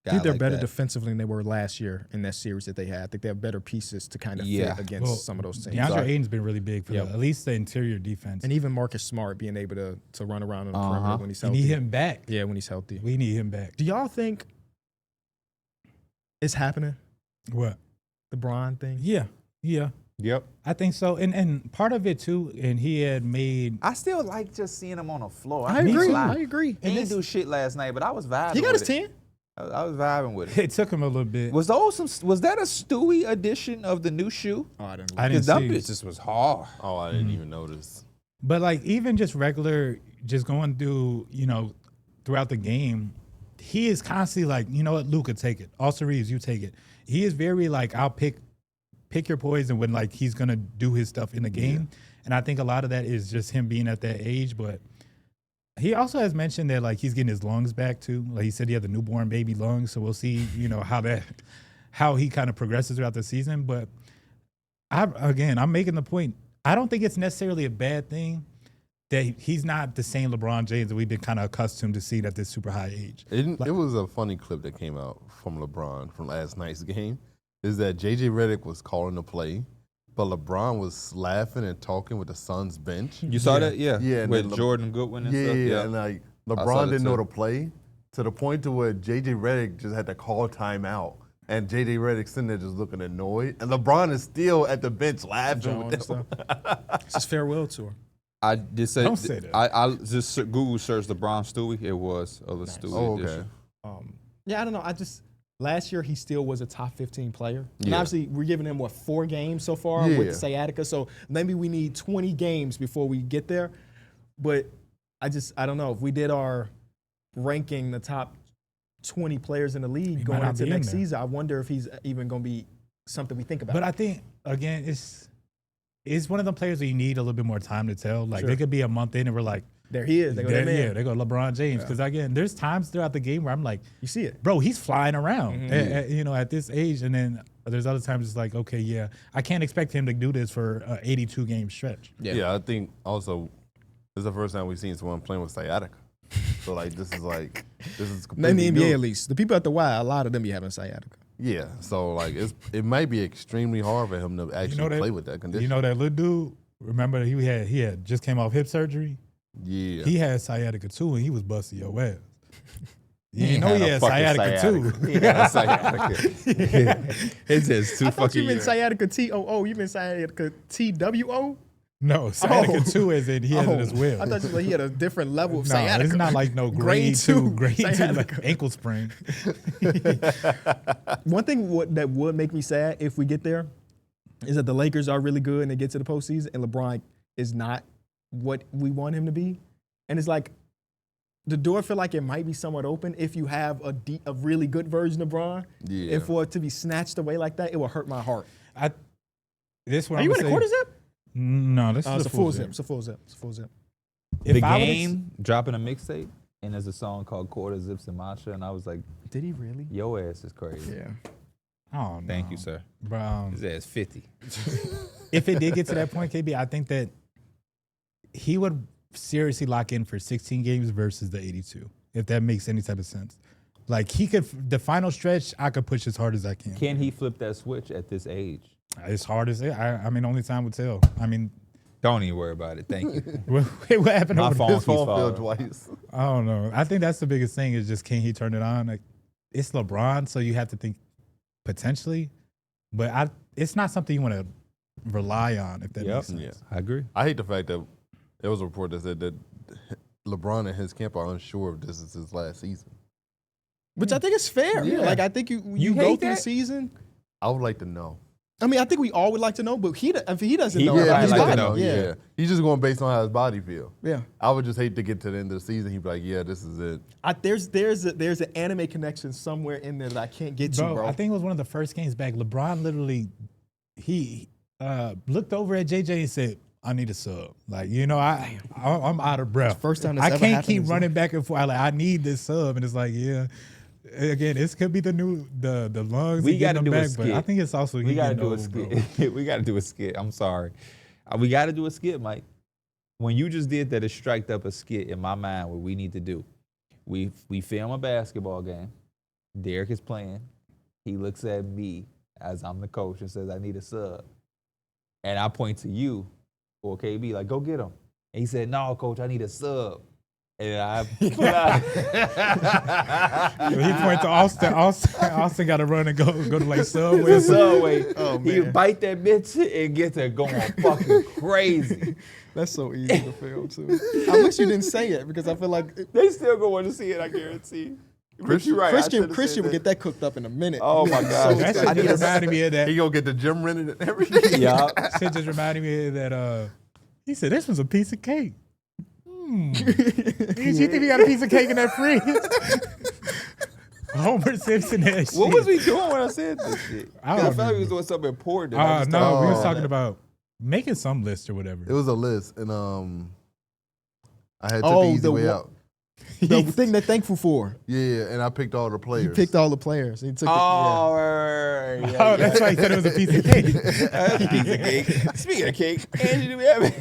Speaker 2: guy.
Speaker 1: I think they're
Speaker 2: like
Speaker 1: better
Speaker 2: that.
Speaker 1: defensively than they were last year in that series that they had. I think they have better pieces to kind of fit against some of those teams.
Speaker 3: DeAndre Ayton's been really big for
Speaker 1: Yep.
Speaker 3: at least the interior defense.
Speaker 1: And even Marcus Smart being able to run around on the perimeter when he's
Speaker 3: we
Speaker 1: healthy.
Speaker 3: need him back.
Speaker 1: Yeah, when he's healthy.
Speaker 3: We need him back.
Speaker 1: Do y'all think it's happening?
Speaker 3: What?
Speaker 1: The Bron thing?
Speaker 3: Yeah.
Speaker 2: Yep.
Speaker 3: I think so. And part of it too, and he had made.
Speaker 2: I still like just seeing him on the floor.
Speaker 1: I agree.
Speaker 2: He didn't do shit last night, but I was vibing.
Speaker 1: He got his
Speaker 2: with it.
Speaker 1: 10.
Speaker 2: I was vibing with it.
Speaker 3: It took him a little bit.
Speaker 2: Was that a Stewie edition of the new shoe?
Speaker 1: Oh, I didn't.
Speaker 3: I didn't
Speaker 2: Because them
Speaker 3: see.
Speaker 2: bitches was hard.
Speaker 4: Oh, I didn't even notice.
Speaker 3: But like even just regular, just going through, throughout the game, he is constantly like, you know what, Luka, take it. Austin Reeves, you take it. He is very like, I'll pick your poison when like he's gonna do his stuff in the game. And I think a lot of that is just him being at that age. But he also has mentioned that like he's getting his lungs back too. Like he said he had the newborn baby lungs. So we'll see, how he kind of progresses throughout the season. But I'm making the point. I don't think it's necessarily a bad thing that he's not the same LeBron James that we've been kind of accustomed to seeing at this super high age.
Speaker 4: It was a funny clip that came out from LeBron from last night's game. Is that JJ Redick was calling the play, but LeBron was laughing and talking with the Suns bench.
Speaker 2: You saw that? Yeah.
Speaker 4: Yeah, and
Speaker 2: With
Speaker 4: then
Speaker 2: Jordan Goodwin and stuff.
Speaker 4: Yeah, and like
Speaker 2: saw
Speaker 4: LeBron
Speaker 2: that
Speaker 4: didn't know
Speaker 2: too.
Speaker 4: the play to the point to where JJ Redick just had to call timeout. And JJ Redick sitting there just looking annoyed. And LeBron is still at the bench laughing with them.
Speaker 1: It's his farewell tour.
Speaker 2: I just said.
Speaker 3: Don't say that.
Speaker 2: I just Google searched LeBron Stewie. It was a Stewie
Speaker 4: Oh, okay.
Speaker 2: edition.
Speaker 1: Yeah, I don't know. Last year he still was a top 15 player. And
Speaker 4: Yeah.
Speaker 1: obviously we're giving him 4 games so far
Speaker 4: Yeah.
Speaker 1: with sciatica. So maybe we need 20 games before we get there. But I don't know. If we did our ranking the top 20 players in the league
Speaker 3: He
Speaker 1: going
Speaker 3: might not
Speaker 1: into
Speaker 3: be in
Speaker 1: next
Speaker 3: there.
Speaker 1: season, I wonder if he's even going to be something we think about.
Speaker 3: But I think again, it's one of the players that you need a little bit more time to tell. Like
Speaker 1: Sure.
Speaker 3: they could be a month in and we're like,
Speaker 1: there he is. They go, that man.
Speaker 3: they go LeBron James. Because again, there's times throughout the game where I'm like,
Speaker 1: You see it.
Speaker 3: bro, he's flying around,
Speaker 1: Mm-hmm.
Speaker 3: at this age. And then there's other times it's like, okay, yeah, I can't expect him to do this for an 82 game stretch.
Speaker 4: Yeah, I think also this is the first time we've seen someone playing with sciatica. So like this is
Speaker 1: In
Speaker 4: completely
Speaker 1: the NBA
Speaker 4: new.
Speaker 1: at least. The people at the Y, a lot of them be having sciatica.
Speaker 4: Yeah, so like it might be extremely hard for him to actually play with that condition.
Speaker 3: You know that little dude. Remember he had just came off hip surgery.
Speaker 4: Yeah.
Speaker 3: He had sciatica too, and he was busting your ass. You
Speaker 2: He
Speaker 3: didn't know he
Speaker 2: a
Speaker 3: had
Speaker 2: fucking
Speaker 3: sciatica too.
Speaker 2: He had a sciatica. It's just too
Speaker 1: I thought you
Speaker 2: fucking
Speaker 1: meant sciatica T-O-O. You meant sciatica T-W-O?
Speaker 3: No, sciatica too, as in he has it as well.
Speaker 1: I thought you said he had a different level of
Speaker 3: No,
Speaker 1: sciatica.
Speaker 3: it's not like no
Speaker 1: Grade
Speaker 3: grade two,
Speaker 1: two
Speaker 3: grade two like
Speaker 1: sciatica.
Speaker 3: ankle sprain.
Speaker 1: One thing that would make me sad if we get there is that the Lakers are really good and they get to the postseason and LeBron is not what we want him to be. And it's like the door feel like it might be somewhat open if you have a really good version of LeBron.
Speaker 4: Yeah.
Speaker 1: And for it to be snatched away like that, it will hurt my heart.
Speaker 3: This one
Speaker 1: Are you in a quarter zip?
Speaker 3: No, this
Speaker 1: It's
Speaker 3: is
Speaker 1: a full zip. It's a full zip. It's a full zip.
Speaker 3: If
Speaker 2: The
Speaker 3: I would've-
Speaker 2: Game dropping a mixtape, and there's a song called Quarter Zips and Matcha, and I was like,
Speaker 1: Did he really?
Speaker 2: your ass is crazy.
Speaker 1: Yeah.
Speaker 3: Oh, no.
Speaker 2: Thank you, sir.
Speaker 3: Bro,
Speaker 2: His ass 50.
Speaker 3: if it did get to that point, KB, I think that he would seriously lock in for 16 games versus the 82. if that makes any type of sense. Like he could, the final stretch, I could push as hard as I can.
Speaker 2: Can he flip that switch at this age?
Speaker 3: It's hard as it. I mean, only time will tell. I mean,
Speaker 2: Don't even worry about it. Thank you.
Speaker 3: what happened
Speaker 2: My
Speaker 3: over
Speaker 2: phone
Speaker 3: there?
Speaker 4: His phone
Speaker 2: falling.
Speaker 4: failed twice.
Speaker 3: I don't know. I think that's the biggest thing is just can he turn it on? Like, it's LeBron, so you have to think potentially, but it's not something you want to rely on if that makes sense.
Speaker 4: Yeah.
Speaker 2: I agree.
Speaker 4: I hate the fact that there was a report that said that LeBron and his camp are unsure if this is his last season.
Speaker 1: Which I think is fair.
Speaker 4: Yeah.
Speaker 1: Like I think you
Speaker 2: You
Speaker 1: go
Speaker 2: hate
Speaker 1: through the
Speaker 2: that?
Speaker 1: season.
Speaker 4: I would like to know.
Speaker 1: I mean, I think we all would like to know, but if he doesn't
Speaker 2: He
Speaker 1: know.
Speaker 2: would
Speaker 1: about his
Speaker 2: like to
Speaker 1: body.
Speaker 2: know,
Speaker 1: Yeah.
Speaker 4: He's just going based on how his body feel.
Speaker 1: Yeah.
Speaker 4: I would just hate to get to the end of the season. He'd be like, yeah, this is it.
Speaker 1: There's an anime connection somewhere in there that I can't get to, bro.
Speaker 3: I think it was one of the first games back. LeBron literally, he looked over at JJ and said, I need a sub. Like, I'm out of breath.
Speaker 1: First time that's
Speaker 3: I
Speaker 1: ever
Speaker 3: can't
Speaker 1: happened
Speaker 3: keep
Speaker 1: in
Speaker 3: running back and forth. Like, I need this sub. And it's like, yeah. Again, this could be the new the lungs.
Speaker 2: We
Speaker 3: and getting
Speaker 2: gotta
Speaker 3: them
Speaker 2: do a
Speaker 3: back,
Speaker 2: skit.
Speaker 3: but I think it's also
Speaker 2: We got to do a
Speaker 3: old, bro.
Speaker 2: skit. We got to do a skit. I'm sorry. We got to do a skit, Mike. When you just did that, it striked up a skit in my mind what we need to do. We film a basketball game. Darrick is playing. He looks at me as I'm the coach and says, I need a sub. And I point to you or KB, like, go get him. And he said, no, coach, I need a sub. And I
Speaker 3: He pointed to Austin. Austin got to run and go to like Subway.
Speaker 2: the Subway.
Speaker 1: Oh,
Speaker 2: He
Speaker 1: man.
Speaker 2: bite that bitch and get to going fucking crazy.
Speaker 1: That's so easy to film too. I wish you didn't say it because I feel like
Speaker 2: They still gonna want to see it, I guarantee. But you're right. I should've
Speaker 1: Christian
Speaker 2: said
Speaker 1: would get that cooked up in a minute.
Speaker 2: Oh my God.
Speaker 3: That shit just reminded me of that.
Speaker 4: He gonna get the gym rented and everything.
Speaker 2: Yeah.
Speaker 3: Shit just reminded me of that. He said this was a piece of cake. You think he got a piece of cake in that fridge? Homer Simpson that shit.
Speaker 2: What was we doing when I said this shit?
Speaker 3: I
Speaker 2: 'Cause
Speaker 3: don't
Speaker 2: I felt like we was
Speaker 3: remember.
Speaker 2: doing something important. I just
Speaker 3: No,
Speaker 2: thought-
Speaker 3: we was talking about making some list or whatever.
Speaker 4: It was a list, and I had took
Speaker 1: Oh,
Speaker 4: the easy
Speaker 1: the
Speaker 4: way
Speaker 1: wa-
Speaker 4: out.
Speaker 1: The thing they're thankful for.
Speaker 4: Yeah, and I picked all the
Speaker 1: He
Speaker 4: players.
Speaker 1: picked all the players. He took
Speaker 2: Oh, right, yeah,
Speaker 3: Oh, that's why he said it was a piece of cake.
Speaker 2: That's a piece of cake. Speaking of cake, Angie, do we have it?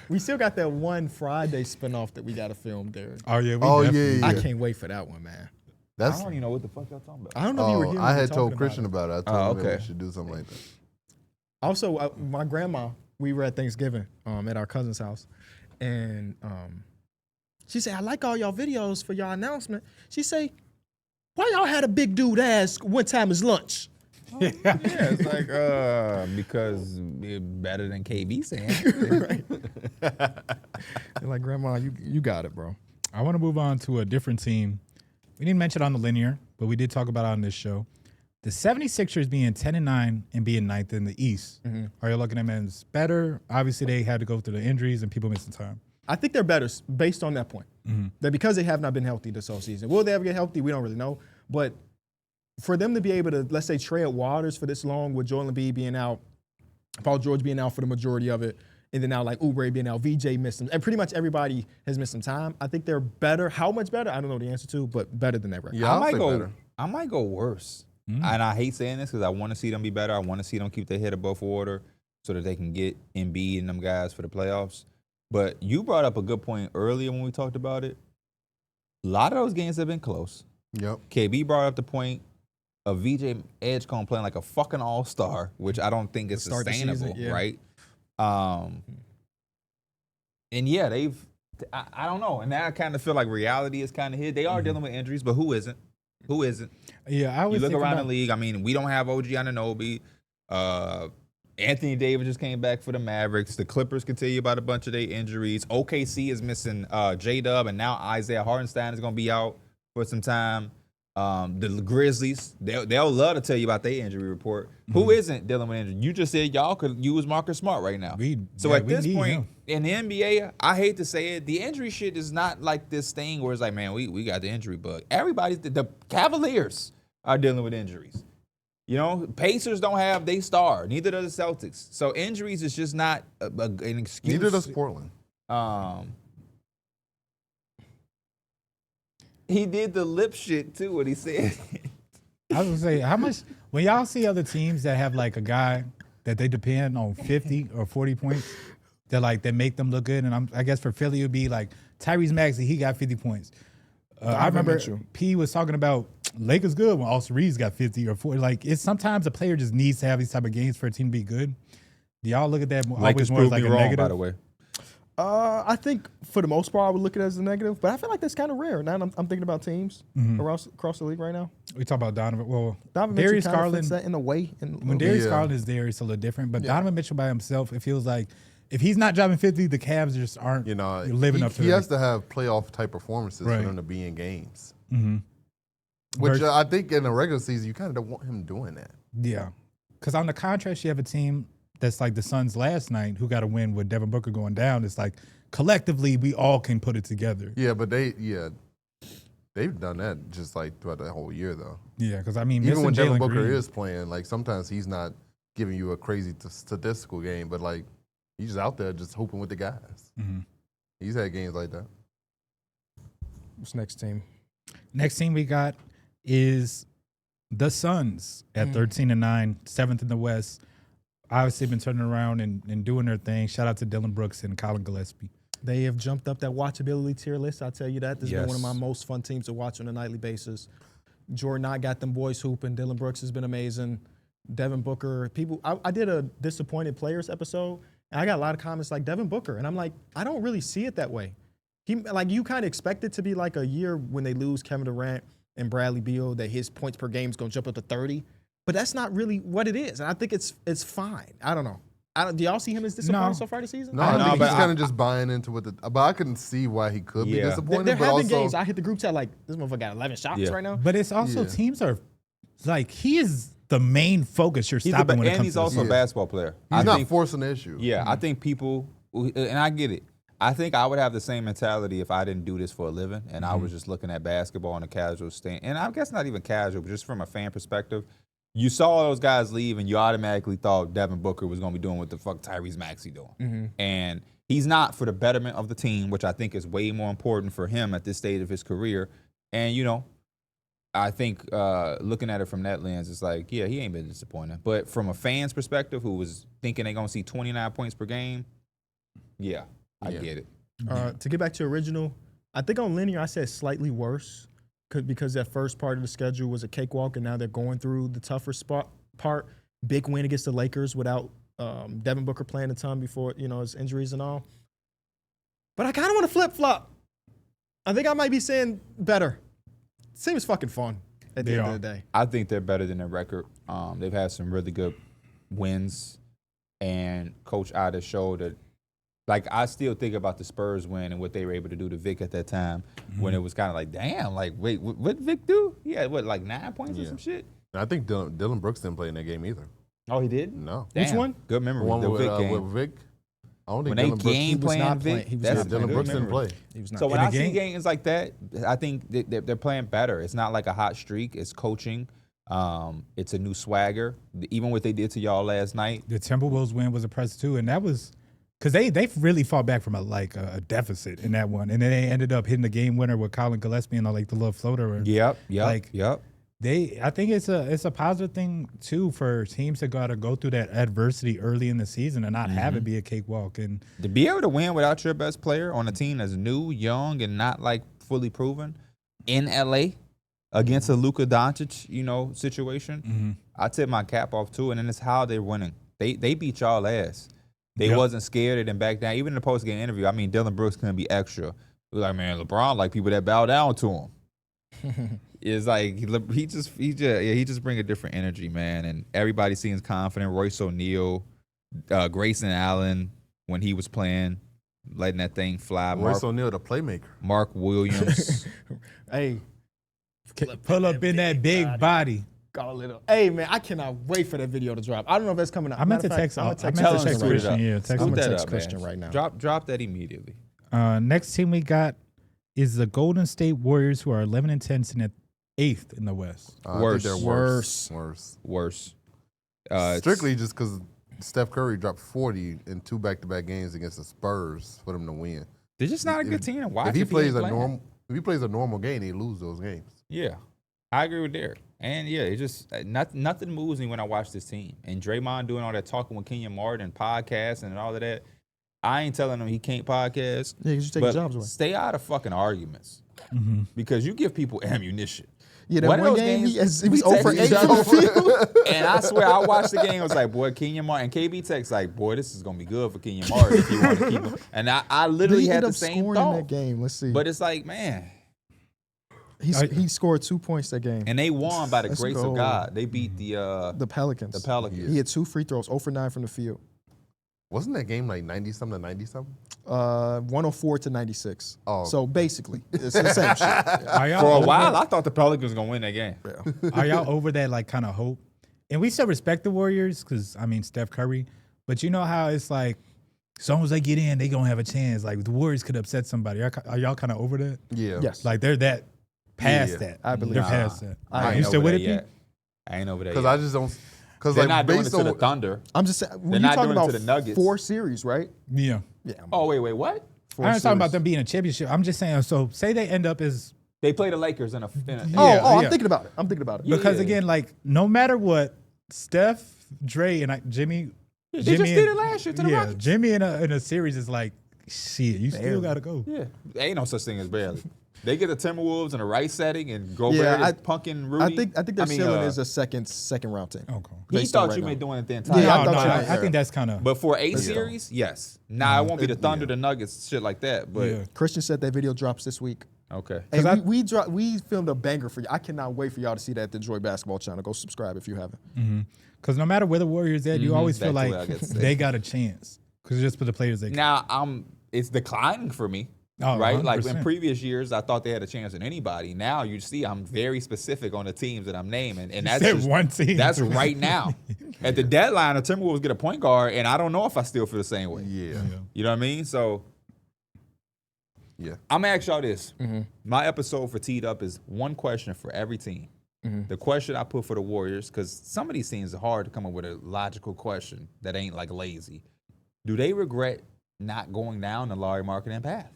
Speaker 1: We still got that one Friday spinoff that we got to film there.
Speaker 3: Oh yeah, we
Speaker 4: Oh,
Speaker 3: definitely-
Speaker 4: yeah.
Speaker 1: I can't wait for that one, man.
Speaker 2: I
Speaker 4: That's.
Speaker 2: don't even know what the fuck y'all talking about.
Speaker 1: I don't know if you were here.
Speaker 4: I
Speaker 1: when we
Speaker 4: had
Speaker 1: were
Speaker 4: told
Speaker 1: talking
Speaker 4: Christian
Speaker 1: about
Speaker 4: about it. I told him that
Speaker 2: okay.
Speaker 4: we should do something like that.
Speaker 1: Also, my grandma, we were at Thanksgiving at our cousin's house, and she said, I like all y'all videos for y'all announcement. She say, why y'all had a big dude ask what time is lunch?
Speaker 2: Yeah, it's like because it's better than KB saying.
Speaker 1: Right. They're like, Grandma, you got it, bro.
Speaker 3: I want to move on to a different team. We didn't mention it on the linear, but we did talk about it on this show. The 76ers being 10-9 and being ninth in the East. Are you looking at them as better? Obviously, they had to go through the injuries and people missing time.
Speaker 1: I think they're better based on that point. That because they have not been healthy this whole season. Will they ever get healthy? We don't really know. But for them to be able to, let's say, tread waters for this long with Joel Embiid being out, Paul George being out for the majority of it, and then now like Oubre being out, VJ missed some, and pretty much everybody has missed some time. I think they're better. How much better? I don't know the answer to, but better than that record.
Speaker 4: Yeah, I'll say
Speaker 2: go.
Speaker 4: better.
Speaker 2: I might go worse, and I hate saying this because I want to see them be better. I want to see them keep their head above water so that they can get Embiid and them guys for the playoffs. But you brought up a good point earlier when we talked about it. A lot of those games have been close.
Speaker 4: Yep.
Speaker 2: KB brought up the point of VJ Edgecombe playing like a fucking all-star, which I don't think is
Speaker 1: To start the season,
Speaker 2: sustainable,
Speaker 1: yeah.
Speaker 2: right? And yeah, I don't know. And now I kind of feel like reality is kind of hit. They are dealing with injuries, but who isn't? Who isn't?
Speaker 3: Yeah, I
Speaker 2: You
Speaker 3: was
Speaker 2: look
Speaker 3: thinking
Speaker 2: around the
Speaker 3: about-
Speaker 2: league. I mean, we don't have OG Anunoby. Anthony Davis just came back for the Mavericks. The Clippers can tell you about a bunch of their injuries. OKC is missing J-Dub, and now Isaiah Hartenstein is going to be out for some time. The Grizzlies, they'll love to tell you about their injury report. Who isn't dealing with injury? You just said y'all could use Marcus Smart right now. So at this
Speaker 3: need
Speaker 2: point
Speaker 3: him.
Speaker 2: in the NBA, I hate to say it, the injury shit is not like this thing where it's like, man, we got the injury bug. Everybody's the Cavaliers are dealing with injuries. You know, Pacers don't have they star. Neither does the Celtics. So injuries is just not an excuse.
Speaker 4: Neither does Portland.
Speaker 2: He did the lip shit too. What he said.
Speaker 3: I was gonna say, how much when y'all see other teams that have like a guy that they depend on 50 or 40 points that make them look good, and I guess for Philly it would be like Tyrese Maxey, he got 50 points. I
Speaker 1: Donovan
Speaker 3: remember
Speaker 1: Mitchell.
Speaker 3: P was talking about Lakers good when Austin Reeves got 50 or 40. Like, it's sometimes a player just needs to have these type of games for a team to be good. Do y'all look at that always more as like a
Speaker 2: wrong,
Speaker 3: negative?
Speaker 2: by the way.
Speaker 1: I think for the most part, I would look at it as a negative, but I feel like that's kind of rare. Now I'm thinking about teams across the league right now.
Speaker 3: We talk about Donovan. Well,
Speaker 1: Donovan
Speaker 3: Darius
Speaker 1: Mitchell kind of
Speaker 3: Garland.
Speaker 1: fits that in a way.
Speaker 3: When Darius
Speaker 4: Yeah.
Speaker 3: Garland is there, it's a little different. But Donovan Mitchell by himself, it feels like if he's not dropping 50, the Cavs just aren't
Speaker 4: You know,
Speaker 3: living up to
Speaker 4: he
Speaker 3: it.
Speaker 4: has to have playoff type performances
Speaker 3: Right.
Speaker 4: for them to be in games.
Speaker 3: Mm-hmm.
Speaker 4: Which I think in the regular season, you kind of don't want him doing that.
Speaker 3: Yeah. Because on the contrast, you have a team that's like the Suns last night who got a win with Devin Booker going down. It's like collectively, we all can put it together.
Speaker 4: Yeah, but they've done that just like throughout the whole year, though.
Speaker 3: Yeah, because I mean,
Speaker 4: Even when
Speaker 3: missing
Speaker 4: Devin
Speaker 3: Jalen
Speaker 4: Booker
Speaker 3: Green,
Speaker 4: is playing, like sometimes he's not giving you a crazy statistical game, but like he's just out there just hooping with the guys.
Speaker 3: Mm-hmm.
Speaker 4: He's had games like that.
Speaker 1: What's next team?
Speaker 3: Next team we got is the Suns at 13-9, 7th in the West. Obviously been turning around and doing their thing. Shout out to Dylan Brooks and Colin Gillespie.
Speaker 1: They have jumped up that watchability tier list. I'll tell you that. This has been one of my
Speaker 2: Yes.
Speaker 1: most fun teams to watch on a nightly basis. Jordan Knott got them boys hooping. Dylan Brooks has been amazing. Devin Booker. I did a disappointed players episode, and I got a lot of comments like Devin Booker, and I'm like, I don't really see it that way. You kind of expect it to be like a year when they lose Kevin Durant and Bradley Beal, that his points per game is going to jump up to 30, but that's not really what it is. And I think it's fine. I don't know. Do y'all see him as disappointing
Speaker 3: No.
Speaker 1: so far this season?
Speaker 4: No, I
Speaker 2: No,
Speaker 4: think
Speaker 2: but
Speaker 4: he's kind of just buying into what but I couldn't see why he could be
Speaker 2: Yeah.
Speaker 4: disappointed.
Speaker 1: There
Speaker 4: but
Speaker 1: have been
Speaker 4: also,
Speaker 1: games I hit the group chat like, this motherfucker got 11 shots
Speaker 2: Yeah.
Speaker 1: right now.
Speaker 3: But it's also
Speaker 4: Yeah.
Speaker 3: teams are like, he is the main focus you're
Speaker 2: He's
Speaker 3: stopping when it
Speaker 2: and
Speaker 3: comes
Speaker 2: he's
Speaker 3: to
Speaker 2: also
Speaker 3: this.
Speaker 2: a basketball player.
Speaker 4: he's
Speaker 2: I
Speaker 4: not
Speaker 2: think,
Speaker 4: forcing the issue.
Speaker 2: yeah, I think people, and I get it. I think I would have the same mentality if I didn't do this for a living and I was just looking at basketball on a casual stand. And I guess not even casual, but just from a fan perspective. You saw those guys leave and you automatically thought Devin Booker was going to be doing what the fuck Tyrese Maxey doing. And he's not for the betterment of the team, which I think is way more important for him at this stage of his career. And, you know, I think looking at it from that lens, it's like, yeah, he ain't been disappointed. But from a fan's perspective who was thinking they're going to see 29 points per game, yeah, I get it.
Speaker 1: To get back to original, I think on linear I said slightly worse because that first part of the schedule was a cakewalk, and now they're going through the tougher part. Big win against the Lakers without Devin Booker playing a ton before his injuries and all. But I kind of want to flip flop. I think I might be saying better. Seems fucking fun at the end of the day.
Speaker 2: I think they're better than their record. They've had some really good wins, and Coach Ida showed that. Like, I still think about the Spurs win and what they were able to do to Vic at that time when it was kind of like, damn, like, wait, what did Vic do? He had, like 9 points or some shit?
Speaker 4: And I think Dylan Brooks didn't play in that game either.
Speaker 2: Oh, he did?
Speaker 4: No.
Speaker 2: Damn,
Speaker 1: Which one?
Speaker 2: Good memory.
Speaker 4: The one
Speaker 2: The
Speaker 4: with,
Speaker 2: Vic game.
Speaker 4: with Vic. I don't think
Speaker 2: When they
Speaker 4: Dylan Brooks.
Speaker 2: game
Speaker 1: was
Speaker 2: playing
Speaker 1: not
Speaker 2: Vic,
Speaker 1: playing. He was
Speaker 2: that's
Speaker 1: not
Speaker 4: Dylan
Speaker 2: good
Speaker 4: Brooks didn't
Speaker 2: memory.
Speaker 4: play.
Speaker 1: He was not.
Speaker 2: So when
Speaker 3: In
Speaker 2: I
Speaker 3: the
Speaker 2: see
Speaker 3: game?
Speaker 2: games like that, I think they're playing better. It's not like a hot streak. It's coaching. It's a new swagger. Even what they did to y'all last night.
Speaker 3: The Timberwolves win was impressive too, and that was because they really fought back from a deficit in that one, and then they ended up hitting the game winner with Colin Gillespie and like the little floater.
Speaker 2: Yep.
Speaker 3: I think it's a positive thing too for teams to gotta go through that adversity early in the season and not have it be a cakewalk. And
Speaker 2: To be able to win without your best player on a team that's new, young, and not like fully proven in LA against a Luka Doncic, situation, I tip my cap off too. And then it's how they're winning. They beat y'all ass. They
Speaker 3: Yep.
Speaker 2: wasn't scared. They didn't back down. Even in the post game interview, I mean, Dylan Brooks couldn't be extra. He was like, man, LeBron like people that bow down to him. It's like he just bring a different energy, man. And everybody seems confident. Royce O'Neal, Grayson Allen when he was playing, letting that thing fly.
Speaker 4: Royce O'Neal, the playmaker.
Speaker 2: Mark Williams.
Speaker 1: Hey,
Speaker 3: pull up in that big body.
Speaker 1: got a little. Hey man, I cannot wait for that video to drop. I don't know if that's coming out.
Speaker 3: I meant to
Speaker 1: Matter of
Speaker 3: text.
Speaker 1: fact,
Speaker 3: I
Speaker 1: I'm
Speaker 3: meant
Speaker 1: gonna
Speaker 3: to
Speaker 1: text
Speaker 3: text
Speaker 2: Tweet it
Speaker 3: Christian.
Speaker 2: up.
Speaker 3: Yeah, text
Speaker 1: I'm
Speaker 2: Scoop
Speaker 1: gonna
Speaker 2: that
Speaker 1: text
Speaker 2: up,
Speaker 1: Christian
Speaker 2: man.
Speaker 1: right now.
Speaker 2: Drop that immediately.
Speaker 3: Next team we got is the Golden State Warriors, who are 11-10, sitting at 8th in the West.
Speaker 4: I think
Speaker 2: Worse.
Speaker 4: they're
Speaker 1: Worse.
Speaker 4: Worse.
Speaker 2: Worse.
Speaker 4: Strictly just because Steph Curry dropped 40 in 2 back-to-back games against the Spurs for them to win.
Speaker 2: They're just not a good team to watch.
Speaker 4: If he
Speaker 2: ain't
Speaker 4: plays
Speaker 2: playing.
Speaker 4: if he plays a normal game, they lose those games.
Speaker 2: Yeah, I agree with Darrick. And yeah, it just nothing moves me when I watch this team. And Draymond doing all that talking with Kenyon Martin and podcasts and all of that. I ain't telling him he can't podcast.
Speaker 1: Yeah, 'cause you take
Speaker 2: but
Speaker 1: jobs away.
Speaker 2: stay out of fucking arguments because you give people ammunition.
Speaker 1: Yeah, that
Speaker 2: One of
Speaker 1: one
Speaker 2: those
Speaker 1: game he
Speaker 2: games,
Speaker 1: was
Speaker 2: we
Speaker 1: 0 for
Speaker 2: text
Speaker 1: 8
Speaker 2: each
Speaker 1: from the
Speaker 2: other.
Speaker 1: field.
Speaker 2: And I swear, I watched the game. I was like, boy, Kenyon Martin. And KB text like, boy, this is gonna be good for Kenyon Martin if you want to keep him. And I literally
Speaker 1: He
Speaker 2: had
Speaker 1: ended
Speaker 2: the
Speaker 1: up
Speaker 2: same
Speaker 1: scoring in
Speaker 2: thought.
Speaker 1: that game. Let's see.
Speaker 2: But it's like, man,
Speaker 1: he scored 2 points that game.
Speaker 2: and they won by the
Speaker 1: Let's
Speaker 2: grace
Speaker 1: go.
Speaker 2: of God. They beat the
Speaker 1: Pelicans.
Speaker 2: the Pelicans.
Speaker 1: He had 2 free throws, 0 for 9 from the field.
Speaker 4: Wasn't that game like 90-something to 90-something?
Speaker 1: 104 to 96.
Speaker 4: Oh.
Speaker 1: So basically, it's the same shit. Yeah.
Speaker 3: Are y'all
Speaker 2: For a
Speaker 3: over-
Speaker 2: while, I thought the Pelicans was gonna win that game.
Speaker 3: Are y'all over that like kind of hope? And we still respect the Warriors because I mean Steph Curry, but you know how it's like, as soon as they get in, they gonna have a chance. Like the Warriors could upset somebody. Are y'all kind of over that?
Speaker 4: Yeah.
Speaker 1: Yes.
Speaker 3: Like they're that past
Speaker 4: Yeah.
Speaker 3: that.
Speaker 1: I believe
Speaker 3: they're
Speaker 1: so.
Speaker 3: past that.
Speaker 2: I ain't
Speaker 3: You still
Speaker 2: over
Speaker 3: with
Speaker 2: that
Speaker 3: it,
Speaker 2: yet.
Speaker 3: P?
Speaker 2: I ain't over that
Speaker 4: Because
Speaker 2: yet.
Speaker 4: I just don't. Because
Speaker 2: They're
Speaker 4: like
Speaker 2: not doing it
Speaker 4: based
Speaker 2: to the
Speaker 4: on
Speaker 2: Thunder.
Speaker 1: I'm just saying,
Speaker 2: They're
Speaker 1: you're
Speaker 2: not
Speaker 1: talking
Speaker 2: doing it
Speaker 1: about
Speaker 2: to the Nuggets.
Speaker 1: 4 series, right?
Speaker 3: Yeah.
Speaker 1: Yeah.
Speaker 2: Oh wait, what?
Speaker 1: 4
Speaker 3: I'm not talking about
Speaker 1: series.
Speaker 3: them being a championship. I'm just saying. So say they end up as
Speaker 2: They play the Lakers in a
Speaker 1: Oh,
Speaker 3: Yeah,
Speaker 1: I'm
Speaker 3: yeah.
Speaker 1: thinking about it.
Speaker 2: Yeah.
Speaker 3: because again, like no matter what, Steph, Dre, and Jimmy.
Speaker 2: They
Speaker 3: Jimmy
Speaker 2: just did it last year to the
Speaker 3: yeah,
Speaker 2: Rockets.
Speaker 3: Jimmy in a series is like, shit, you still gotta go.
Speaker 2: Yeah, ain't no such thing as barely. They get the Timberwolves in the right setting and go
Speaker 1: Yeah,
Speaker 2: is punking Rudy.
Speaker 1: I think their
Speaker 2: mean,
Speaker 1: ceiling is a second round team.
Speaker 3: Okay.
Speaker 2: He
Speaker 1: based on
Speaker 2: thought
Speaker 1: right
Speaker 2: you
Speaker 1: now.
Speaker 2: meant doing it the entire
Speaker 1: Yeah, I
Speaker 3: no,
Speaker 1: thought
Speaker 3: no,
Speaker 1: you
Speaker 3: I,
Speaker 1: meant-
Speaker 3: I think that's kind of.
Speaker 2: But for a
Speaker 1: Yeah.
Speaker 2: series, yes. Nah, it won't be the Thunder, the Nuggets, shit like that. But
Speaker 3: Yeah.
Speaker 1: Christian said that video drops this week.
Speaker 2: okay.
Speaker 1: Hey, we filmed a banger for you. I cannot wait for y'all to see that at the Joy Basketball channel. Go subscribe if you haven't.
Speaker 3: Because no matter where the Warriors at, you always feel
Speaker 2: Back to
Speaker 3: like
Speaker 2: what I got to say.
Speaker 3: they got a chance. Because just for the players they
Speaker 2: Now it's declining for me.
Speaker 3: Oh,
Speaker 2: right? Like in
Speaker 3: 100%.
Speaker 2: previous years, I thought they had a chance at anybody. Now you see, I'm very specific on the teams that I'm naming, and that's
Speaker 3: said
Speaker 2: just,
Speaker 3: one team.
Speaker 2: That's right now. At the deadline, the Timberwolves get a point guard, and I don't know if I still feel the same way.
Speaker 4: Yeah.
Speaker 2: You know what I mean? So
Speaker 4: Yeah.
Speaker 2: I'm gonna ask y'all this. My episode for Teed Up is one question for every team. The question I put for the Warriors, because some of these teams are hard to come up with a logical question that ain't like lazy. Do they regret not going down the Larry Marketing path?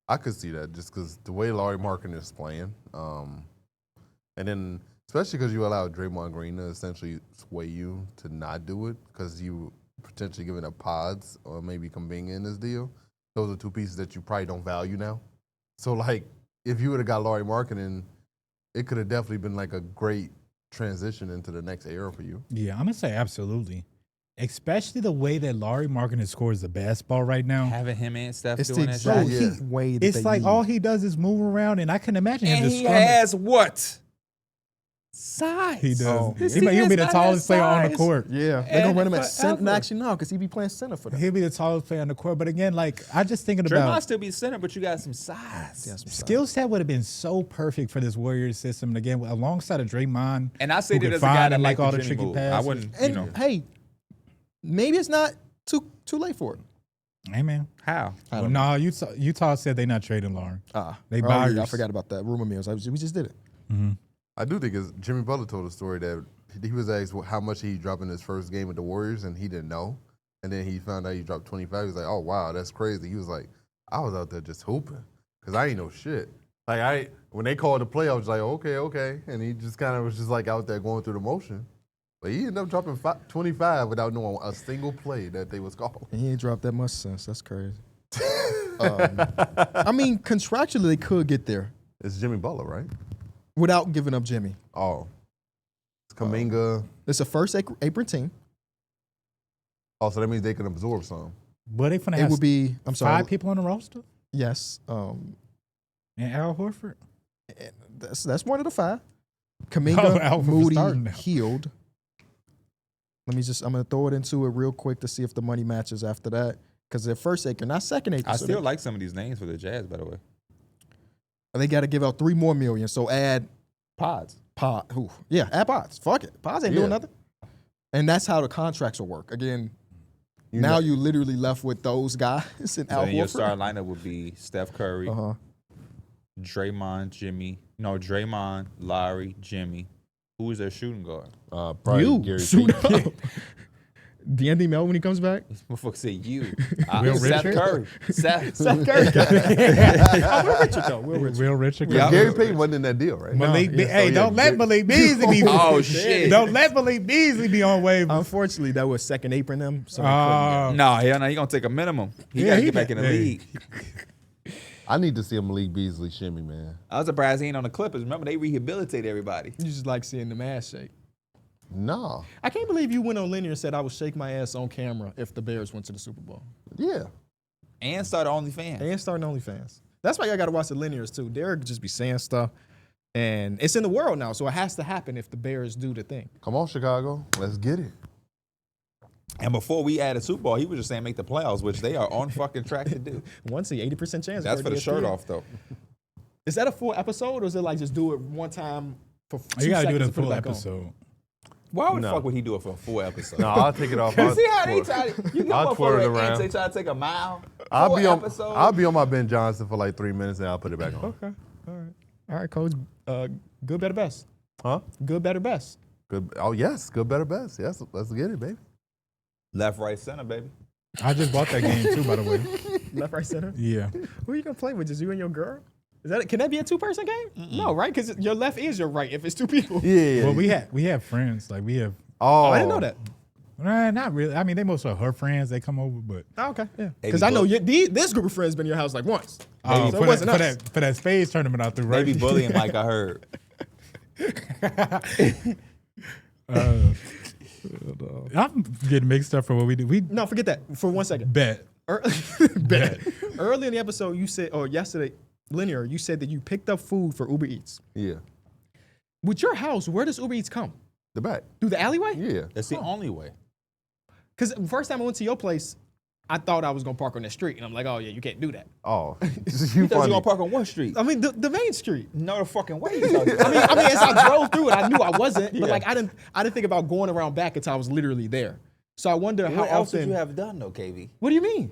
Speaker 4: I could see that just because the way Larry Markin is playing, and then especially because you allow Draymond Green to essentially sway you to not do it because you potentially giving up pods or maybe Kuminga in this deal. Those are two pieces that you probably don't value now. So like, if you would have got Larry Markin, it could have definitely been like a great transition into the next era for you.
Speaker 3: Yeah, I'm going to say absolutely. Especially the way that Larry Marketing scores the basketball right now.
Speaker 2: Having him and Steph
Speaker 1: It's the
Speaker 2: doing that
Speaker 1: exact
Speaker 2: shit.
Speaker 4: Yeah.
Speaker 1: way that
Speaker 3: It's
Speaker 1: they
Speaker 3: like
Speaker 1: need.
Speaker 3: all he does is move around, and I can imagine him
Speaker 2: And
Speaker 3: just
Speaker 2: he
Speaker 3: scrumming.
Speaker 2: has what? Size.
Speaker 3: He does.
Speaker 1: Oh,
Speaker 2: This
Speaker 3: He'll
Speaker 2: team
Speaker 3: be
Speaker 2: has
Speaker 3: the
Speaker 2: not
Speaker 3: tallest
Speaker 2: had
Speaker 3: player on the
Speaker 2: size.
Speaker 3: court.
Speaker 1: Yeah, they're gonna run him at center.
Speaker 2: forever.
Speaker 1: Actually, no, because he be playing center for them.
Speaker 3: He'll be the tallest player on the court. But again, like I just thinking
Speaker 2: Draymond
Speaker 3: about
Speaker 2: still be center, but you got some size.
Speaker 1: Yeah, some size.
Speaker 3: skill set would have been so perfect for this Warriors system. And again, alongside of Draymond,
Speaker 2: And I say
Speaker 3: who
Speaker 2: that
Speaker 3: could
Speaker 2: as a guy
Speaker 3: find
Speaker 2: that
Speaker 3: and
Speaker 2: like
Speaker 3: make all
Speaker 2: the
Speaker 3: the
Speaker 2: Jimmy
Speaker 3: tricky
Speaker 2: move. I
Speaker 3: passes.
Speaker 2: wouldn't,
Speaker 1: And hey, maybe it's not too late for it.
Speaker 3: Hey man,
Speaker 2: how?
Speaker 3: well, no, Utah said they're not trading Lauren. They
Speaker 1: Oh,
Speaker 3: buyers.
Speaker 1: yeah, I forgot about that. Rumor mills. We just did it.
Speaker 4: I do think it's Jimmy Butler told a story that he was asked how much he dropped in his first game with the Warriors, and he didn't know. And then he found out he dropped 25. He was like, "Oh wow, that's crazy." He was like, "I was out there just hooping because I ain't know shit." Like when they called the play, I was like, "Okay," and he just kind of was just like out there going through the motion. But he ended up dropping 25 without knowing a single play that they was called.
Speaker 1: And he ain't dropped that much since. That's crazy. I mean, contractually, they could get there
Speaker 4: It's Jimmy Butler, right?
Speaker 1: without giving up Jimmy.
Speaker 4: Oh, it's Kuminga.
Speaker 1: It's a first apron team.
Speaker 4: Oh, so that means they can absorb some.
Speaker 3: But they finna
Speaker 1: It
Speaker 3: have
Speaker 1: would be. I'm sorry.
Speaker 3: 5 people on the roster
Speaker 1: Yes.
Speaker 3: and Al Horford.
Speaker 1: That's one of the 5.
Speaker 3: Oh,
Speaker 1: Kuminga,
Speaker 3: Alpha for
Speaker 1: Moody,
Speaker 3: starting now.
Speaker 1: Healed. I'm gonna throw it into it real quick to see if the money matches after that. Because they're first acre, not second acre.
Speaker 2: I
Speaker 1: so
Speaker 2: still like some of these names for the Jazz, by the way.
Speaker 1: they got to give out $3 more million. So add
Speaker 2: Pods.
Speaker 1: Pod. Yeah, add Pods. Fuck it. Pods ain't
Speaker 4: Yeah.
Speaker 1: doing nothing. And that's how the contracts will work. Again,
Speaker 4: know-
Speaker 1: you literally left with those guys and
Speaker 2: So
Speaker 1: Al
Speaker 2: then your
Speaker 1: Horford.
Speaker 2: starting lineup would be Steph Curry,
Speaker 1: Uh-huh.
Speaker 2: Draymond, Larry, Jimmy. Who is their shooting guard?
Speaker 4: Probably
Speaker 1: You
Speaker 4: Gary
Speaker 1: shoot
Speaker 4: Payton.
Speaker 1: up. D'Anthony Mel when he comes back.
Speaker 2: Motherfucker said you.
Speaker 3: Will
Speaker 2: Seth
Speaker 3: Richard?
Speaker 2: Curry. Seth.
Speaker 1: Seth Curry. Oh, Will Richard though. Will Richard.
Speaker 3: Real Richard.
Speaker 2: Yeah.
Speaker 4: Gary Payton wasn't in that deal, right?
Speaker 3: Malik,
Speaker 1: yeah,
Speaker 3: hey,
Speaker 4: so
Speaker 3: don't
Speaker 4: yeah,
Speaker 3: let Malik Beasley be.
Speaker 2: Oh, shit.
Speaker 3: Don't let Malik Beasley be on waivers.
Speaker 1: Unfortunately, that was second apron them. So
Speaker 2: No, hell no, he gonna take a minimum. He gotta get back in the league.
Speaker 4: I need to see a Malik Beasley shimmy, man.
Speaker 2: I was surprised he ain't on the Clippers. Remember, they rehabilitate everybody.
Speaker 1: you just like seeing the ass shake.
Speaker 4: No.
Speaker 1: I can't believe you went on linear and said I would shake my ass on camera if the Bears went to the Super Bowl.
Speaker 4: Yeah.
Speaker 2: And started OnlyFans.
Speaker 1: And starting OnlyFans. That's why y'all got to watch the linears too. Derrick just be saying stuff, and it's in the world now, so it has to happen if the Bears do the thing.
Speaker 4: Come on, Chicago. Let's get it.
Speaker 2: And before we added Super Bowl, he was just saying make the playoffs, which they are on fucking track to do.
Speaker 1: Once a 80% chance.
Speaker 2: That's for the shirt
Speaker 1: ESPN.
Speaker 2: off, though.
Speaker 1: Is that a full episode, or is it like just do it one time for 2
Speaker 3: You gotta do
Speaker 1: seconds
Speaker 3: the
Speaker 1: and put it
Speaker 3: full
Speaker 1: back on?
Speaker 3: episode.
Speaker 2: Why would the
Speaker 4: No.
Speaker 2: fuck would he do it for a full episode?
Speaker 4: No, I'll take it off.
Speaker 2: You see how they try to, you get
Speaker 4: I'll
Speaker 2: one
Speaker 4: twirl it
Speaker 2: for
Speaker 4: around.
Speaker 2: they try to take a mile?
Speaker 4: I'll be on.
Speaker 2: Episode?
Speaker 4: I'll be on my Ben Johnson for like 3 minutes, and I'll put it back on.
Speaker 1: Okay. All right, Coach. Good, better, best.
Speaker 4: Huh?
Speaker 1: Good, better, best.
Speaker 4: Good. Oh yes, good, better, best. Yes, let's get it, baby.
Speaker 2: Left, right, center, baby.
Speaker 3: I just bought that game too, by the way.
Speaker 1: Left, right, center.
Speaker 3: Yeah.
Speaker 1: Who are you gonna play with? Just you and your girl? Can that be a 2-person game? No, right? Because your left is your right if it's 2 people.
Speaker 4: Yeah.
Speaker 3: Well, we have friends. Like we have.
Speaker 4: Oh,
Speaker 1: I didn't know that.
Speaker 3: Not really. I mean, they most of her friends. They come over, but
Speaker 1: Oh, okay, yeah.
Speaker 2: Maybe
Speaker 1: Because I know
Speaker 2: both.
Speaker 1: this group of friends been in your house like once. So
Speaker 3: for,
Speaker 1: it wasn't us.
Speaker 3: for that spades tournament out there, right?
Speaker 2: Maybe bullying Mike, I heard.
Speaker 3: I'm getting mixed up for what we do. We
Speaker 1: No, forget that for 1 second.
Speaker 3: bet.
Speaker 1: Bet. Early in the episode, you said, or yesterday, Linear, you said that you picked up food for Uber Eats.
Speaker 4: Yeah.
Speaker 1: With your house, where does Uber Eats come?
Speaker 4: The back.
Speaker 1: Through the alleyway?
Speaker 4: Yeah.
Speaker 2: That's the only way.
Speaker 1: Because first time I went to your place, I thought I was gonna park on the street, and I'm like, oh yeah, you can't do that.
Speaker 4: Oh, you
Speaker 2: You thought you
Speaker 4: funny.
Speaker 2: gonna park on what street?
Speaker 1: I mean, the main street.
Speaker 2: No, the fucking way.
Speaker 1: I mean, as I drove through it, I knew I wasn't, but
Speaker 2: Yeah.
Speaker 1: like I didn't think about going around back until I was literally there. So I wonder how
Speaker 2: What else
Speaker 1: often.
Speaker 2: would you have done though, KB?
Speaker 1: What do you mean?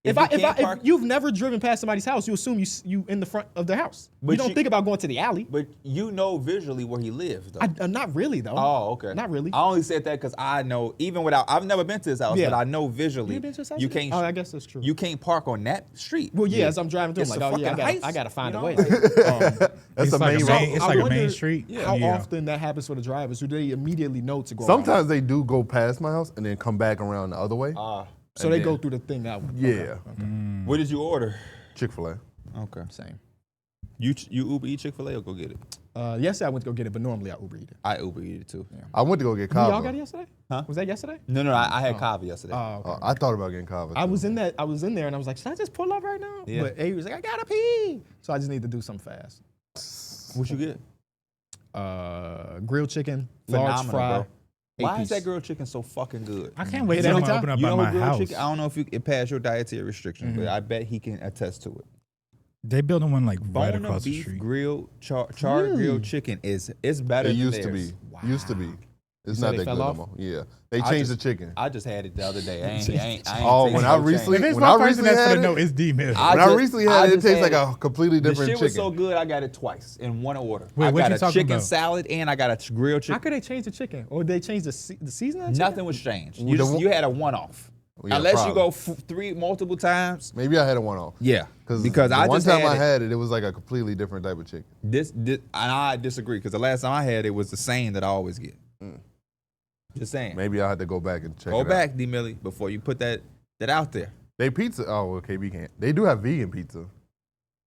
Speaker 2: If you can't park-
Speaker 1: If you've never driven past somebody's house, you assume you in the front of their house.
Speaker 2: But
Speaker 1: you don't
Speaker 2: you-
Speaker 1: think about going to the alley.
Speaker 2: But you know visually where he lives, though.
Speaker 1: Not really though.
Speaker 2: Oh, okay.
Speaker 1: Not really.
Speaker 2: I only said that because I know, even without, I've never been to his house,
Speaker 1: Yeah.
Speaker 2: but I know visually.
Speaker 1: You been to his house
Speaker 2: You
Speaker 1: yet?
Speaker 2: can't.
Speaker 1: Oh, I guess that's true.
Speaker 2: You can't park on that street.
Speaker 1: Well, yeah, as I'm driving through,
Speaker 2: It's
Speaker 1: I'm
Speaker 2: a
Speaker 1: like, oh yeah,
Speaker 2: fucking heist,
Speaker 1: I gotta find
Speaker 2: you
Speaker 1: a
Speaker 2: know?
Speaker 1: way.
Speaker 4: That's
Speaker 3: It's
Speaker 4: a
Speaker 3: like
Speaker 4: main
Speaker 3: a
Speaker 4: road.
Speaker 3: main, it's
Speaker 1: I
Speaker 3: like a
Speaker 1: wonder
Speaker 3: main street.
Speaker 1: How
Speaker 3: Yeah.
Speaker 1: often that happens for the drivers? Do they immediately know to go?
Speaker 4: Sometimes they do go past my house and then come back around the other way.
Speaker 1: so they go through the thing that way.
Speaker 4: yeah.
Speaker 2: What did you order?
Speaker 4: Chick-fil-A.
Speaker 2: Okay.
Speaker 1: Same.
Speaker 2: You Uber Eat Chick-fil-A or go get it?
Speaker 1: Yesterday I went to go get it, but normally I Uber eat it.
Speaker 2: I Uber Eat it too.
Speaker 4: I went to go get
Speaker 1: Y'all
Speaker 4: kava.
Speaker 1: got it yesterday?
Speaker 2: Huh?
Speaker 1: Was that yesterday?
Speaker 2: No, I had kava yesterday.
Speaker 1: Oh, okay.
Speaker 4: I thought about getting kava.
Speaker 1: I
Speaker 4: too.
Speaker 1: was in there and I was like, should I just pull up right now?
Speaker 2: Yeah.
Speaker 1: But Avery was like, I gotta pee. So I just need to do something fast.
Speaker 2: what you get?
Speaker 1: Grilled chicken, large
Speaker 2: Phenomenal,
Speaker 1: fry.
Speaker 2: bro. Why
Speaker 1: 8-piece.
Speaker 2: is that grilled chicken so fucking good?
Speaker 3: I can't wait
Speaker 1: Is
Speaker 3: till
Speaker 1: every
Speaker 3: I'm
Speaker 1: time?
Speaker 3: open up
Speaker 2: You
Speaker 3: by
Speaker 2: know
Speaker 3: my
Speaker 2: what grilled
Speaker 3: house.
Speaker 2: chicken? I don't know if it passed your dietary restrictions, but I bet he can attest to it.
Speaker 3: They building one like right
Speaker 2: Bone
Speaker 3: across
Speaker 2: of
Speaker 3: the
Speaker 2: beef
Speaker 3: street.
Speaker 2: grilled charred
Speaker 1: Really?
Speaker 2: grilled chicken is better.
Speaker 4: It
Speaker 2: than
Speaker 4: used to
Speaker 2: theirs.
Speaker 4: be. Used to be. It's
Speaker 1: said
Speaker 4: not
Speaker 1: they
Speaker 4: that
Speaker 1: fell
Speaker 4: good no
Speaker 1: off?
Speaker 4: more. Yeah. They
Speaker 2: I
Speaker 4: changed the
Speaker 2: just-
Speaker 4: chicken.
Speaker 2: I just had it the other day. I ain't
Speaker 4: Oh,
Speaker 2: taste
Speaker 4: when
Speaker 2: no
Speaker 4: I
Speaker 2: change.
Speaker 4: recently-
Speaker 3: If it's
Speaker 4: when
Speaker 3: one
Speaker 4: I
Speaker 3: person
Speaker 4: recently
Speaker 3: that's
Speaker 4: had
Speaker 3: gonna
Speaker 4: it-
Speaker 3: know, it's D-Mill.
Speaker 2: I
Speaker 4: When I
Speaker 2: just-
Speaker 4: recently
Speaker 2: I
Speaker 4: had it, it
Speaker 2: just
Speaker 4: tastes like
Speaker 2: had
Speaker 4: a completely
Speaker 2: The
Speaker 4: different
Speaker 2: shit
Speaker 4: chicken.
Speaker 2: was so good, I got it twice in one order.
Speaker 3: Wait,
Speaker 2: I
Speaker 3: what
Speaker 2: got
Speaker 3: you
Speaker 2: a
Speaker 3: talking
Speaker 2: chicken
Speaker 3: about?
Speaker 2: salad and I got a grilled
Speaker 1: How
Speaker 2: chicken.
Speaker 1: could they change the chicken? Or they change the seasoning? of the
Speaker 2: Nothing
Speaker 1: chicken?
Speaker 2: was changed.
Speaker 4: Well,
Speaker 2: You had a one-off.
Speaker 4: Yeah,
Speaker 2: Unless you go
Speaker 4: probably.
Speaker 2: multiple times.
Speaker 4: Maybe I had a one-off.
Speaker 2: Yeah, because
Speaker 4: the
Speaker 2: I
Speaker 4: one
Speaker 2: just
Speaker 4: time
Speaker 2: had
Speaker 4: I
Speaker 2: it.
Speaker 4: had it, it was like a completely different type of chicken.
Speaker 2: This and I disagree because the last time I had it was the same that I always get. Just saying.
Speaker 4: Maybe I had to go back and check
Speaker 2: Go
Speaker 4: it
Speaker 2: back, D. Millie, before you put that out there.
Speaker 4: They pizza. Oh, well, KB can't. They do have vegan pizza.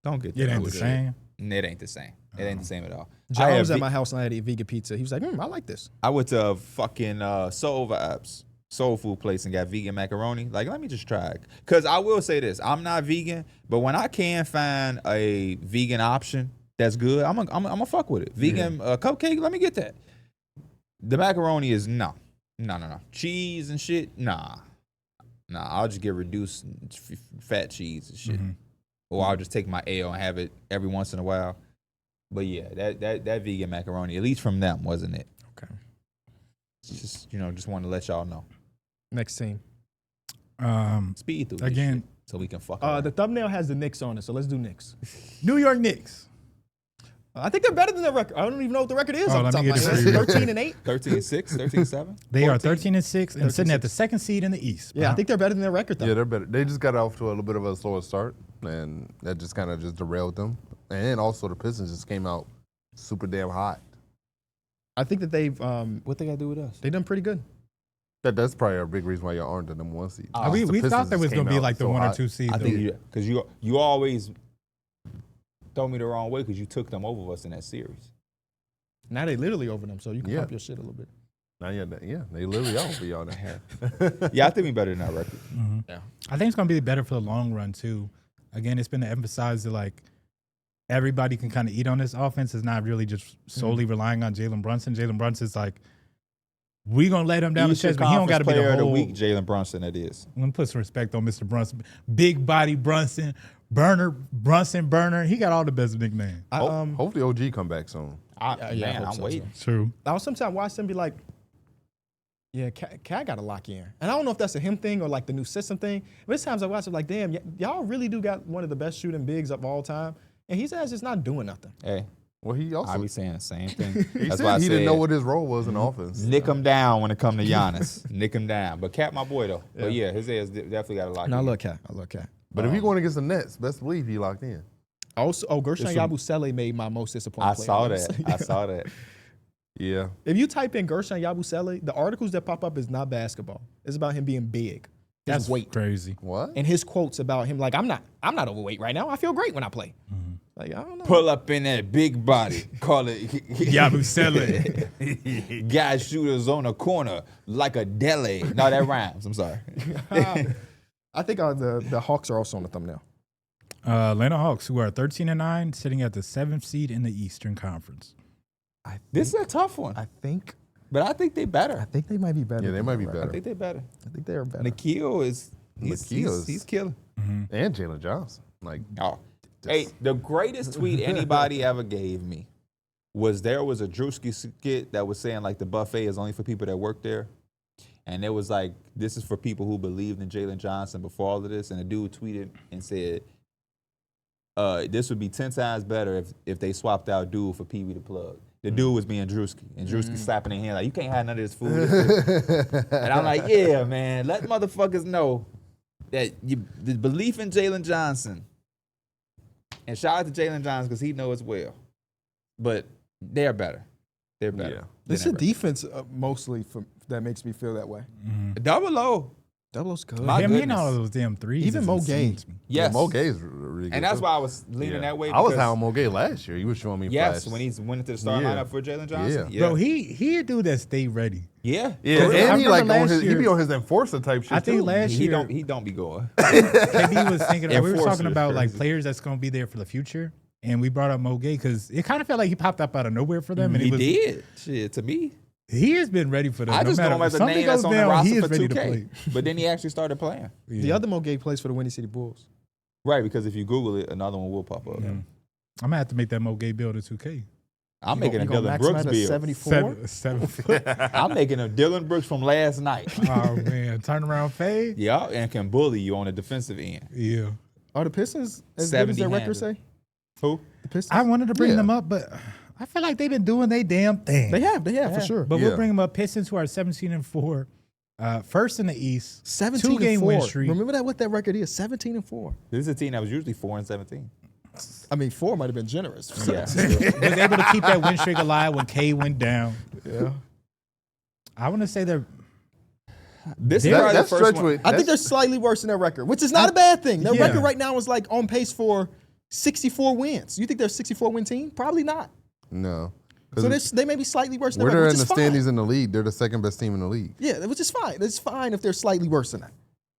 Speaker 2: Don't get
Speaker 3: It
Speaker 2: that
Speaker 3: ain't the
Speaker 2: bullshit.
Speaker 3: same.
Speaker 2: It ain't the same. It ain't the same at all.
Speaker 1: John
Speaker 2: I
Speaker 1: was
Speaker 2: had
Speaker 1: at my house and I had to eat vegan pizza. He was like, I like this.
Speaker 2: I went to a fucking soul food place and got vegan macaroni. Like, let me just try it. Because I will say this. I'm not vegan, but when I can find a vegan option that's good, I'm gonna fuck with it. Vegan cupcake, let me get that. The macaroni is no. Cheese and shit, nah. I'll just get reduced fat cheese and shit. Or I'll just take my ale and have it every once in a while. But yeah, that vegan macaroni, at least from them, wasn't it?
Speaker 1: Okay.
Speaker 2: Just just wanted to let y'all know.
Speaker 1: Next team.
Speaker 2: Speed through this
Speaker 3: Again,
Speaker 2: shit so we can fuck.
Speaker 1: The thumbnail has the Knicks on it, so let's do Knicks.
Speaker 3: New York Knicks.
Speaker 1: I think they're better than their record. I don't even know what the record is.
Speaker 3: Oh,
Speaker 1: Off the
Speaker 3: let me
Speaker 1: top of my
Speaker 3: get it
Speaker 1: head.
Speaker 3: for you.
Speaker 1: 13-8.
Speaker 2: 13-6, 13-7.
Speaker 3: They are
Speaker 1: 14.
Speaker 3: 13-6 and sitting at the second seed in the East.
Speaker 1: Yeah, I think they're better than their record though.
Speaker 4: Yeah, they're better. They just got off to a little bit of a slower start, and that just kind of just derailed them. And also, the Pistons just came out super damn hot.
Speaker 1: I think that they've
Speaker 2: What they got to do with us?
Speaker 1: done pretty good.
Speaker 4: That's probably a big reason why y'all aren't the number 1 seed.
Speaker 3: we
Speaker 4: The
Speaker 3: thought
Speaker 4: Pistons
Speaker 3: there was
Speaker 4: just
Speaker 3: going to
Speaker 4: came
Speaker 3: be
Speaker 4: out
Speaker 3: like the
Speaker 4: so
Speaker 3: 1 or
Speaker 4: hot.
Speaker 3: 2 seed.
Speaker 2: I
Speaker 3: though.
Speaker 2: think because you always throw me the wrong way because you took them over us in that series.
Speaker 1: Now they literally over them, so you can
Speaker 4: Yeah.
Speaker 1: pump your shit a little bit.
Speaker 4: Now, yeah, they literally out for y'all now.
Speaker 2: Yeah, I think we better than our record.
Speaker 1: Yeah.
Speaker 3: I think it's going to be better for the long run, too. Again, it's been emphasized that, like, everybody can kind of eat on this offense. It's not really just solely relying on Jalen Brunson. Jalen Brunson's like, we going to let him down the
Speaker 2: Eastern
Speaker 3: stretch, but he don't got to be
Speaker 2: Player
Speaker 3: the
Speaker 2: of
Speaker 3: whole.
Speaker 2: week, Jalen Brunson, that is.
Speaker 3: I'm going to put some respect on Mr. Brunson. Big body Brunson, Burner. He got all the best nicknames.
Speaker 4: Hopefully, OG come back soon.
Speaker 1: I
Speaker 2: Man,
Speaker 1: hope
Speaker 2: I'm
Speaker 1: so,
Speaker 2: waiting.
Speaker 3: True.
Speaker 1: I was sometimes watch them be like, yeah, Cat got to lock in. And I don't know if that's a him thing or like the new system thing. But it's times I watch it like, damn, y'all really do got one of the best shooting bigs of all time. And he's just not doing nothing.
Speaker 2: Hey,
Speaker 4: Well, he also
Speaker 2: I be saying the same thing.
Speaker 4: he
Speaker 2: That's
Speaker 4: said
Speaker 2: why I
Speaker 4: he didn't
Speaker 2: said,
Speaker 4: know what his role was in offense.
Speaker 2: nick him down when it come to Giannis. Nick him down. But Cat, my boy, though. But yeah, his ass definitely got a lock.
Speaker 1: And I
Speaker 2: in.
Speaker 1: love Cat.
Speaker 4: But if you're going against the Nets, best believe he locked in.
Speaker 1: Also, Gershon Yabusele made my most disappointing
Speaker 2: I
Speaker 1: player.
Speaker 2: saw that. I saw that.
Speaker 4: Yeah.
Speaker 1: If you type in Gershon Yabusele, the articles that pop up is not basketball. It's about him being big. His
Speaker 3: That's
Speaker 1: weight.
Speaker 3: crazy.
Speaker 4: What?
Speaker 1: And his quotes about him, like, I'm not overweight right now. I feel great when I play. Like, I don't know.
Speaker 2: Pull up in that big body. Call it
Speaker 3: Yabusele.
Speaker 2: guy shooters on the corner like a deli. No, that rhymes. I'm sorry.
Speaker 1: I think the Hawks are also on the thumbnail.
Speaker 3: Atlanta Hawks, who are 13-9, sitting at the 7th seed in the Eastern Conference.
Speaker 2: This is a tough one.
Speaker 1: I think
Speaker 2: But I think they better.
Speaker 1: they might be better.
Speaker 4: Yeah, they might be better.
Speaker 2: I think they better.
Speaker 1: I think they're better.
Speaker 2: Nikhil is he's killing.
Speaker 4: And Jalen Johnson. Like,
Speaker 2: Oh. Hey, the greatest tweet anybody ever gave me was there was a Drewski skit that was saying like the buffet is only for people that work there. And it was like, this is for people who believed in Jalen Johnson before all of this. And the dude tweeted and said, this would be 10 times better if they swapped out dude for Pee Wee the Plug. The dude was being Drewski, and Drewski slapping their hand like, you can't have none of this food. And I'm like, yeah, man, let motherfuckers know that the belief in Jalen Johnson, and shout out to Jalen Johnson because he knows well, but they're better. They're better.
Speaker 4: Yeah.
Speaker 1: It's the defense mostly that makes me feel that way.
Speaker 2: Double O.
Speaker 1: Double's good.
Speaker 2: My
Speaker 3: Him hitting
Speaker 2: goodness.
Speaker 3: all of those damn threes.
Speaker 1: Even
Speaker 3: is
Speaker 1: Mo
Speaker 3: insane
Speaker 1: Gay.
Speaker 3: to me.
Speaker 2: Yes.
Speaker 4: Mo Gay is really good.
Speaker 2: And that's
Speaker 4: too.
Speaker 2: why I was leaning that way.
Speaker 4: I was
Speaker 2: because-
Speaker 4: high on Mo Gay last year. He was showing me
Speaker 2: Yes,
Speaker 4: flashes.
Speaker 2: when he went into the starting
Speaker 4: Yeah.
Speaker 2: lineup for Jalen Johnson.
Speaker 4: Yeah.
Speaker 3: Bro, he a dude that stay ready.
Speaker 2: Yeah.
Speaker 4: Yeah,
Speaker 3: I
Speaker 4: and he
Speaker 3: remember
Speaker 4: like on
Speaker 3: last
Speaker 4: his, he
Speaker 3: year-
Speaker 4: be on his enforcer type shit
Speaker 3: I think
Speaker 4: too.
Speaker 3: last
Speaker 2: He
Speaker 3: year,
Speaker 2: don't be going.
Speaker 3: KB was thinking, we were
Speaker 2: Enforcer
Speaker 3: talking
Speaker 2: is
Speaker 3: about like
Speaker 2: crazy.
Speaker 3: players that's going to be there for the future. And we brought up Mo Gay because it kind of felt like he popped up out of nowhere for them. And
Speaker 2: He
Speaker 3: was,
Speaker 2: did. Shit, to me.
Speaker 3: He has been ready for them.
Speaker 2: I
Speaker 3: no
Speaker 2: just know
Speaker 3: matter
Speaker 2: him as a
Speaker 3: something
Speaker 2: name
Speaker 3: goes
Speaker 2: that's on the
Speaker 3: down,
Speaker 2: roster
Speaker 3: he is
Speaker 2: for
Speaker 3: ready to
Speaker 2: 2K.
Speaker 3: play.
Speaker 2: But then he actually started playing.
Speaker 1: The other Mo Gay plays for the Windy City Bulls.
Speaker 2: Right, because if you Google it, another one will pop up.
Speaker 3: I'm gonna have to make that Mo Gay build a 2K.
Speaker 2: I'm making a
Speaker 1: You gonna
Speaker 2: Dylan
Speaker 1: max
Speaker 2: Brooks
Speaker 1: him at a
Speaker 2: build.
Speaker 1: 74?
Speaker 3: 7 foot.
Speaker 2: I'm making a Dylan Brooks from last night.
Speaker 3: Oh man, turnaround fade.
Speaker 2: Yeah, and can bully you on the defensive end.
Speaker 3: Yeah,
Speaker 1: Are the Pistons as good as their record say?
Speaker 2: Who?
Speaker 1: The Pistons.
Speaker 3: I wanted to bring
Speaker 4: Yeah.
Speaker 3: them up, but I feel like they've been doing their damn thing.
Speaker 1: They have for sure.
Speaker 3: But
Speaker 4: Yeah.
Speaker 3: we'll bring them up. Pistons, who are 17-4, first in the East,
Speaker 1: 17
Speaker 3: 2-game
Speaker 1: and
Speaker 3: win
Speaker 1: 4.
Speaker 3: streak.
Speaker 1: Remember what that record is? 17 and 4.
Speaker 2: This is a team that was usually 4-17.
Speaker 1: I mean, 4 might have been generous.
Speaker 2: Yeah.
Speaker 3: was able to keep that win streak alive when K went down.
Speaker 1: Yeah.
Speaker 3: I want to say they're
Speaker 2: This is
Speaker 3: That-
Speaker 2: probably the
Speaker 4: That's
Speaker 2: first
Speaker 4: stretch
Speaker 2: one.
Speaker 4: with.
Speaker 1: I think they're slightly worse than their record, which is not a bad thing. Their
Speaker 3: Yeah.
Speaker 1: record right now is like on pace for 64 wins. You think they're a 64 win team? Probably not.
Speaker 4: No.
Speaker 1: So they may be slightly worse than
Speaker 4: Where
Speaker 1: their
Speaker 4: they're
Speaker 1: record,
Speaker 4: in
Speaker 1: which
Speaker 4: the
Speaker 1: is fine.
Speaker 4: standings in the league, they're the second best team in the league.
Speaker 1: Yeah, which is fine. It's fine if they're slightly worse than that.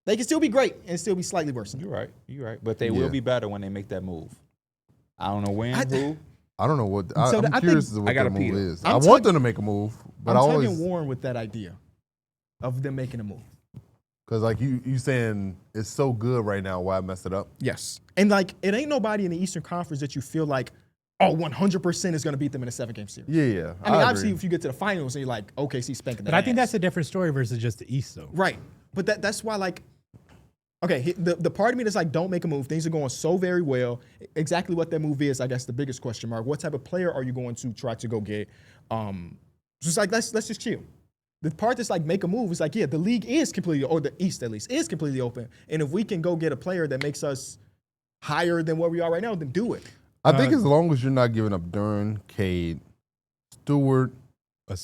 Speaker 1: They can still be great and still be slightly worse than that.
Speaker 2: You're right. But they will
Speaker 4: Yeah.
Speaker 2: be better when they make that move. I don't know when,
Speaker 1: I-
Speaker 2: who.
Speaker 4: I don't know what.
Speaker 1: So
Speaker 4: I'm
Speaker 1: I
Speaker 4: curious
Speaker 1: think-
Speaker 4: as to
Speaker 2: I
Speaker 4: what
Speaker 2: gotta
Speaker 4: their move
Speaker 2: pee.
Speaker 4: is.
Speaker 1: I'm
Speaker 4: I want
Speaker 1: tugging-
Speaker 4: them to make a move, but
Speaker 1: I'm
Speaker 4: I always
Speaker 1: tugging Warren with that idea of them making a move.
Speaker 4: because like you saying it's so good right now. Why mess it up?
Speaker 1: Yes. And like, it ain't nobody in the Eastern Conference that you feel like, oh, 100% is going to beat them in a 7-game series.
Speaker 4: Yeah.
Speaker 1: I mean, obviously,
Speaker 4: agree.
Speaker 1: if you get to the finals and you're like, OKC spanking
Speaker 3: But
Speaker 1: their
Speaker 3: I think
Speaker 1: ass.
Speaker 3: that's a different story versus just the East, though.
Speaker 1: Right. But that's why, like, Okay, the part of me that's like, don't make a move. Things are going so very well. Exactly what that move is, I guess, the biggest question mark. What type of player are you going to try to go get? Just like let's just chill. The part that's like make a move is like, yeah, the league is completely, or the East at least, is completely open. And if we can go get a player that makes us higher than where we are right now, then do it.
Speaker 4: I think as long as you're not giving up Dern, Cade, Stewart,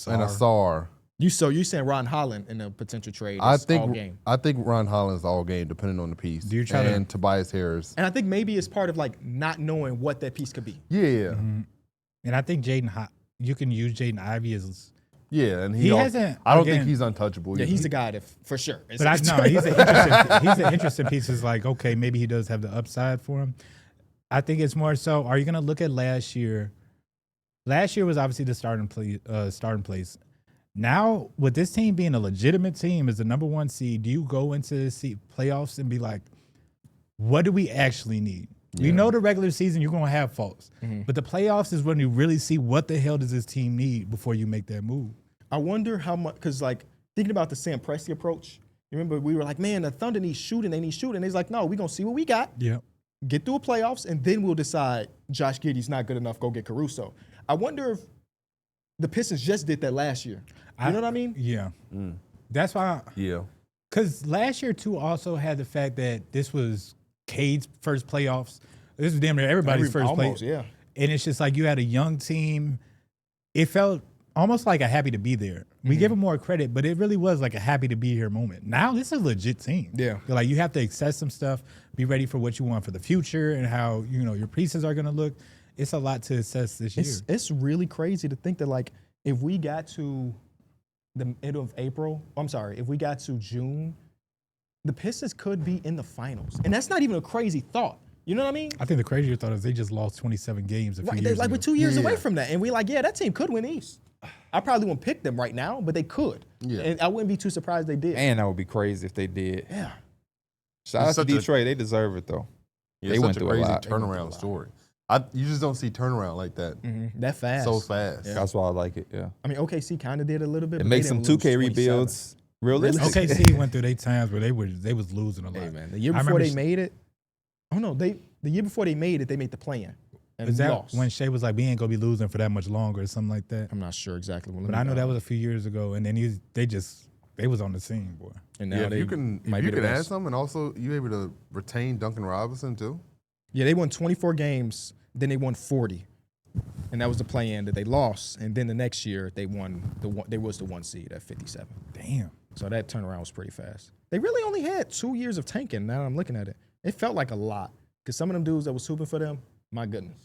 Speaker 4: and Asar.
Speaker 1: You saying Ron Holland in a potential trade?
Speaker 4: I
Speaker 1: Is all
Speaker 4: think
Speaker 1: game.
Speaker 4: I think Ron Holland's all game, depending on the piece.
Speaker 3: Do you try
Speaker 4: and Tobias Harris.
Speaker 1: And I think maybe it's part of like not knowing what that piece could be.
Speaker 4: Yeah,
Speaker 3: And I think you can use Jaden Ivey as.
Speaker 4: yeah, and
Speaker 3: He hasn't.
Speaker 4: I don't
Speaker 3: again,
Speaker 4: think he's untouchable.
Speaker 1: Yeah, he's the guy that for sure.
Speaker 3: But he's an interesting piece. It's like, okay, maybe he does have the upside for him. I think it's more so. Are you going to look at last year? Last year was obviously the starting place. Now, with this team being a legitimate team as the number 1 seed, do you go into the playoffs and be like, what do we actually need? We know the regular season you're going to have faults, but the playoffs is when you really see what the hell does this team need before you make that move.
Speaker 1: I wonder how much, because like thinking about the Sam Presti approach, you remember we were like, man, the Thunder needs shooting, they need shooting. He's like, no, we're going to see what we got, get through a playoffs, and then we'll decide Josh Giddey's not good enough, go get Caruso. I wonder if the Pistons just did that last year. You know what I mean?
Speaker 3: Yeah. That's why.
Speaker 4: Yeah.
Speaker 3: Because last year, too, also had the fact that this was Cade's first playoffs. This is damn near everybody's first
Speaker 1: almost,
Speaker 3: playoffs.
Speaker 1: yeah.
Speaker 3: And it's just like you had a young team. It felt almost like a happy to be there. We give them more credit, but it really was like a happy to be here moment. Now this is a legit team.
Speaker 1: Yeah.
Speaker 3: Like you have to access some stuff, be ready for what you want for the future and how your pieces are going to look. It's a lot to assess this year.
Speaker 1: It's really crazy to think that like if we got to the end of April, if we got to June, the Pistons could be in the finals. And that's not even a crazy thought. You know what I mean?
Speaker 3: I think the crazier thought is they just lost 27 games a few years ago.
Speaker 1: We're 2 years away from that. And we're like, yeah, that team could win East. I probably won't pick them right now, but they could.
Speaker 4: Yeah.
Speaker 1: And I wouldn't be too surprised they did.
Speaker 2: Man, that would be crazy if they did.
Speaker 1: Yeah.
Speaker 2: Shout out to Detroit. They deserve it, though.
Speaker 4: Yeah,
Speaker 2: They
Speaker 4: it's
Speaker 2: went
Speaker 4: such a
Speaker 2: through a
Speaker 4: crazy
Speaker 2: lot.
Speaker 4: turnaround story. You just don't see turnaround like that
Speaker 1: That fast.
Speaker 4: so fast.
Speaker 1: Yeah.
Speaker 2: That's why I like it, yeah.
Speaker 1: I mean, OKC kind of did a little bit.
Speaker 2: It
Speaker 1: but
Speaker 2: makes
Speaker 1: they
Speaker 2: some
Speaker 1: didn't
Speaker 2: 2K
Speaker 1: lose 27.
Speaker 2: rebuilds realistic.
Speaker 3: OKC went through their times where they was losing a lot.
Speaker 1: Hey, man. The year
Speaker 3: I
Speaker 1: before
Speaker 3: remember
Speaker 1: they made it, the year before they made it, they made the play-in. And
Speaker 3: Is that
Speaker 1: lost.
Speaker 3: when Shea was like, we ain't gonna be losing for that much longer or something like that?
Speaker 1: I'm not sure exactly.
Speaker 3: But I know that was a few years ago, and then they was on the scene, boy.
Speaker 1: And now
Speaker 4: Yeah, if
Speaker 1: they
Speaker 4: you can add some, and also you able to retain Duncan Robinson too.
Speaker 1: Yeah, they won 24 games, then they won 40. And that was the play-in that they lost. And then the next year they won they was the 1 seed at 57.
Speaker 3: Damn.
Speaker 1: So that turnaround was pretty fast. They really only had 2 years of tanking. Now that I'm looking at it, it felt like a lot because some of them dudes that was hooping for them, my goodness,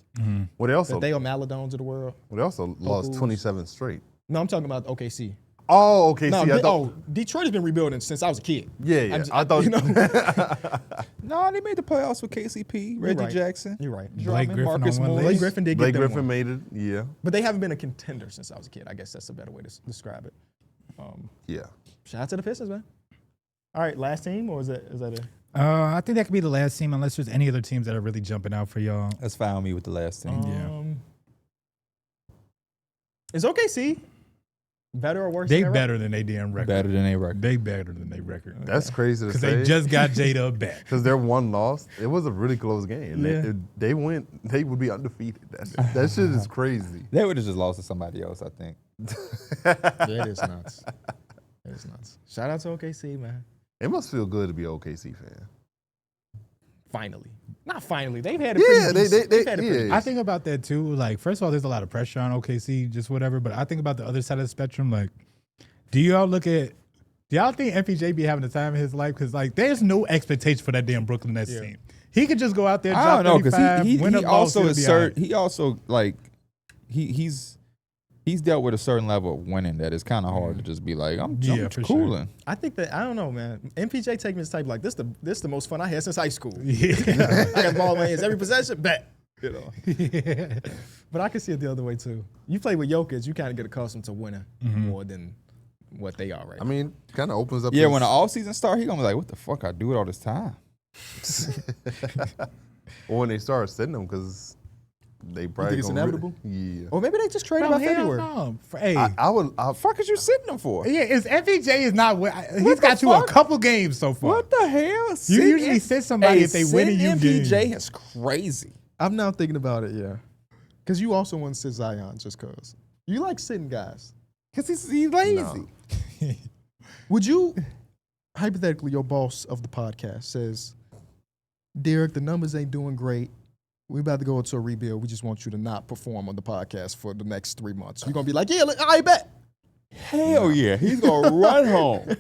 Speaker 4: Well, they also
Speaker 1: they are Maladones of the world.
Speaker 4: lost 27 straight.
Speaker 1: No, I'm talking about OKC.
Speaker 4: Oh, okay.
Speaker 1: No,
Speaker 4: See, I thought,
Speaker 1: Detroit has been rebuilding since I was a kid.
Speaker 4: yeah. I thought
Speaker 1: you know.
Speaker 2: No, they made the playoffs with KCP, Reggie
Speaker 1: right.
Speaker 2: Jackson.
Speaker 1: You're right.
Speaker 3: Blake Griffin
Speaker 2: Marcus
Speaker 3: on one
Speaker 2: Morris.
Speaker 3: leg.
Speaker 1: Blake Griffin did
Speaker 4: Blake
Speaker 1: get them
Speaker 4: Griffin
Speaker 1: one.
Speaker 4: made it. Yeah,
Speaker 1: But they haven't been a contender since I was a kid. I guess that's a better way to describe it.
Speaker 4: yeah.
Speaker 1: Shout out to the Pistons, man. All right, last team, or is that a?
Speaker 3: I think that could be the last team, unless there's any other teams that are really jumping out for y'all.
Speaker 2: That's fine with me with the last team.
Speaker 1: Is OKC better or worse?
Speaker 3: They
Speaker 1: than
Speaker 3: better than they damn record.
Speaker 2: Better than a record.
Speaker 3: They better than they record.
Speaker 4: That's crazy to
Speaker 3: Because
Speaker 4: say.
Speaker 3: they just got Jada back.
Speaker 4: because they're one loss. It was a really close game.
Speaker 1: Yeah.
Speaker 4: They would be undefeated. That shit is crazy.
Speaker 2: They would have just lost to somebody else, I think.
Speaker 1: Yeah, it is nuts. It is nuts. Shout out to OKC, man.
Speaker 4: It must feel good to be an OKC fan.
Speaker 1: Finally, not finally. They've had a
Speaker 4: Yeah,
Speaker 1: pretty. They've had a pretty.
Speaker 4: yeah.
Speaker 3: I think about that too. Like, first of all, there's a lot of pressure on OKC, just whatever. But I think about the other side of the spectrum. Like, do y'all think MPJ be having the time of his life? Because like, there's no expectation for that damn Brooklyn Nets team. He could just go out there,
Speaker 2: I
Speaker 3: drop
Speaker 2: don't know,
Speaker 3: 35,
Speaker 2: because
Speaker 3: win a
Speaker 2: he
Speaker 3: ball,
Speaker 2: also
Speaker 3: still be all right.
Speaker 2: he also like he's dealt with a certain level of winning that it's kind of hard to just be like, I'm
Speaker 3: for
Speaker 2: cooling.
Speaker 3: sure.
Speaker 1: I think that I don't know, man. MPJ taking his type like this the most fun I had since high school.
Speaker 3: Yeah.
Speaker 1: I got the ball in my hands every possession, bet. You know. But I can see it the other way too. You play with Jokic, you kind of get accustomed to winning more than what they are right
Speaker 4: I mean, kind of opens up.
Speaker 2: Yeah,
Speaker 4: his-
Speaker 2: when the off season start, he gonna be like, what the fuck I do it all this time?
Speaker 4: or when they start sitting them, because They
Speaker 1: You
Speaker 4: probably
Speaker 1: think it's
Speaker 4: gonna
Speaker 1: inevitable?
Speaker 4: Yeah.
Speaker 1: Or maybe they just traded
Speaker 3: Bro,
Speaker 1: by
Speaker 3: hell
Speaker 1: February.
Speaker 3: no. Hey,
Speaker 4: I would.
Speaker 2: Fuck is you sitting them for?
Speaker 3: yeah, it's FHJ is not. He's got you a couple games so far.
Speaker 2: What the hell?
Speaker 3: You usually sit somebody if they win a you
Speaker 2: MPJ
Speaker 3: game.
Speaker 2: is crazy.
Speaker 1: I'm now thinking about it, yeah. Because you also want to sit Zion just because. You like sitting guys.
Speaker 2: Because he's lazy.
Speaker 4: No.
Speaker 1: Would you, hypothetically, your boss of the podcast says, Darrick, the numbers ain't doing great. We about to go into a rebuild. We just want you to not perform on the podcast for the next 3 months. You're going to be like, yeah, I bet.
Speaker 2: Hell yeah. He's going to run home.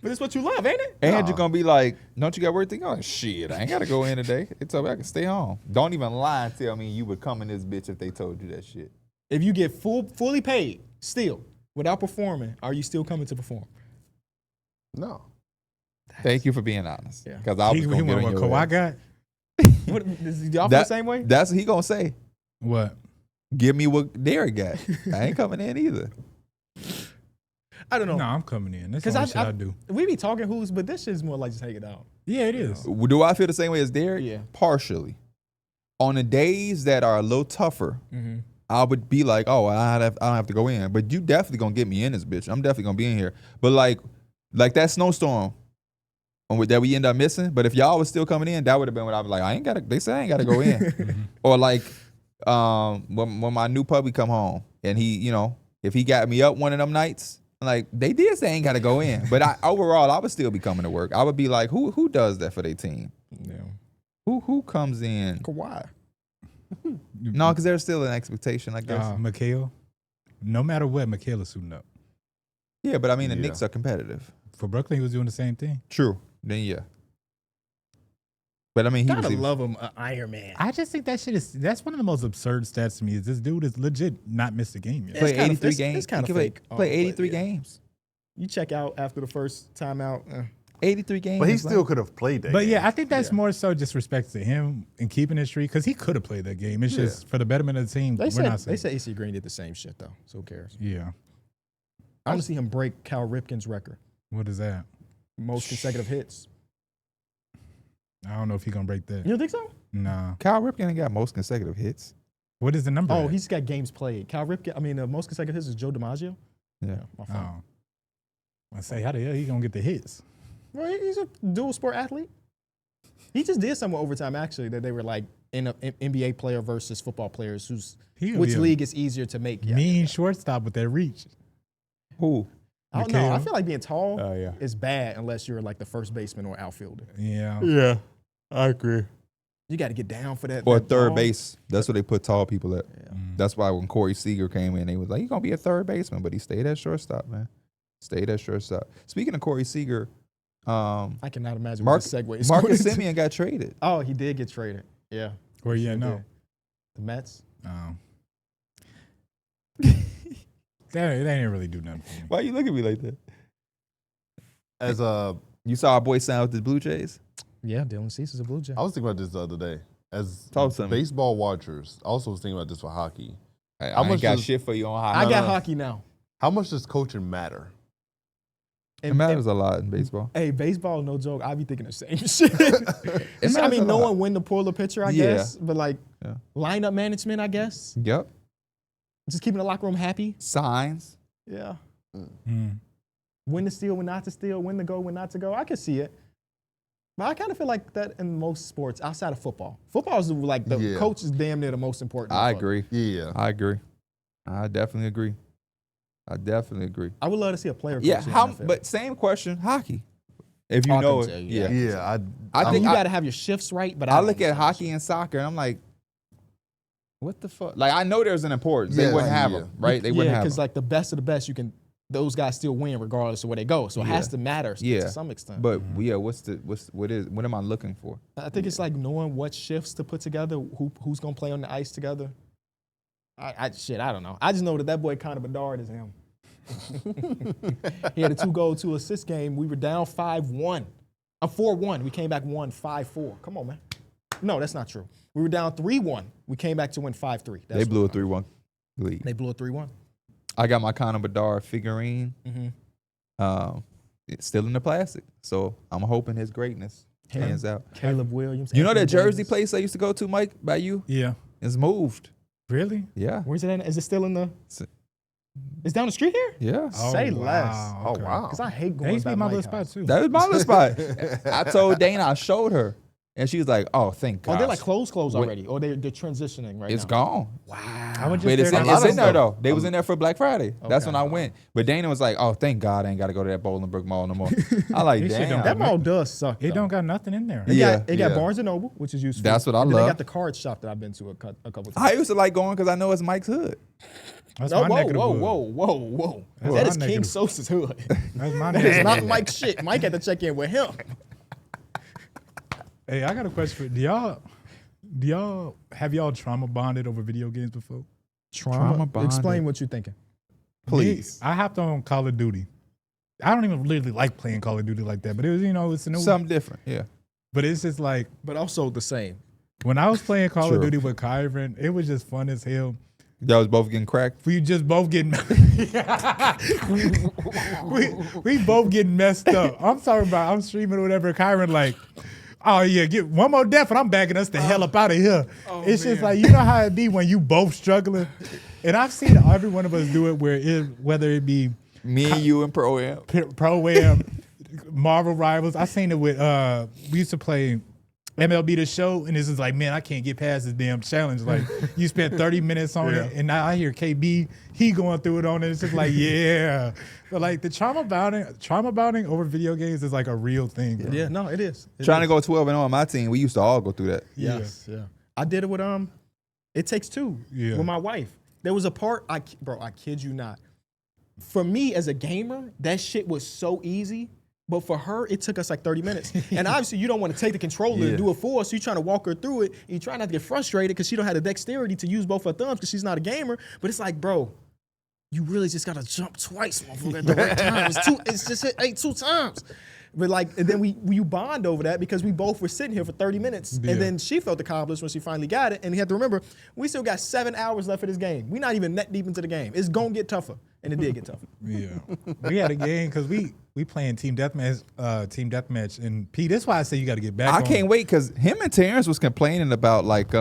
Speaker 1: But it's what you love, ain't it?
Speaker 2: And you're going to be like, don't you got work? Oh, shit, I ain't got to go in today. They told me I can stay home. Don't even lie and tell me you would come in this bitch if they told you that shit.
Speaker 1: If you get fully paid, still, without performing, are you still coming to perform?
Speaker 4: No.
Speaker 2: Thank you for being honest.
Speaker 1: Yeah.
Speaker 2: Because I was
Speaker 3: He
Speaker 2: going to
Speaker 3: went
Speaker 2: get on
Speaker 3: what
Speaker 2: your
Speaker 3: Kawhi
Speaker 2: ass.
Speaker 3: got.
Speaker 1: What, is y'all feel the same way?
Speaker 2: That's what he going to say.
Speaker 3: What?
Speaker 2: Give me what Darrick got. I ain't coming in either.
Speaker 1: I don't know.
Speaker 3: No, I'm coming in. That's the
Speaker 1: Because
Speaker 3: only shit I do.
Speaker 1: we be talking who's, but this shit's more like just hanging out.
Speaker 3: Yeah, it is.
Speaker 2: Do I feel the same way as Darrick?
Speaker 1: Yeah.
Speaker 2: Partially. On the days that are a little tougher, I would be like, oh, I don't have to go in. But you definitely going to get me in this bitch. I'm definitely going to be in here. But like that snowstorm that we end up missing. But if y'all was still coming in, that would have been what I was like, they say I ain't got to go in. Or like when my new puppy come home and he, if he got me up one of them nights, like they did say I ain't got to go in. But overall, I would still be coming to work. I would be like, who does that for their team?
Speaker 1: Yeah.
Speaker 2: Who comes in?
Speaker 1: Kawhi.
Speaker 2: No, because there's still an expectation, I guess.
Speaker 3: Mikhail. No matter what, Mikhail is suiting up.
Speaker 2: Yeah, but I mean, the
Speaker 4: Yeah.
Speaker 2: Knicks are competitive.
Speaker 3: For Brooklyn, he was doing the same thing.
Speaker 2: True. Then yeah. But I mean,
Speaker 1: Gotta love him, Iron Man.
Speaker 3: I just think that's one of the most absurd stats to me. Is this dude is legit not missed a game yet.
Speaker 1: Yeah.
Speaker 2: play
Speaker 1: It's kinda-
Speaker 2: 83
Speaker 1: it's
Speaker 2: games.
Speaker 1: kinda
Speaker 2: He could
Speaker 1: fake,
Speaker 2: play
Speaker 1: but
Speaker 2: 83
Speaker 1: yeah.
Speaker 2: games.
Speaker 1: You check out after the first timeout.
Speaker 2: 83 games.
Speaker 4: But he
Speaker 2: is
Speaker 4: still
Speaker 2: like-
Speaker 4: could have played that.
Speaker 3: But
Speaker 4: game.
Speaker 3: yeah, I think that's
Speaker 1: Yeah.
Speaker 3: more so just respect to him and keeping his streak because he could have played that game. It's just for the betterment of the team.
Speaker 1: They
Speaker 3: we're
Speaker 1: said
Speaker 3: not saying.
Speaker 1: AC Green did the same shit though. So who cares?
Speaker 3: Yeah.
Speaker 1: I want to see him break Cal Ripken's record,
Speaker 3: What is that?
Speaker 1: most consecutive hits.
Speaker 3: I don't know if he's gonna break that.
Speaker 1: You don't think so?
Speaker 3: Nah.
Speaker 2: Kyle Ripken ain't got most consecutive hits.
Speaker 3: What is the number?
Speaker 1: Oh,
Speaker 3: at?
Speaker 1: he's got games played. Cal Ripken. I mean, the most consecutive hits is Joe DiMaggio.
Speaker 2: Yeah.
Speaker 1: My fault.
Speaker 3: Oh. I say, how the hell he gonna get the hits?
Speaker 1: Well, he's a dual sport athlete. He just did something with overtime actually that they were like in an NBA player versus football players
Speaker 3: He
Speaker 1: which
Speaker 3: gonna be a
Speaker 1: league is easier to make. Yeah.
Speaker 3: mean shortstop with that reach.
Speaker 2: Who?
Speaker 1: I don't know. I
Speaker 3: Mikhail?
Speaker 1: feel like being tall
Speaker 2: Oh, yeah.
Speaker 1: is bad unless you're like the first baseman or outfielder.
Speaker 3: Yeah.
Speaker 4: Yeah, I agree.
Speaker 1: You got to get down for that.
Speaker 2: Or
Speaker 1: that
Speaker 2: third
Speaker 1: ball.
Speaker 2: base. That's where they put tall people at.
Speaker 1: Yeah.
Speaker 2: That's why when Corey Seager came in, they was like, he's going to be a third baseman, but he stayed at shortstop, man. Stayed at shortstop. Speaking of Corey Seager,
Speaker 1: I cannot imagine
Speaker 2: Mark,
Speaker 1: what the segue is.
Speaker 2: Marcus
Speaker 1: going to.
Speaker 2: Semien got traded.
Speaker 1: Oh, he did get traded. Yeah.
Speaker 3: Where you
Speaker 1: Sure
Speaker 3: at now?
Speaker 1: did. The Mets.
Speaker 3: Oh. They didn't really do nothing for me.
Speaker 2: Why you look at me like that?
Speaker 4: As
Speaker 2: You saw our boy sign with the Blue Jays?
Speaker 1: Yeah, Dylan Cease is a Blue Jay.
Speaker 4: I was thinking about this the other day. As
Speaker 2: Talk to me.
Speaker 4: baseball watchers, I also was thinking about this for hockey.
Speaker 2: I
Speaker 4: How
Speaker 2: ain't
Speaker 4: much
Speaker 2: got
Speaker 4: does-
Speaker 2: shit for you on
Speaker 1: I
Speaker 2: hockey.
Speaker 1: got hockey now.
Speaker 4: How much does coaching matter?
Speaker 2: It matters a lot in baseball.
Speaker 1: Hey, baseball, no joke. I be thinking the same shit.
Speaker 2: It
Speaker 1: I
Speaker 2: matters
Speaker 1: mean,
Speaker 2: a lot.
Speaker 1: knowing when to pull the pitcher, I
Speaker 2: Yeah.
Speaker 1: guess. But like
Speaker 2: Yeah.
Speaker 1: lineup management, I guess.
Speaker 2: Yep.
Speaker 1: Just keeping the locker room happy.
Speaker 2: Signs.
Speaker 1: Yeah.
Speaker 3: Mm.
Speaker 1: When to steal, when not to steal, when to go, when not to go. I can see it. But I kind of feel like that in most sports outside of football. Football is like the
Speaker 4: Yeah.
Speaker 1: coach is damn near the most important.
Speaker 2: I
Speaker 1: fuck.
Speaker 2: agree.
Speaker 4: Yeah.
Speaker 2: I agree. I definitely agree. I
Speaker 1: I would love to see a player coach.
Speaker 2: Yeah,
Speaker 1: in the
Speaker 2: how?
Speaker 1: NFL.
Speaker 2: But same question, hockey. If you
Speaker 1: I
Speaker 2: know
Speaker 1: couldn't
Speaker 2: it,
Speaker 1: tell you,
Speaker 2: yeah.
Speaker 4: Yeah.
Speaker 2: I
Speaker 1: I mean,
Speaker 2: think
Speaker 1: you
Speaker 2: I-
Speaker 1: got to have your shifts right. But
Speaker 2: I
Speaker 1: don't
Speaker 2: look at
Speaker 1: understand
Speaker 2: hockey
Speaker 1: shit.
Speaker 2: and soccer, and I'm like, what the fuck? Like, I know there's an importance.
Speaker 4: Yeah,
Speaker 2: They wouldn't
Speaker 4: like,
Speaker 2: have
Speaker 4: yeah.
Speaker 2: them, right? They
Speaker 1: Yeah,
Speaker 2: wouldn't have
Speaker 1: because
Speaker 2: them.
Speaker 1: like the best of the best, those guys still win regardless of where they go. So it has to matter
Speaker 2: Yeah.
Speaker 1: to some extent.
Speaker 2: But yeah, what am I looking for?
Speaker 1: I think it's like knowing what shifts to put together, who's gonna play on the ice together. I don't know. I just know that boy Connor Bedard is him. He had a 2-goal, 2-assist game. We were down 5-1. 4-1. We came back won 5-4. Come on, man. No, that's not true. We were down 3-1. We came back to win 5-3.
Speaker 2: They blew a 3-1 lead.
Speaker 1: They blew a 3-1.
Speaker 2: I got my Connor Bedard figurine.
Speaker 1: Mm-hmm.
Speaker 2: It's still in the plastic, so I'm hoping his greatness. Hands out.
Speaker 1: Caleb Williams.
Speaker 2: You know
Speaker 1: Anthony
Speaker 2: that Jersey
Speaker 1: Davis.
Speaker 2: place I used to go to, Mike, by you?
Speaker 3: Yeah.
Speaker 2: It's moved.
Speaker 3: Really?
Speaker 2: Yeah.
Speaker 1: Where's it at? Is it still in the?
Speaker 2: S-
Speaker 1: It's down the street here.
Speaker 2: Yeah.
Speaker 1: Say less.
Speaker 4: Oh, wow.
Speaker 1: Because I hate
Speaker 3: That
Speaker 1: going
Speaker 3: used to
Speaker 1: back
Speaker 3: be my
Speaker 1: Mike
Speaker 3: little spot
Speaker 1: house.
Speaker 3: too.
Speaker 2: That was my little spot. I told Dana, I showed her. And she was like, oh, thank God.
Speaker 1: Oh, they're like closed
Speaker 2: What-
Speaker 1: already, or they're transitioning right
Speaker 2: It's
Speaker 1: now.
Speaker 2: gone.
Speaker 3: I was just
Speaker 2: But it's
Speaker 3: there
Speaker 2: in,
Speaker 3: to-
Speaker 2: it's in there,
Speaker 4: stuff.
Speaker 2: though. They was in there for Black Friday. That's
Speaker 1: Okay.
Speaker 2: when I went. But Dana was like, oh, thank God I ain't got to go to that Bolingbrook Mall no more. I like,
Speaker 3: This shit
Speaker 2: damn.
Speaker 3: don't
Speaker 1: That mall does suck.
Speaker 3: It
Speaker 1: though.
Speaker 3: don't got nothing in there.
Speaker 1: It
Speaker 2: Yeah,
Speaker 1: got, it got
Speaker 4: yeah.
Speaker 1: Barnes and Noble, which is useful.
Speaker 2: That's what I
Speaker 1: and then
Speaker 2: love.
Speaker 1: They got the card shop that I've been to a couple times.
Speaker 2: I used to like going because I know it's Mike's hood.
Speaker 3: That's
Speaker 1: Oh,
Speaker 3: my
Speaker 1: whoa,
Speaker 3: neck of the
Speaker 1: whoa,
Speaker 3: wood.
Speaker 1: whoa.
Speaker 3: That's
Speaker 1: That
Speaker 3: my
Speaker 1: is
Speaker 3: neck
Speaker 1: King
Speaker 3: of the-
Speaker 1: Sosa's hood.
Speaker 3: That's my
Speaker 1: That
Speaker 3: neck.
Speaker 1: is not Mike's shit. Mike had to check in with him.
Speaker 3: Hey, I got a question for have y'all trauma bonded over video games before?
Speaker 2: Trauma bonded.
Speaker 1: Explain what you're thinking.
Speaker 2: Please.
Speaker 3: Me, I hopped on Call of Duty. I don't even really like playing Call of Duty like that, but it was, it's a new
Speaker 2: Something different. Yeah.
Speaker 3: But it's just like
Speaker 1: But also the same.
Speaker 3: when I was playing Call
Speaker 2: True.
Speaker 3: of Duty with Kyron, it was just fun as hell.
Speaker 2: Y'all was both getting cracked.
Speaker 3: We just both getting we both getting messed up. I'm streaming or whatever. Kyron like, oh yeah, get one more death and I'm backing us the hell up out of here. It's just like, you know how it be when you both struggling. And I've seen every one of us do it whether it be
Speaker 2: Me and you and Pro Am.
Speaker 3: Pro-Am, Marvel Rivals. I seen it with we used to play MLB The Show, and this is like, man, I can't get past this damn challenge. Like, you spent 30 minutes on it, and now I hear KB, he going through it on it. It's just like, yeah. But like the trauma bonding over video games is like a real thing. Bro.
Speaker 1: Yeah, no, it is.
Speaker 2: Trying to go 12-0 on my team. We used to all go through that.
Speaker 1: Yes, yeah. I did it with It Takes Two
Speaker 3: Yeah.
Speaker 1: with my wife. There was a part, I kid you not. For me as a gamer, that shit was so easy. But for her, it took us like 30 minutes. And obviously, you don't want to take the controller and do it for her, so you're trying to walk her through it. And you try not to get frustrated because she don't have the dexterity to use both her thumbs because she's not a gamer. But it's like, bro, you really just got to jump twice, motherfucker, at the right time. It's just hit 2 times. But like, and then we bond over that because we both were sitting here for 30 minutes.
Speaker 3: Yeah.
Speaker 1: And then she felt accomplished when she finally got it. And you have to remember, we still got 7 hours left of this game. We're not even neck deep into the game. It's going to get tougher. And it did get tougher.
Speaker 3: Yeah. We had a game because we playing team deathmatch, and P. That's why I say you got to get back.
Speaker 2: I
Speaker 3: on
Speaker 2: can't
Speaker 3: it.
Speaker 2: wait because him and Terrence was complaining about like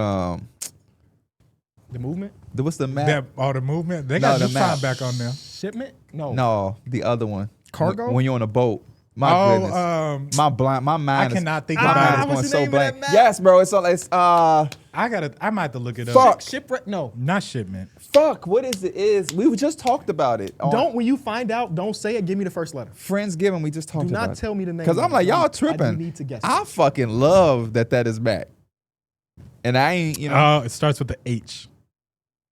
Speaker 1: The movement?
Speaker 2: what's the map?
Speaker 3: That all the movement. They
Speaker 2: No,
Speaker 3: got
Speaker 2: the
Speaker 3: new
Speaker 2: map.
Speaker 3: time back on there.
Speaker 1: Shipment? No.
Speaker 2: No, the other one.
Speaker 1: Cargo?
Speaker 2: When you're on a boat. My goodness. My mind.
Speaker 3: cannot think
Speaker 2: my
Speaker 3: about
Speaker 2: mind
Speaker 3: it.
Speaker 2: is going
Speaker 1: What's the
Speaker 2: so
Speaker 1: name of
Speaker 2: blank.
Speaker 1: that map?
Speaker 2: Yes, bro. It's
Speaker 3: I might have to look it up.
Speaker 2: Fuck.
Speaker 1: Shipwreck? No.
Speaker 3: Not shipment.
Speaker 2: fuck. What is it? We just talked about it. On
Speaker 1: When you find out, don't say it. Give me the first letter.
Speaker 2: Friendsgiving. We just talked
Speaker 1: Do
Speaker 2: about
Speaker 1: not
Speaker 2: it.
Speaker 1: tell me the name.
Speaker 2: Because I'm
Speaker 1: of it.
Speaker 2: like, y'all
Speaker 1: I
Speaker 2: tripping.
Speaker 1: do need to guess.
Speaker 2: I fucking love that is back. And I ain't,
Speaker 3: It starts with the H.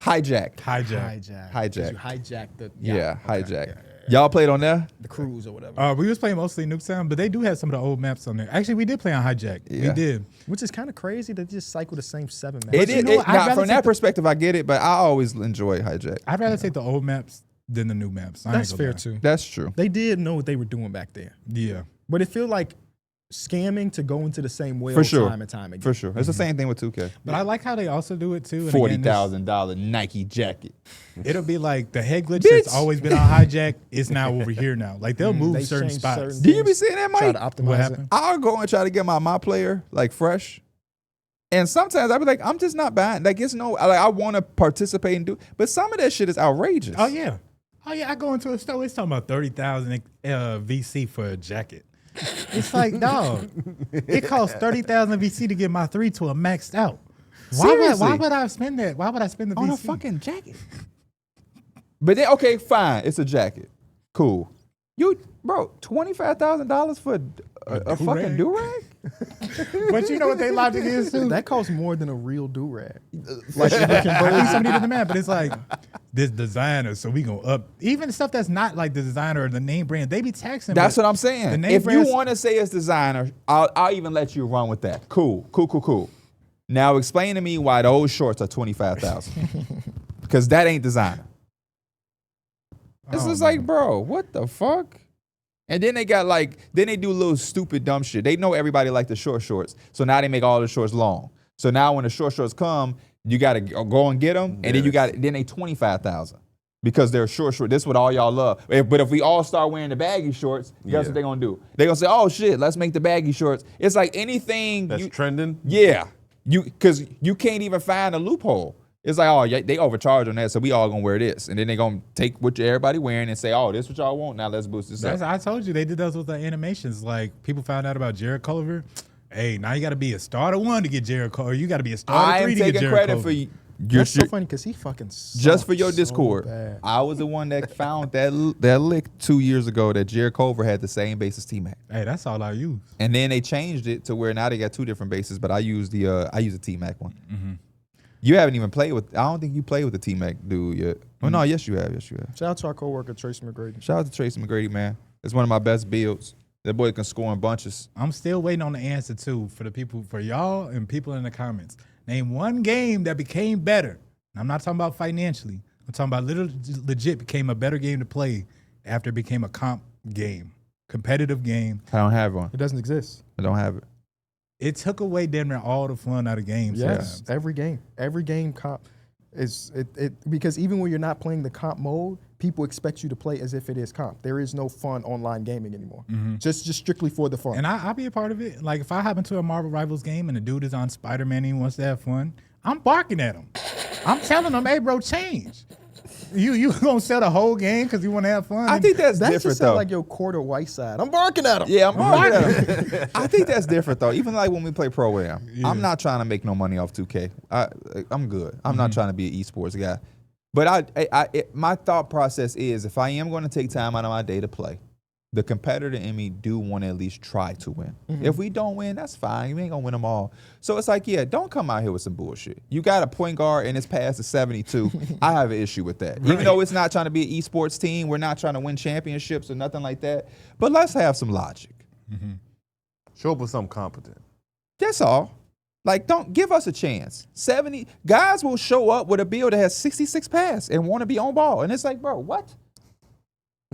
Speaker 2: hijacked.
Speaker 3: Hijack.
Speaker 2: Hijack.
Speaker 1: You hijacked the
Speaker 2: Yeah,
Speaker 1: okay,
Speaker 2: hijack.
Speaker 1: yeah.
Speaker 2: Y'all played on there?
Speaker 1: The cruise or whatever.
Speaker 3: We was playing mostly Nuketown, but they do have some of the old maps on there. Actually, we did play on Hijack.
Speaker 2: Yeah.
Speaker 3: We did.
Speaker 1: Which is kind of crazy that they just cycle the same 7 maps.
Speaker 2: It
Speaker 3: you
Speaker 2: is.
Speaker 3: know what? I'd rather
Speaker 2: From
Speaker 3: take
Speaker 2: that
Speaker 3: the-
Speaker 2: perspective, I get it, but I always enjoy hijack.
Speaker 3: I'd rather take the old maps than the new maps. I ain't
Speaker 1: That's
Speaker 3: gonna
Speaker 1: fair
Speaker 3: lie.
Speaker 1: too.
Speaker 2: That's true.
Speaker 1: They did know what they were doing back there.
Speaker 3: Yeah.
Speaker 1: But it feel like scamming to go into the same well
Speaker 2: For sure.
Speaker 1: time and time again.
Speaker 2: For sure. It's the same thing with 2K.
Speaker 3: But I like how they also do it too. And again, this-
Speaker 2: $40,000 Nike jacket.
Speaker 3: It'll be like the head glitch
Speaker 2: Bitch.
Speaker 3: that's always been on Hijack is now over here now. Like they'll move
Speaker 1: They
Speaker 3: certain
Speaker 1: change
Speaker 3: spots.
Speaker 1: certain
Speaker 2: Do you be
Speaker 1: things,
Speaker 2: seeing that,
Speaker 1: Try
Speaker 2: Mike?
Speaker 1: to optimize
Speaker 3: What
Speaker 1: it.
Speaker 3: happened?
Speaker 2: I'll go and try to get my player like fresh. And sometimes I'll be like, I'm just not buying. Like, it's no, like, I want to participate and do, but some of that shit is outrageous.
Speaker 3: Oh yeah. I go into a store. It's talking about 30,000 VC for a jacket. It's like, dog, it costs 30,000 VC to get my 3 to a maxed out. Why
Speaker 2: Seriously.
Speaker 3: would I spend that? Why would I spend the
Speaker 2: On
Speaker 3: VC?
Speaker 2: a fucking jacket. But then, okay, fine. It's a jacket. Cool. Bro, $25,000 for a fucking do-rag?
Speaker 3: But you know what they logic is too?
Speaker 1: That costs more than a real do-rag.
Speaker 3: Like I think somebody did the math, but it's like this designer, so we gonna up even stuff that's not like the designer or the name brand. They be taxing.
Speaker 2: That's
Speaker 3: but
Speaker 2: what I'm
Speaker 3: the
Speaker 2: saying.
Speaker 3: name
Speaker 2: If you
Speaker 3: brands-
Speaker 2: want to say it's designer, I'll even let you run with that. Cool. Now explain to me why those shorts are $25,000. Because that ain't designer. It's
Speaker 3: Oh,
Speaker 2: just like, bro, what the fuck? And then they got like, then they do little stupid dumb shit. They know everybody like the short shorts, so now they make all the shorts long. So now when the short shorts come, you gotta go and get them, and then you got then they $25,000. because they're short. This is what all y'all love. But if we all start wearing the baggy shorts, guess what they're gonna do? They're gonna say, "Oh shit, let's make the baggy shorts." It's like anything
Speaker 4: That's trending.
Speaker 2: Yeah, because you can't even find a loophole. It's like, oh, yeah, they overcharge on that, so we all gonna wear this, and then they gonna take what everybody wearing and say, oh, this what y'all want. Now let's boost this up.
Speaker 3: I told you they did those with the animations. Like people found out about Jared Culver. Hey, now you got to be a starter 1 to get Jared Culver. You got to be a starter 3 to get Jared Culver.
Speaker 2: I am taking credit for you.
Speaker 1: That's so funny because he fucking sucks
Speaker 2: just for your
Speaker 1: so
Speaker 2: Discord.
Speaker 1: bad.
Speaker 2: I was the one that found that lick 2 years ago that Jared Culver had the same base as T-Mac.
Speaker 3: Hey, that's all I use.
Speaker 2: And then they changed it to where now they got 2 different bases, but I use the T-Mac one.
Speaker 3: Mm-hmm.
Speaker 2: You haven't even played with. I don't think you played with the T-Mac dude yet. Oh no, yes you have. Yes you have.
Speaker 1: Shout out to our coworker Tracy McGrady.
Speaker 2: Shout out to Tracy McGrady, man. It's one of my best builds. That boy can score in bunches.
Speaker 3: I'm still waiting on the answer too for y'all and people in the comments. Name one game that became better. I'm not talking about financially. I'm talking about legit became a better game to play after it became a competitive game.
Speaker 2: I don't have one.
Speaker 1: It doesn't exist.
Speaker 2: I don't have it.
Speaker 3: It took away damn near all the fun out of games.
Speaker 1: Yes, every game comp is it because even when you're not playing the comp mode, people expect you to play as if it is comp. There is no fun online gaming anymore. Just strictly for the fun.
Speaker 3: And I'll be a part of it. Like if I hop into a Marvel Rivals game and the dude is on Spider-Man and he wants to have fun, I'm barking at him. I'm telling him, hey bro, change. You gonna sell the whole game because you want to have fun?
Speaker 2: I think that's different
Speaker 1: just
Speaker 2: though.
Speaker 1: Like your quarter white side. I'm barking at him.
Speaker 2: Yeah, I'm barking at him. I think that's different though. Even like when we play Pro Am, I'm not trying to make no money off 2K. I'm good. I'm not trying to be an esports guy. But my thought process is if I am going to take time out of my day to play, the competitor in me do want to at least try to win. If we don't win, that's fine. We ain't gonna win them all. So it's like, yeah, don't come out here with some bullshit. You got a point guard and it's past the 72. I have an issue with that. Right. Even though it's not trying to be an esports team, we're not trying to win championships or nothing like that. But let's have some logic.
Speaker 4: Show up with something competent.
Speaker 2: That's all. Like, don't give us a chance. 70 guys will show up with a build that has 66 pass and want to be on ball. And it's like, bro, what?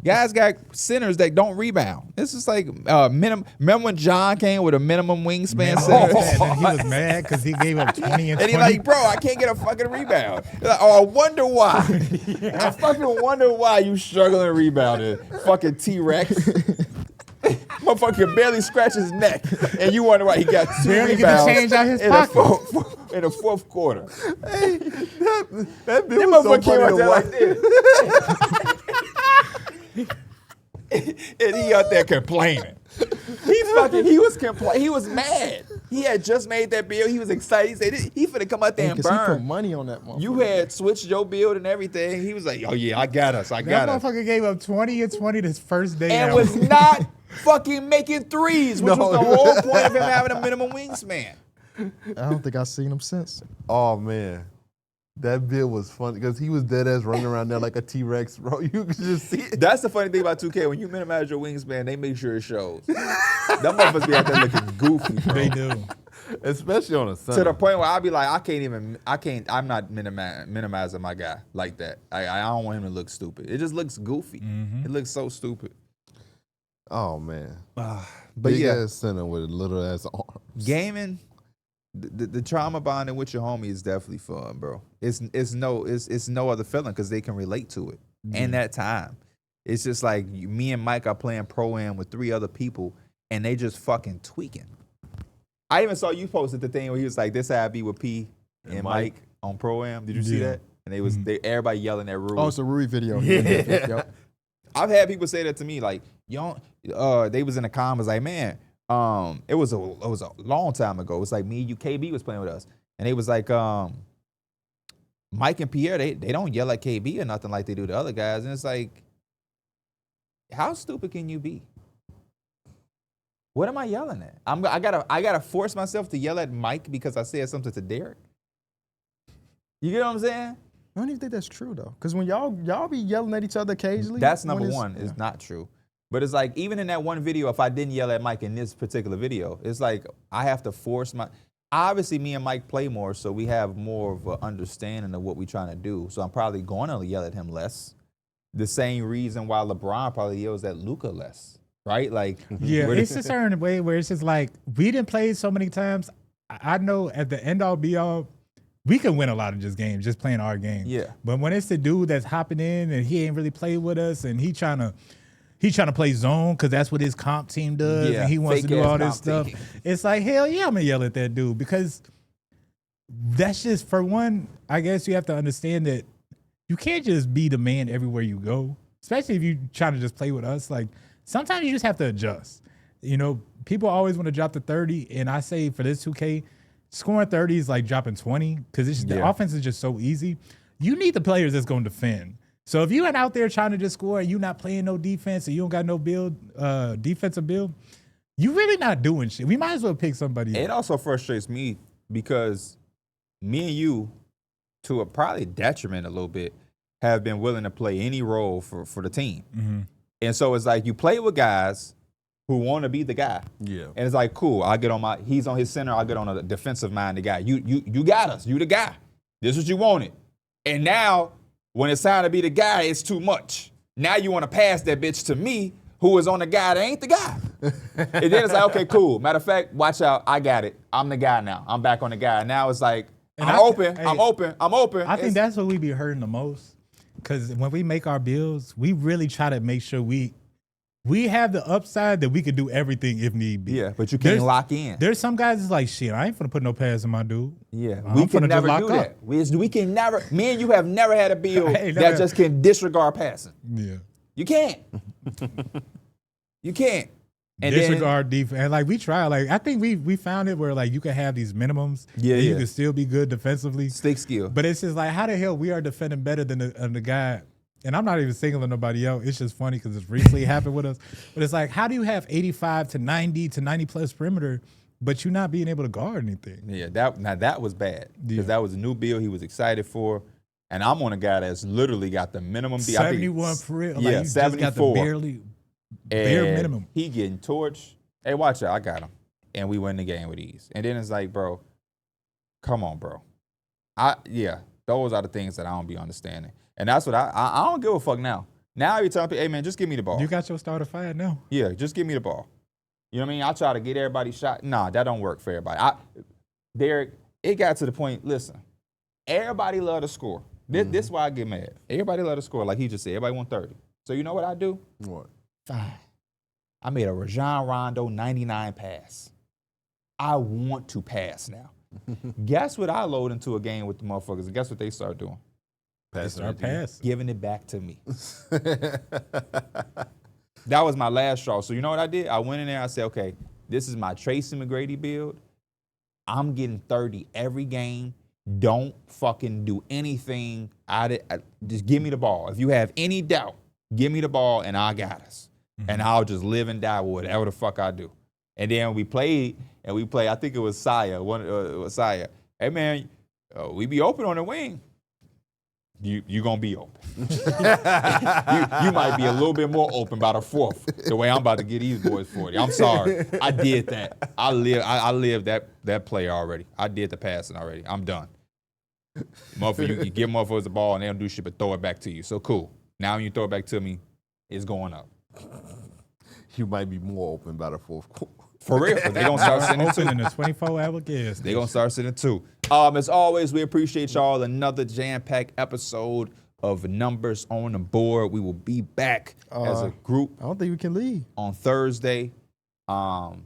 Speaker 2: Guys got centers that don't rebound. This is like minimum. Remember when John came with a minimum wingspan center?
Speaker 3: And he was mad because he gave up 20 and 20.
Speaker 2: And he like, bro, I can't get a fucking rebound. Like, oh, I wonder why. I fucking wonder why you struggling rebounding. Fucking T-Rex. Motherfucker barely scratch his neck. And you wonder why he got 2
Speaker 3: barely
Speaker 2: rebounds
Speaker 3: get the change out his pocket.
Speaker 2: In the fourth quarter.
Speaker 4: Hey, that bill was so funny to watch.
Speaker 2: Like this. And he out there complaining. He was mad. He had just made that build. He was excited. He said he finna come out there and burn.
Speaker 1: He put money on that motherfucker.
Speaker 2: You had switched your build and everything. He was like, oh yeah, I got us.
Speaker 3: That motherfucker gave up 20 and 20 this first day.
Speaker 2: And was not fucking making threes, which was the whole point of him having a minimum wingspan.
Speaker 1: I don't think I've seen him since.
Speaker 4: Oh man. That bit was funny because he was dead ass running around there like a T-Rex, bro. You could just see it.
Speaker 2: That's the funny thing about 2K. When you minimize your wingspan, they make sure it shows. Them motherfuckers be out there looking goofy, bro.
Speaker 3: They do.
Speaker 4: Especially on a Sunday.
Speaker 2: To the point where I'll be like, I'm not minimizing my guy like that. I don't want him to look stupid. It just looks goofy. It looks so stupid.
Speaker 4: Oh, man.
Speaker 2: But
Speaker 4: Big
Speaker 2: yeah.
Speaker 4: ass center with little ass arms.
Speaker 2: Gaming, the trauma bonding with your homie is definitely fun, bro. It's no other feeling because they can relate to it. And that time. It's just like me and Mike are playing Pro-Am with 3 other people and they just fucking tweaking. I even saw you posted the thing where he was like, this how I be with P and Mike on Pro-Am. Did you see that? And they was everybody yelling at Rui.
Speaker 1: Oh, it's a Rui video.
Speaker 4: Yeah.
Speaker 1: Yep.
Speaker 2: I've had people say that to me, like, they was in the comments like, man, it was a long time ago. It's like me and you, KB was playing with us. And they was like, Mike and Pierre, they don't yell at KB or nothing like they do to other guys. And it's like, how stupid can you be? What am I yelling at? I gotta force myself to yell at Mike because I said something to Darrick. You get what I'm saying?
Speaker 1: I don't even think that's true though, because when y'all be yelling at each other occasionally.
Speaker 2: That's number one. It's not true. But it's like even in that one video, if I didn't yell at Mike in this particular video, it's like I have to force my. Obviously, me and Mike play more, so we have more of an understanding of what we're trying to do. So I'm probably going to yell at him less. The same reason why LeBron probably yells at Luka less, right? Like,
Speaker 3: yeah, it's a certain way where it's just like we didn't play so many times. I know at the end all be all, we can win a lot of just games, just playing our game.
Speaker 2: Yeah.
Speaker 3: But when it's the dude that's hopping in and he ain't really played with us and he trying to play zone because that's what his comp team does
Speaker 2: Yeah,
Speaker 3: and he wants to do
Speaker 2: fake-ass
Speaker 3: all this
Speaker 2: comp
Speaker 3: stuff.
Speaker 2: team.
Speaker 3: It's like, hell yeah, I'm going to yell at that dude because that's just, for one, I guess you have to understand that you can't just be the man everywhere you go, especially if you trying to just play with us. Like, sometimes you just have to adjust. You know, people always want to drop to 30, and I say for this 2K, scoring 30 is like dropping 20 because the offense is just so easy. You need the players that's going to defend. So if you ain't out there trying to just score and you not playing no defense and you don't got no defensive build, you really not doing shit. We might as well pick somebody
Speaker 2: It
Speaker 3: else.
Speaker 2: also frustrates me because me and you, to a probably detriment a little bit, have been willing to play any role for the team.
Speaker 3: Mm-hmm.
Speaker 2: And so it's like you play with guys who want to be the guy.
Speaker 4: Yeah.
Speaker 2: And it's like, cool, he's on his center, I'll get on a defensive minded guy. You got us, you the guy. This is what you wanted. And now, when it's time to be the guy, it's too much. Now you want to pass that bitch to me, who is on the guy that ain't the guy. And then it's like, okay, cool. Matter of fact, watch out, I got it. I'm the guy now. I'm back on the guy. Now it's like, I'm open.
Speaker 3: I think that's what we be hurting the most. Because when we make our builds, we really try to make sure we have the upside that we could do everything if need be.
Speaker 2: Yeah, but you can't lock in.
Speaker 3: There's some guys that's like, shit, I ain't finna put no pass in my dude.
Speaker 2: Yeah,
Speaker 3: I'm
Speaker 2: we can
Speaker 3: finna
Speaker 2: never
Speaker 3: just
Speaker 2: do
Speaker 3: lock
Speaker 2: that. We can never, me and you have never had a build
Speaker 3: Hey,
Speaker 2: that
Speaker 3: never.
Speaker 2: just can disregard passing.
Speaker 3: Yeah.
Speaker 2: You can't. You can't. And
Speaker 3: Disregard defense. And like we try, like I think we found it where like you can have these minimums.
Speaker 2: Yeah,
Speaker 3: and you
Speaker 2: yeah.
Speaker 3: can still be good defensively.
Speaker 2: Stick skill.
Speaker 3: But it's just like, how the hell we are defending better than the guy? And I'm not even singling nobody out. It's just funny because it's recently happened with us. But it's like, how do you have 85 to 90 to 90 plus perimeter, but you not being able to guard anything?
Speaker 2: Yeah, that was bad because
Speaker 3: Yeah.
Speaker 2: that was a new build he was excited for, and I'm on a guy that's literally got the minimum.
Speaker 3: 71 perimeter.
Speaker 2: Yeah,
Speaker 3: Like you
Speaker 2: 74.
Speaker 3: just got the bare
Speaker 2: And
Speaker 3: minimum.
Speaker 2: He getting torched. Hey, watch out! I got him, and we win the game with ease. And then it's like, bro, come on, bro. Those are the things that I don't be understanding, and that's what I don't give a fuck now. Now you tell people, hey man, just give me the ball.
Speaker 3: You got your starter fired now.
Speaker 2: Yeah, just give me the ball. You know what I mean? I try to get everybody shot. Nah, that don't work for everybody. Darrick, it got to the point, listen, everybody love to score. This is why I get mad. Everybody love to score, like he just said. Everybody want 30. So you know what I do?
Speaker 4: What?
Speaker 2: I made a Rajon Rondo 99 pass. I want to pass now. Guess what I load into a game with the motherfuckers? And guess what they start doing?
Speaker 3: Start pass.
Speaker 2: Giving it back to me. That was my last straw. So you know what I did? I went in there, I said, okay, this is my Tracy McGrady build. I'm getting 30 every game. Don't fucking do anything. Just give me the ball. If you have any doubt, give me the ball and I got us. And I'll just live and die with whatever the fuck I do. And then we played, I think it was Saya. Saya. Hey man, we be open on the wing. You gonna be open. you might be a little bit more open by the fourth. The way I'm about to get these boys 40. I'm sorry. I did that. I lived that play already. I did the passing already. I'm done. Motherfucker, you give motherfuckers the ball and they don't do shit but throw it back to you. So cool. Now when you throw it back to me, it's going up.
Speaker 4: You might be more open by the fourth quarter.
Speaker 2: For real. 'Cause they gonna start sending
Speaker 3: Open
Speaker 2: two.
Speaker 3: in the 24-hour gas.
Speaker 2: They gonna start sending two. As always, we appreciate y'all. Another jam-packed episode of Numbers on the Board. We will be back as a group
Speaker 1: I don't think we can leave.
Speaker 2: on Thursday. Y'all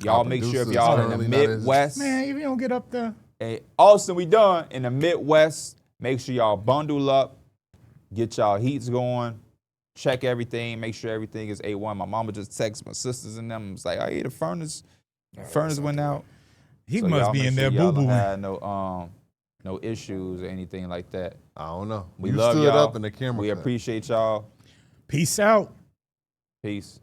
Speaker 4: Our
Speaker 2: make sure if
Speaker 4: producers
Speaker 2: y'all in the
Speaker 4: currently not in-
Speaker 2: Midwest.
Speaker 3: Man, if you don't get up there.
Speaker 2: Hey, Austin, we done in the Midwest. Make sure y'all bundle up, get y'all heats going, check everything, make sure everything is A1. My mama just texted my sisters and them. It's like, oh yeah, the furnace went out.
Speaker 3: He
Speaker 2: So
Speaker 3: must
Speaker 2: y'all
Speaker 3: be
Speaker 2: make
Speaker 3: in
Speaker 2: sure
Speaker 3: there
Speaker 2: y'all don't
Speaker 3: boo-booing.
Speaker 2: have no issues or anything like that.
Speaker 4: I don't know.
Speaker 2: We
Speaker 4: You
Speaker 2: love
Speaker 4: stood
Speaker 2: y'all.
Speaker 4: up in the camera.
Speaker 2: We
Speaker 4: cut.
Speaker 2: appreciate y'all.
Speaker 3: Peace out.
Speaker 2: Peace.